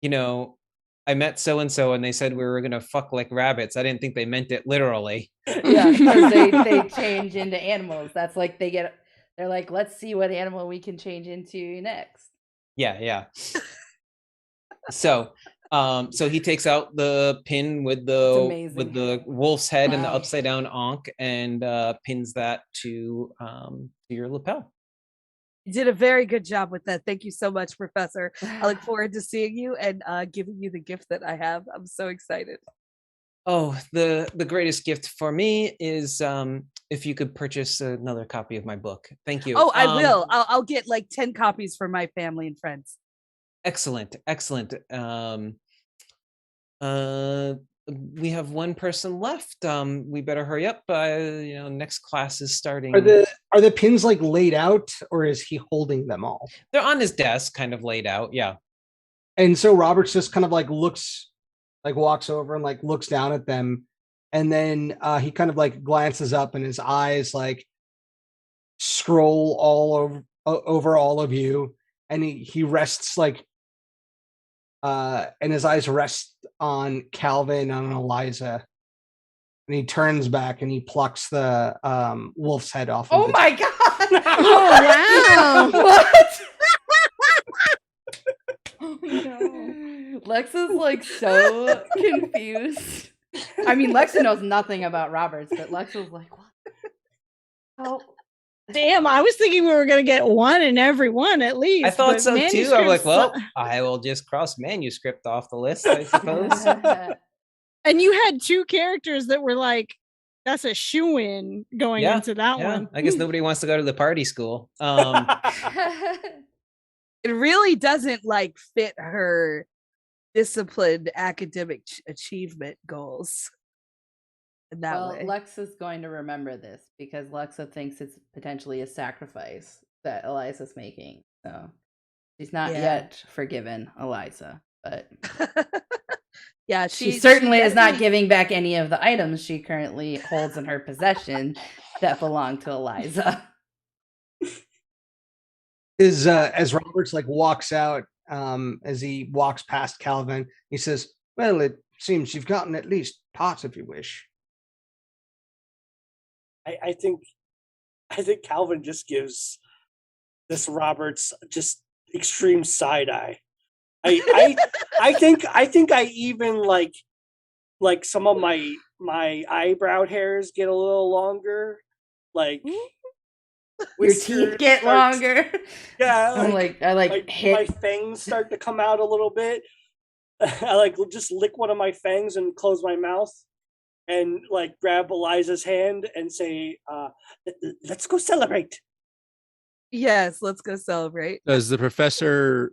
I met so and so and they said we were gonna fuck like rabbits. I didn't think they meant it literally. Yeah, because they change into animals. That's like they're like, let's see what animal we can change into next. Yeah. So he takes out the pin with amazing. the wolf's head and the Wow. upside down ankh and pins that to your lapel. You did a very good job with that. Thank you so much, Professor. I look forward to seeing you and giving you the gift that I have. I'm so excited. Oh, the greatest gift for me is if you could purchase another copy of my book. Thank you. Oh, I will. I'll get like 10 copies for my family and friends. Excellent. We have one person left. We better hurry up. Next class is starting. Are the pins like laid out, or is he holding them all? They're on his desk, kind of laid out. Yeah. And so Roberts just kind of like walks over and like looks down at them, and then he kind of like glances up, and his eyes like scroll all over all of you, and he rests like and his eyes rest on Calvin and on Eliza, and he turns back and he plucks the wolf's head off. Oh my god! oh, wow. What? Oh no. Lex is like so confused. I mean, Lexa knows nothing about Roberts, but Lex was like, what? Oh. Damn, I was thinking we were going to get one in every one at least. I thought but so too. I'm like, manuscripts- well, I will just cross manuscript off the list, I suppose. And you had 2 characters that were like, that's a shoo-in going Yeah, into that one. I guess nobody wants to go to the party school. It really doesn't like fit her disciplined academic achievement goals in that way. Lex is going to remember this because Lexa thinks it's potentially a sacrifice that Eliza's making. So she's not yet forgiven Eliza, but yeah, she certainly is not giving back any of the items she currently holds in her possession that belong to Eliza. As Roberts like walks out, as he walks past Calvin, he says, "Well, it seems you've gotten at least part of your wish." I think Calvin just gives this Roberts just extreme side eye. I think I even like some of my eyebrow hairs get a little longer. Like your teeth get longer. Yeah, I hit my fangs start to come out a little bit. I like just lick one of my fangs and close my mouth and like grab Eliza's hand and say, let's go celebrate. Yes, let's go celebrate. Does the professor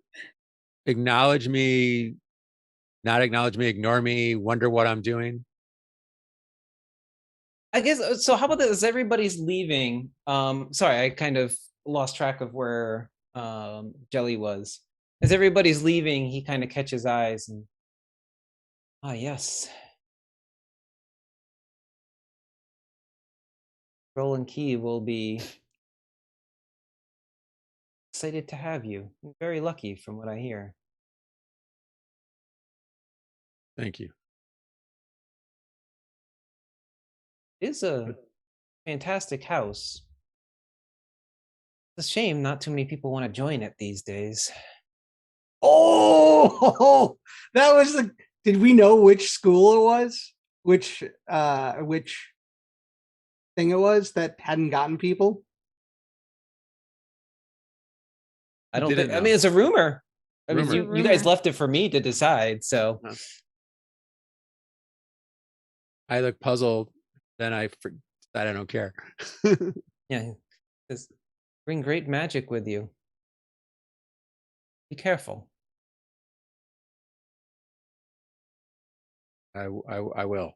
acknowledge me, not acknowledge me, ignore me, wonder what I'm doing? I guess so. How about this? As everybody's leaving, sorry, I kind of lost track of where Jelly was. As everybody's leaving, he kind of catches eyes and yes. Roland Key will be excited to have you. You're very lucky from what I hear. Thank you. It is a fantastic house. It's a shame not too many people want to join it these days. Oh, that was the. Did we know which school it was? Which thing it was that hadn't gotten people? I don't didn't think. I know. mean, it's a rumor. I mean, Rumor. you guys left it for me to decide. So I look puzzled. Then I don't care. yeah, just bring great magic with you. Be careful. I will.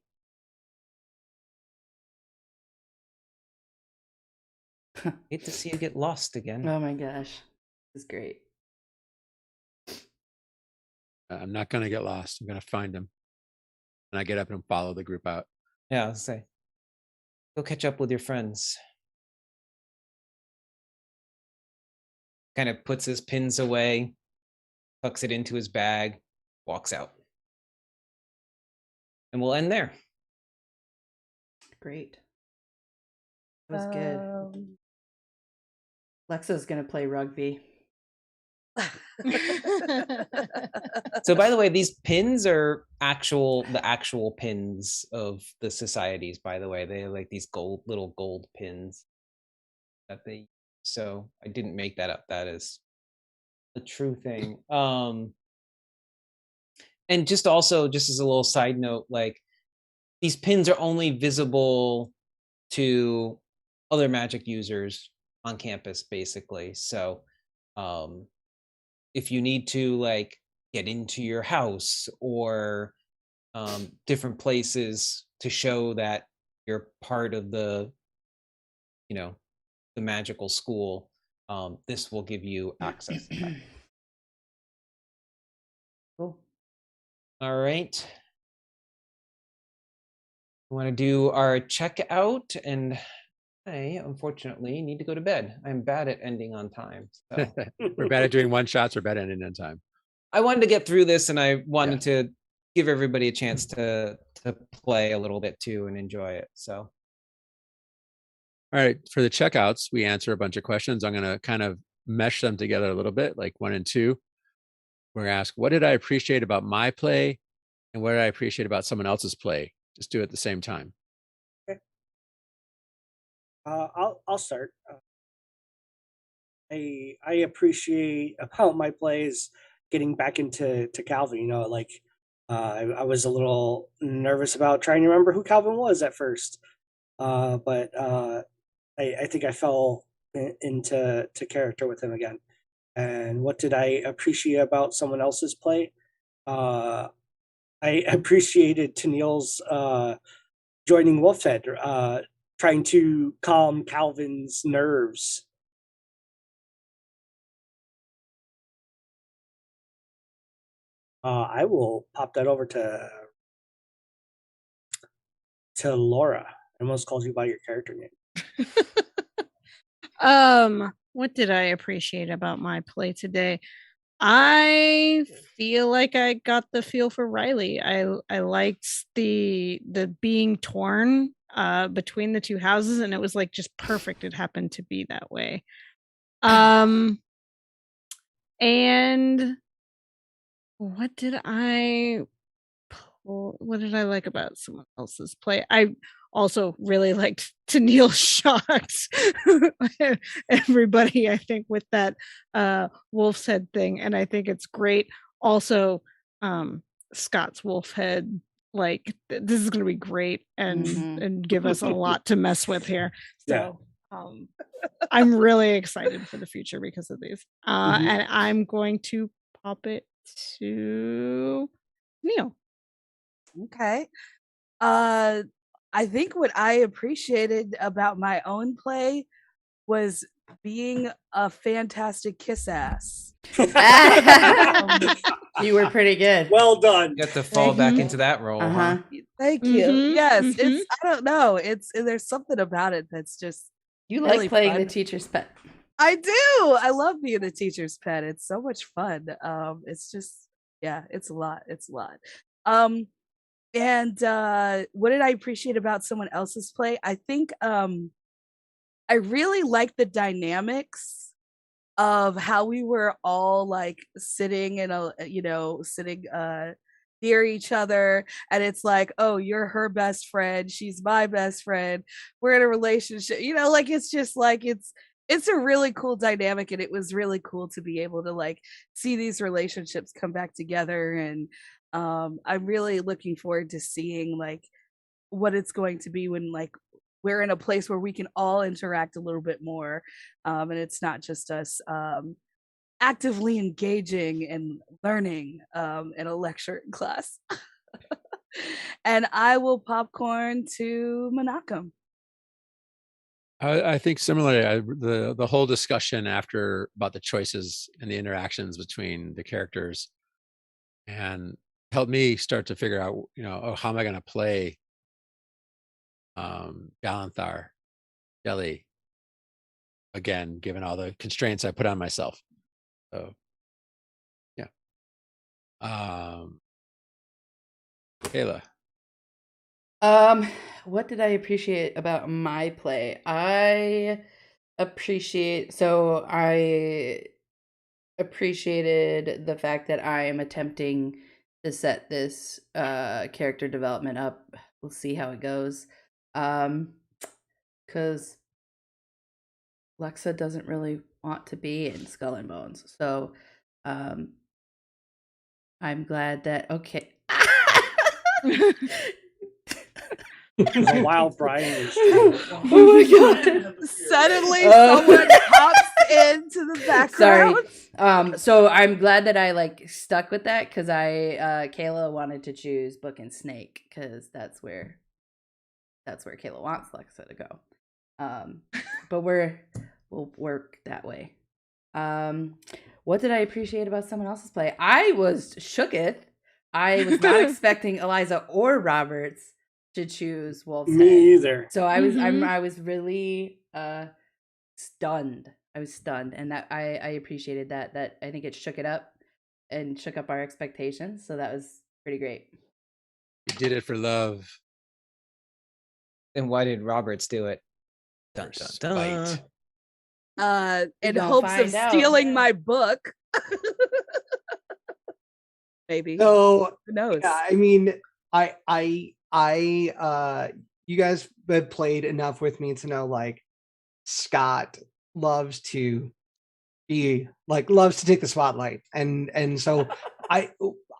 Hate to see you get lost again. Oh my gosh, this is great. I'm not gonna get lost. I'm gonna find them, and I get up and follow the group out. Yeah, I'll say. Go catch up with your friends. Kind of puts his pins away, tucks it into his bag, walks out. And we'll end there. Great. That was good. Lexa's gonna play rugby. So by the way, these pins are the actual pins of the societies, by the way. They have like these little gold pins that they, so I didn't make that up. That is a true thing. And just as a little side note, like these pins are only visible to other magic users on campus, basically. So if you need to like get into your house or different places to show that you're part of the magical school, this will give you access to that. Cool. All right. We want to do our checkout, and I unfortunately need to go to bed. I'm bad at ending on time. So. We're bad at doing one shots. We're bad at ending on time. I wanted to get through this, and I wanted to give everybody a chance to play a little bit too and enjoy it. So, all right, for the checkouts, we answer a bunch of questions. I'm going to kind of mesh them together a little bit, like 1 and 2. We're going to ask, what did I appreciate about my play, and what did I appreciate about someone else's play? Just do it at the same time. Okay. I'll start. I appreciate about my plays getting back into Calvin. I was a little nervous about trying to remember who Calvin was at first, but I think I fell into character with him again. And what did I appreciate about someone else's play? I appreciated Tennille's joining Wolfhead, trying to calm Calvin's nerves. I will pop that over to Laura. I almost called you by your character name. What did I appreciate about my play today? I feel like I got the feel for Riley. I liked the being torn between the two houses, and it was like just perfect. It happened to be that way. And what did I like about someone else's play? I also really liked Tennille shocked everybody, I think, with that wolf's head thing, and I think it's great. Also, Scott's wolf head, like this is going to be great and give us a lot to mess with here. So I'm really excited for the future because of these. And I'm going to pop it to Neil. Okay. I think what I appreciated about my own play was being a fantastic kiss ass. You were pretty good. Well done. You got to fall back into that role, huh? Thank you. Yes, it's I don't know. There's something about it that's just you really like playing fun. the teacher's pet. I do. I love being a teacher's pet. It's so much fun. It's just, yeah, it's a lot. It's a lot. And what did I appreciate about someone else's play? I think I really like the dynamics of how we were all like sitting in a, sitting near each other, and it's like, oh, you're her best friend, she's my best friend, we're in a relationship, like it's just like it's a really cool dynamic, and it was really cool to be able to like see these relationships come back together. And I'm really looking forward to seeing like what it's going to be when like we're in a place where we can all interact a little bit more, and it's not just us actively engaging and learning in a lecture in class. And I will popcorn to Menachem. I think similarly, the whole discussion after about the choices and the interactions between the characters, and helped me start to figure out, how am I going to play Galanthar, Jelly, again, given all the constraints I put on myself. So, yeah. Kayla. What did I appreciate about my play? I appreciated the fact that I am attempting to set this character development up. We'll see how it goes. Because Lexa doesn't really want to be in Skull and Bones. So I'm glad that The wild Brian is oh my god. Suddenly someone pops into the background. Sorry. So I'm glad that I like stuck with that, because Kayla wanted to choose Book and Snake, because that's where Kayla wants Lexa to go. But we'll work that way. What did I appreciate about someone else's play? I was shooketh. I was not expecting Eliza or Roberts to choose Wolf's Head. Me either. So I was really stunned. I was stunned, and that I appreciated that. That I think it shook it up and shook up our expectations. So that was pretty great. You did it for love. And why did Roberts do it? Dun, dun, dun. In hopes of stealing my book. Maybe. So who knows? I mean, you guys have played enough with me to know like Scott loves to take the spotlight, and so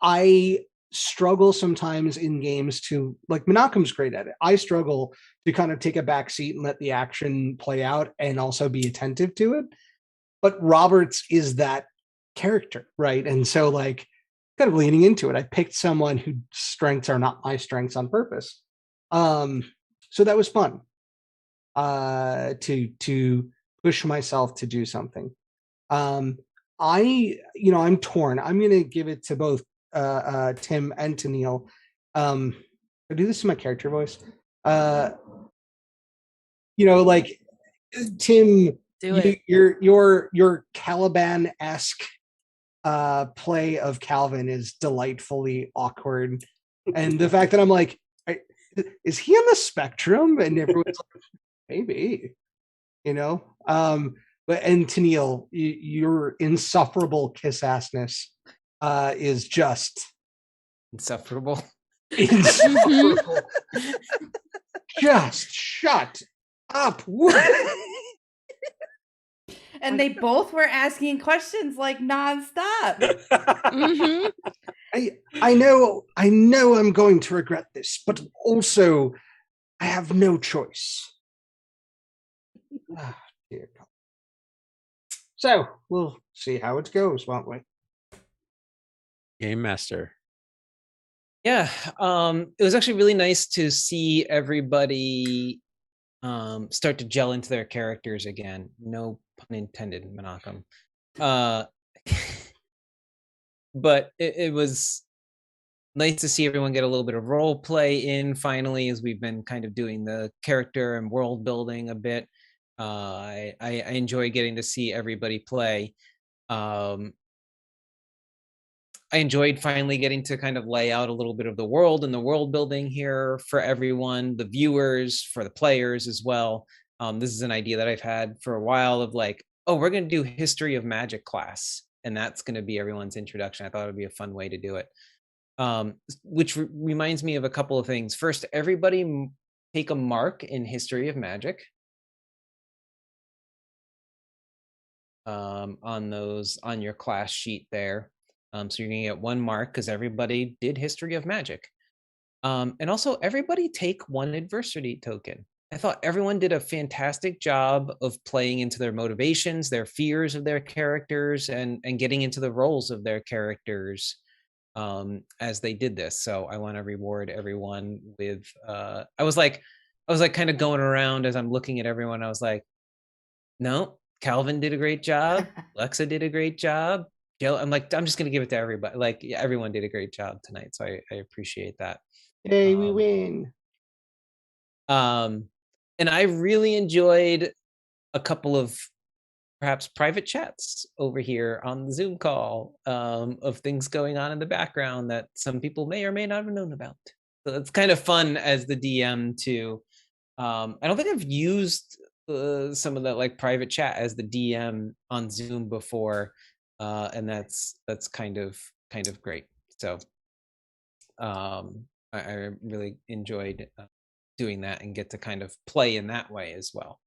I struggle sometimes in games to, like, Menachem's great at it. I struggle to kind of take a back seat and let the action play out and also be attentive to it. But Roberts is that character, right? And so like kind of leaning into it, I picked someone whose strengths are not my strengths on purpose. So that was fun to push myself to do something. I'm torn. I'm going to give it to both Tim and to Neil. I do this in my character voice. Like Tim, your Caliban-esque play of Calvin is delightfully awkward, and the fact that I'm like, is he on the spectrum? And everyone's like, maybe, But and Tennille, your insufferable kiss-assness is just insufferable. Just shut up. And they both were asking questions like nonstop. I know I'm going to regret this, but also I have no choice. Oh, dear God. So we'll see how it goes, won't we? Game Master. Yeah, it was actually really nice to see everybody start to gel into their characters again. No pun intended, Menachem. But it was nice to see everyone get a little bit of role play in finally, as we've been kind of doing the character and world building a bit. I enjoy getting to see everybody play. I enjoyed finally getting to kind of lay out a little bit of the world and the world building here for everyone, the viewers, for the players as well. This is an idea that I've had for a while of like, oh, we're going to do history of magic class, and that's going to be everyone's introduction. I thought it would be a fun way to do it. Which reminds me of a couple of things. First, everybody take a mark in history of magic. On your class sheet there. So you're gonna get 1 mark because everybody did history of magic. And also everybody take 1 adversity token. I thought everyone did a fantastic job of playing into their motivations, their fears of their characters, and getting into the roles of their characters as they did this. So I want to reward everyone with I was like kind of going around as I'm looking at everyone. I was like, no, Calvin did a great job. Lexa did a great job. I'm like, I'm just gonna give it to everybody. Like, yeah, everyone did a great job tonight, so I appreciate that. Yay, we win. And I really enjoyed a couple of perhaps private chats over here on the Zoom call of things going on in the background that some people may or may not have known about. So it's kind of fun as the DM to. I don't think I've used some of that like private chat as the DM on Zoom before, and that's kind of great. So I really enjoyed doing that and get to kind of play in that way as well.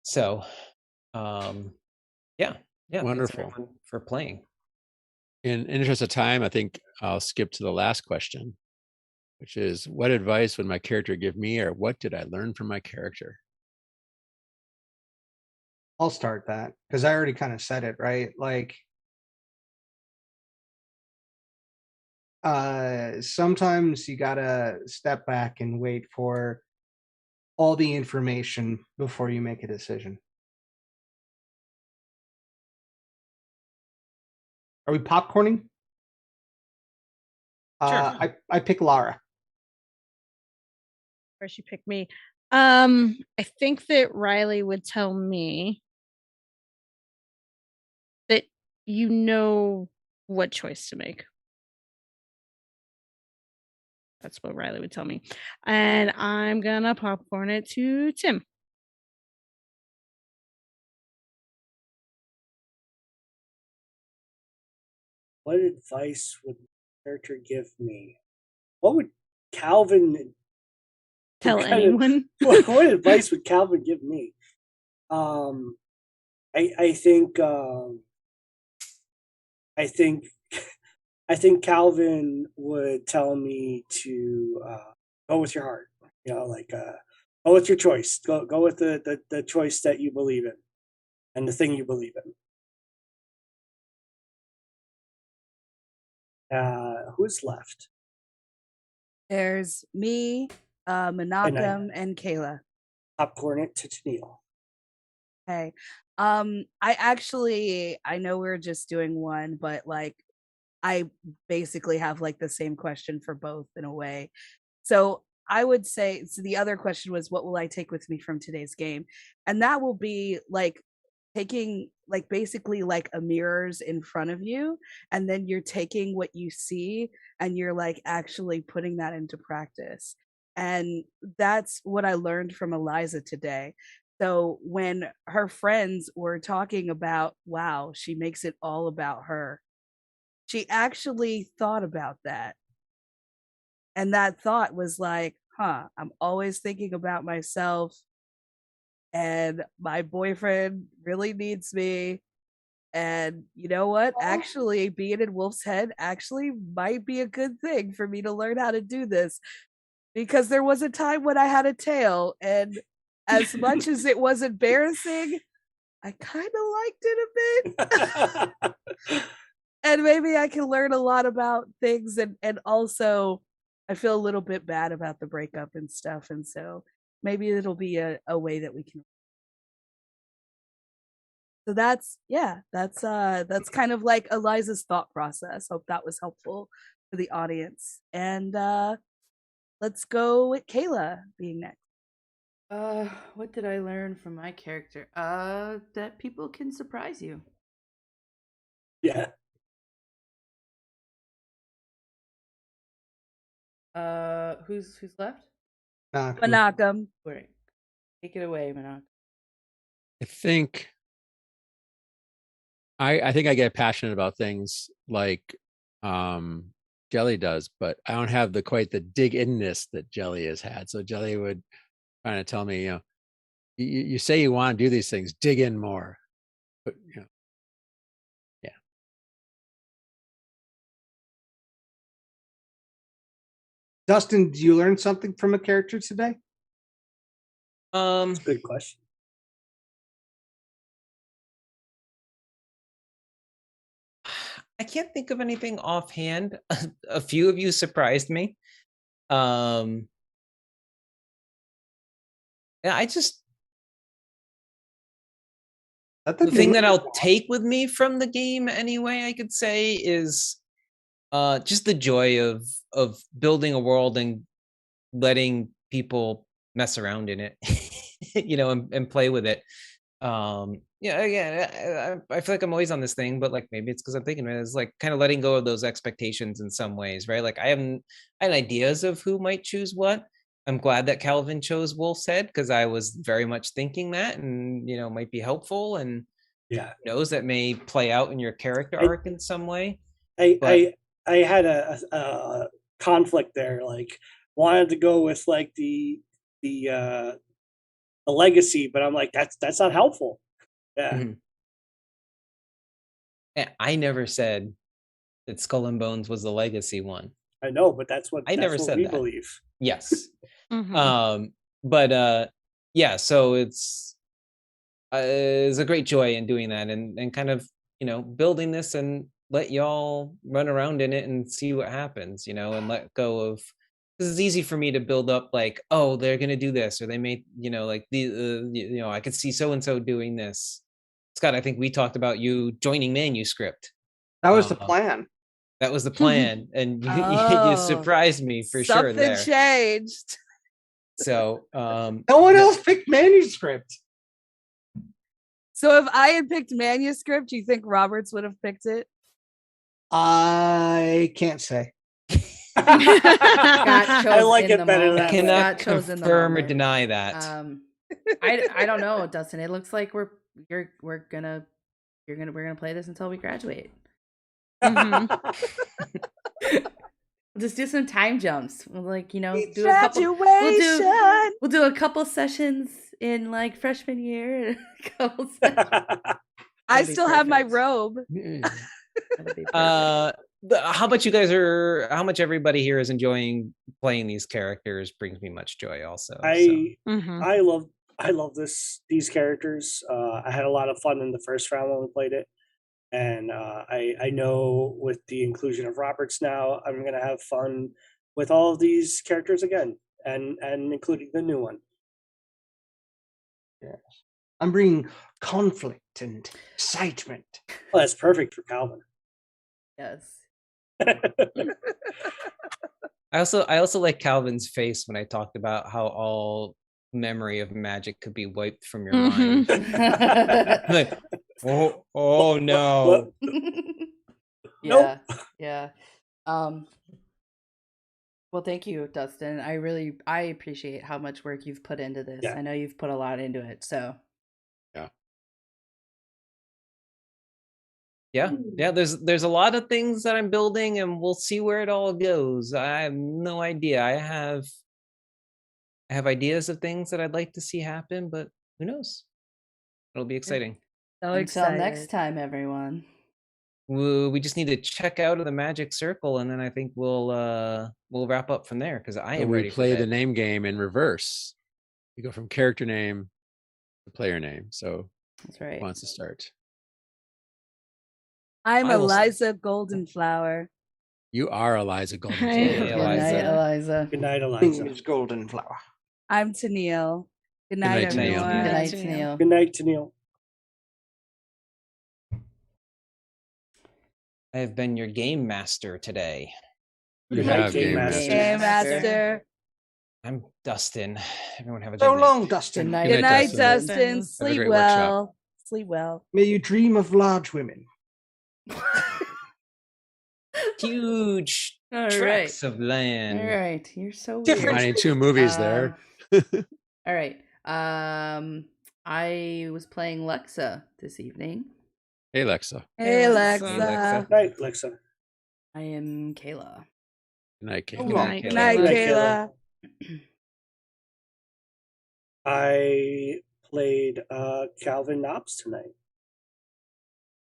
So yeah, Wonderful. Thanks everyone for playing. In interest of time, I think I'll skip to the last question, which is, what advice would my character give me, or what did I learn from my character? I'll start that because I already kind of said it, right? Like, sometimes you gotta step back and wait for all the information before you make a decision. Are we popcorning? Sure. I pick Lara. First you pick me. I think that Riley would tell me that you know what choice to make. That's what Riley would tell me. And I'm gonna popcorn it to Tim. What advice would the character give me? What would Calvin Tell what kind of- anyone. what advice would Calvin give me? I think Calvin would tell me to go with your heart. You know, like go with your choice. Go with the choice that you believe in, and the thing you believe in. Who's left? There's me, Menachem, and Kayla. Popcorn it to Tennille. Okay. I know we're just doing one, but like I basically have like the same question for both in a way. So I would say, so the other question was, what will I take with me from today's game? And that will be like taking like basically like a mirrors in front of you, and then you're taking what you see and you're like actually putting that into practice. And that's what I learned from Eliza today. So when her friends were talking about, wow, she makes it all about her, she actually thought about that. And that thought was like, I'm always thinking about myself, and my boyfriend really needs me. And you know what? Actually, being in Wolf's Head actually might be a good thing for me to learn how to do this, because there was a time when I had a tail, and as much as it was embarrassing, I kind of liked it a bit. And maybe I can learn a lot about things, and also I feel a little bit bad about the breakup and stuff, and so maybe it'll be a way that we can. So that's kind of like Eliza's thought process. Hope that was helpful for the audience. And let's go with Kayla being next. What did I learn from my character? That people can surprise you. Yeah. Who's left? Menachem. Wait, take it away, Manak. I think I think I get passionate about things like Jelly does, but I don't have the quite the dig inness that Jelly has had. So Jelly would kind of tell me, you say you want to do these things, dig in more. But yeah. Dustin, did you learn something from a character today? That's a good question. I can't think of anything offhand. A few of you surprised me. Yeah, I just the thing that I'll take with me from the game anyway, I could say, is just the joy of building a world and letting people mess around in it, and play with it. Yeah, again, I feel like I'm always on this thing, but like maybe it's because I'm thinking it is like kind of letting go of those expectations in some ways, right? Like I had ideas of who might choose what. I'm glad that Calvin chose Wolf's Head because I was very much thinking that, and might be helpful, and Yeah. who knows, that may play out in your character arc in some way. I had a conflict there. Like wanted to go with like the legacy, but I'm like that's not helpful. Yeah. Mhm. And I never said that Skull and Bones was the legacy one. I know, but that's what I never said we that. believe. Yes. Mhm. But yeah, so it's a great joy in doing that and kind of building this and let y'all run around in it and see what happens, and let go of, because it's easy for me to build up like, oh, they're gonna do this, or they may like the I could see so and so doing this. Scott, I think we talked about you joining Manuscript. That was the plan. That was the plan, and you Oh, surprised me for sure something there. changed. So No one else picked Manuscript. So if I had picked Manuscript, do you think Roberts would have picked it? I can't say. I like it better I that way. cannot Scott chose in the confirm or moment. deny that. I don't know, Dustin. It looks like we're gonna play this until we graduate. Mhm. We'll just do some time jumps. We'll do a couple. Graduation. We'll do a couple sessions in like freshman year. And a couple sessions. I be still have my perfect. robe. That'll be perfect. How much everybody here is enjoying playing these characters brings me much joy also. Mhm. I love these characters. I had a lot of fun in the first round when we played it. And I know with the inclusion of Roberts now, I'm going to have fun with all of these characters again, and including the new one. Yes. I'm bringing conflict and excitement. Well, that's perfect for Calvin. Yes. I also like Calvin's face when I talked about how all memory of magic could be wiped from your mind. Like, oh no. Yeah. Yeah. Well, thank you, Dustin. I appreciate how much work you've put into this. Yeah. I know you've put a lot into it. So yeah, there's a lot of things that I'm building, and we'll see where it all goes. I have no idea. I have ideas of things that I'd like to see happen, but who knows? It'll be exciting. So until excited. next time, everyone. We just need to check out of the magic circle, and then I think we'll wrap up from there, because I am we ready play for the bed. name game in reverse. We go from character name to player name. So That's right. who wants to start? I'm I will say- Eliza Goldenflower. You are Eliza Goldenflower. Hey, Good night, Eliza. Eliza. Good night, Eliza. Miss Goldenflower. I'm Tennille. Good night, night, Tennille. everyone. Good night, Tennille. Tennille. Good night, Tennille. I have been your game master today. You Good night, have Game Game Master. Game Master. I'm Dustin. Everyone have a good So night. long, Dustin. Good night. Good night, Dustin. Dustin. Have a Sleep great workshop. well. Sleep well. May you dream of large women. Huge All tracts right. of land. All right. You're so weird. Different- Combining two movies there. All right. I was playing Lexa this evening. Hey, Alexa. Hey, Alexa. Alexa. Hey, Alexa. Night, Alexa. I am Kayla. Good night, Kate. So Good long. night, Good night, Good night, Kayla. I played Calvin Knobs tonight.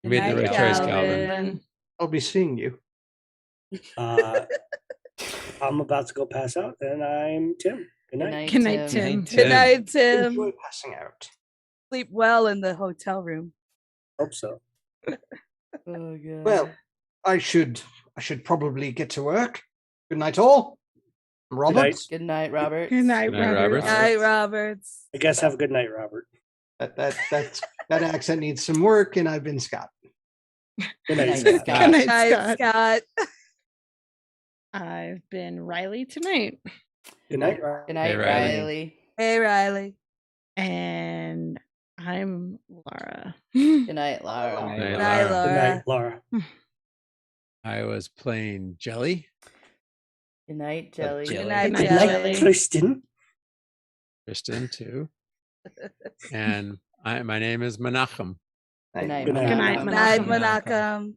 You made the Good right night, choice, Calvin. Calvin. I'll be seeing you. I'm about to go pass out, and I'm Tim. Good night. Good night, Tim. Tim. Good night, Enjoy Tim. passing out. Sleep well in the hotel room. Hope so. Oh god. Well, I should probably get to work. Good night, all. I'm Robert. night. Good night, Robert. Good night, Good night, Robert. Robert. Good night, Roberts. I guess have a good night, Robert. That accent needs some work, and I've been Scott. Good Good night, night, Scott. Scott. Good night, Night, Scott. Scott. I've been Riley tonight, Good night, Robert. Good night, Hey, Riley. Riley. Hey, Riley. and I'm Laura. Good night, Laura. Good Good Good night, night, Laura. Good Laura. night, Laura. I was playing Jelly. Good night, Jelly. Jelly. Good night, Good night, Good night, Jelly. Tristan. Kristen, too. And my name is Menachem. Good night, Good night. Good night, Menachem. Good night, Menachem. Menachem.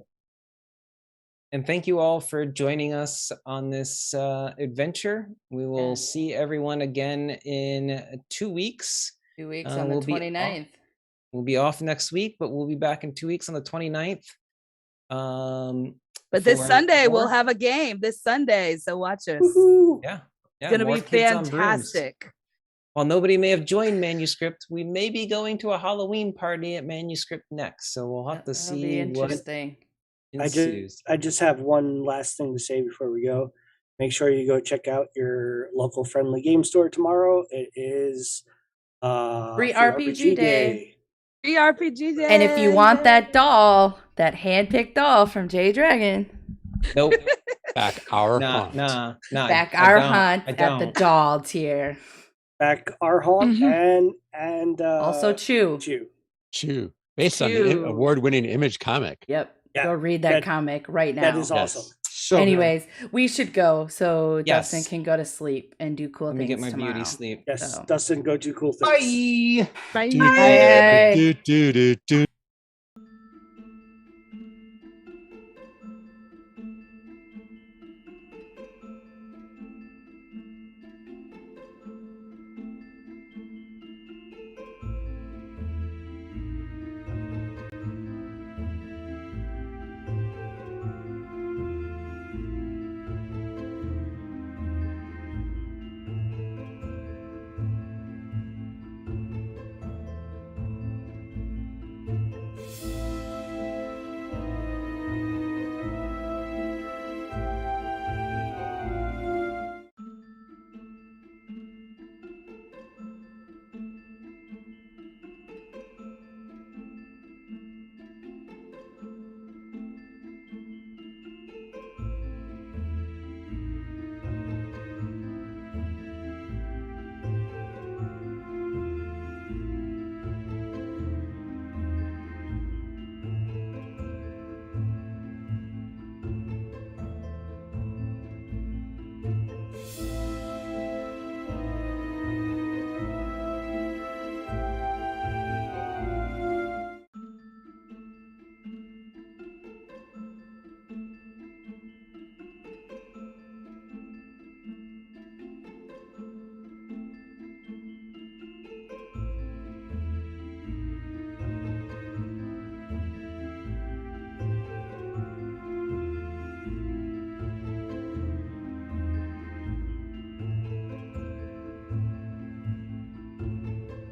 And thank you all for joining us on this adventure. We will Yeah. see everyone again in 2 weeks. 2 weeks Uh, on the we'll be 29th. We'll be off next week, but we'll be back in 2 weeks on the 29th. But this for Sunday we'll more- have a game this Sunday, so watch us. Woohoo. Yeah. It's gonna more be Kids on Brooms. fantastic. While nobody may have joined Manuscript, we may be going to a Halloween party at Manuscript next. So we'll have to That'll be see what interesting. ensues. I just have one last thing to say before we go. Make sure you go check out your local friendly game store tomorrow. It is Free RPG day. Free RPG day. And if you want that doll, that hand-picked doll from J Dragon, Nope. Back our Nah, haunt. nah, nah. back I our don't. hunt I at the don't. doll tier. Back our haunt Mhm. and Also Chew. Chew. Chew. Based on the Chew. award-winning Image comic. Yep. Yeah, Go read that comic right now. That is Yes. awesome. So good. Anyways, we should go so Yes. Dustin can go to sleep and do cool Let me things get my tomorrow. beauty sleep. Yes, So. Dustin, go do cool things. Bye. Bye. Do, Bye. do, do, do, do.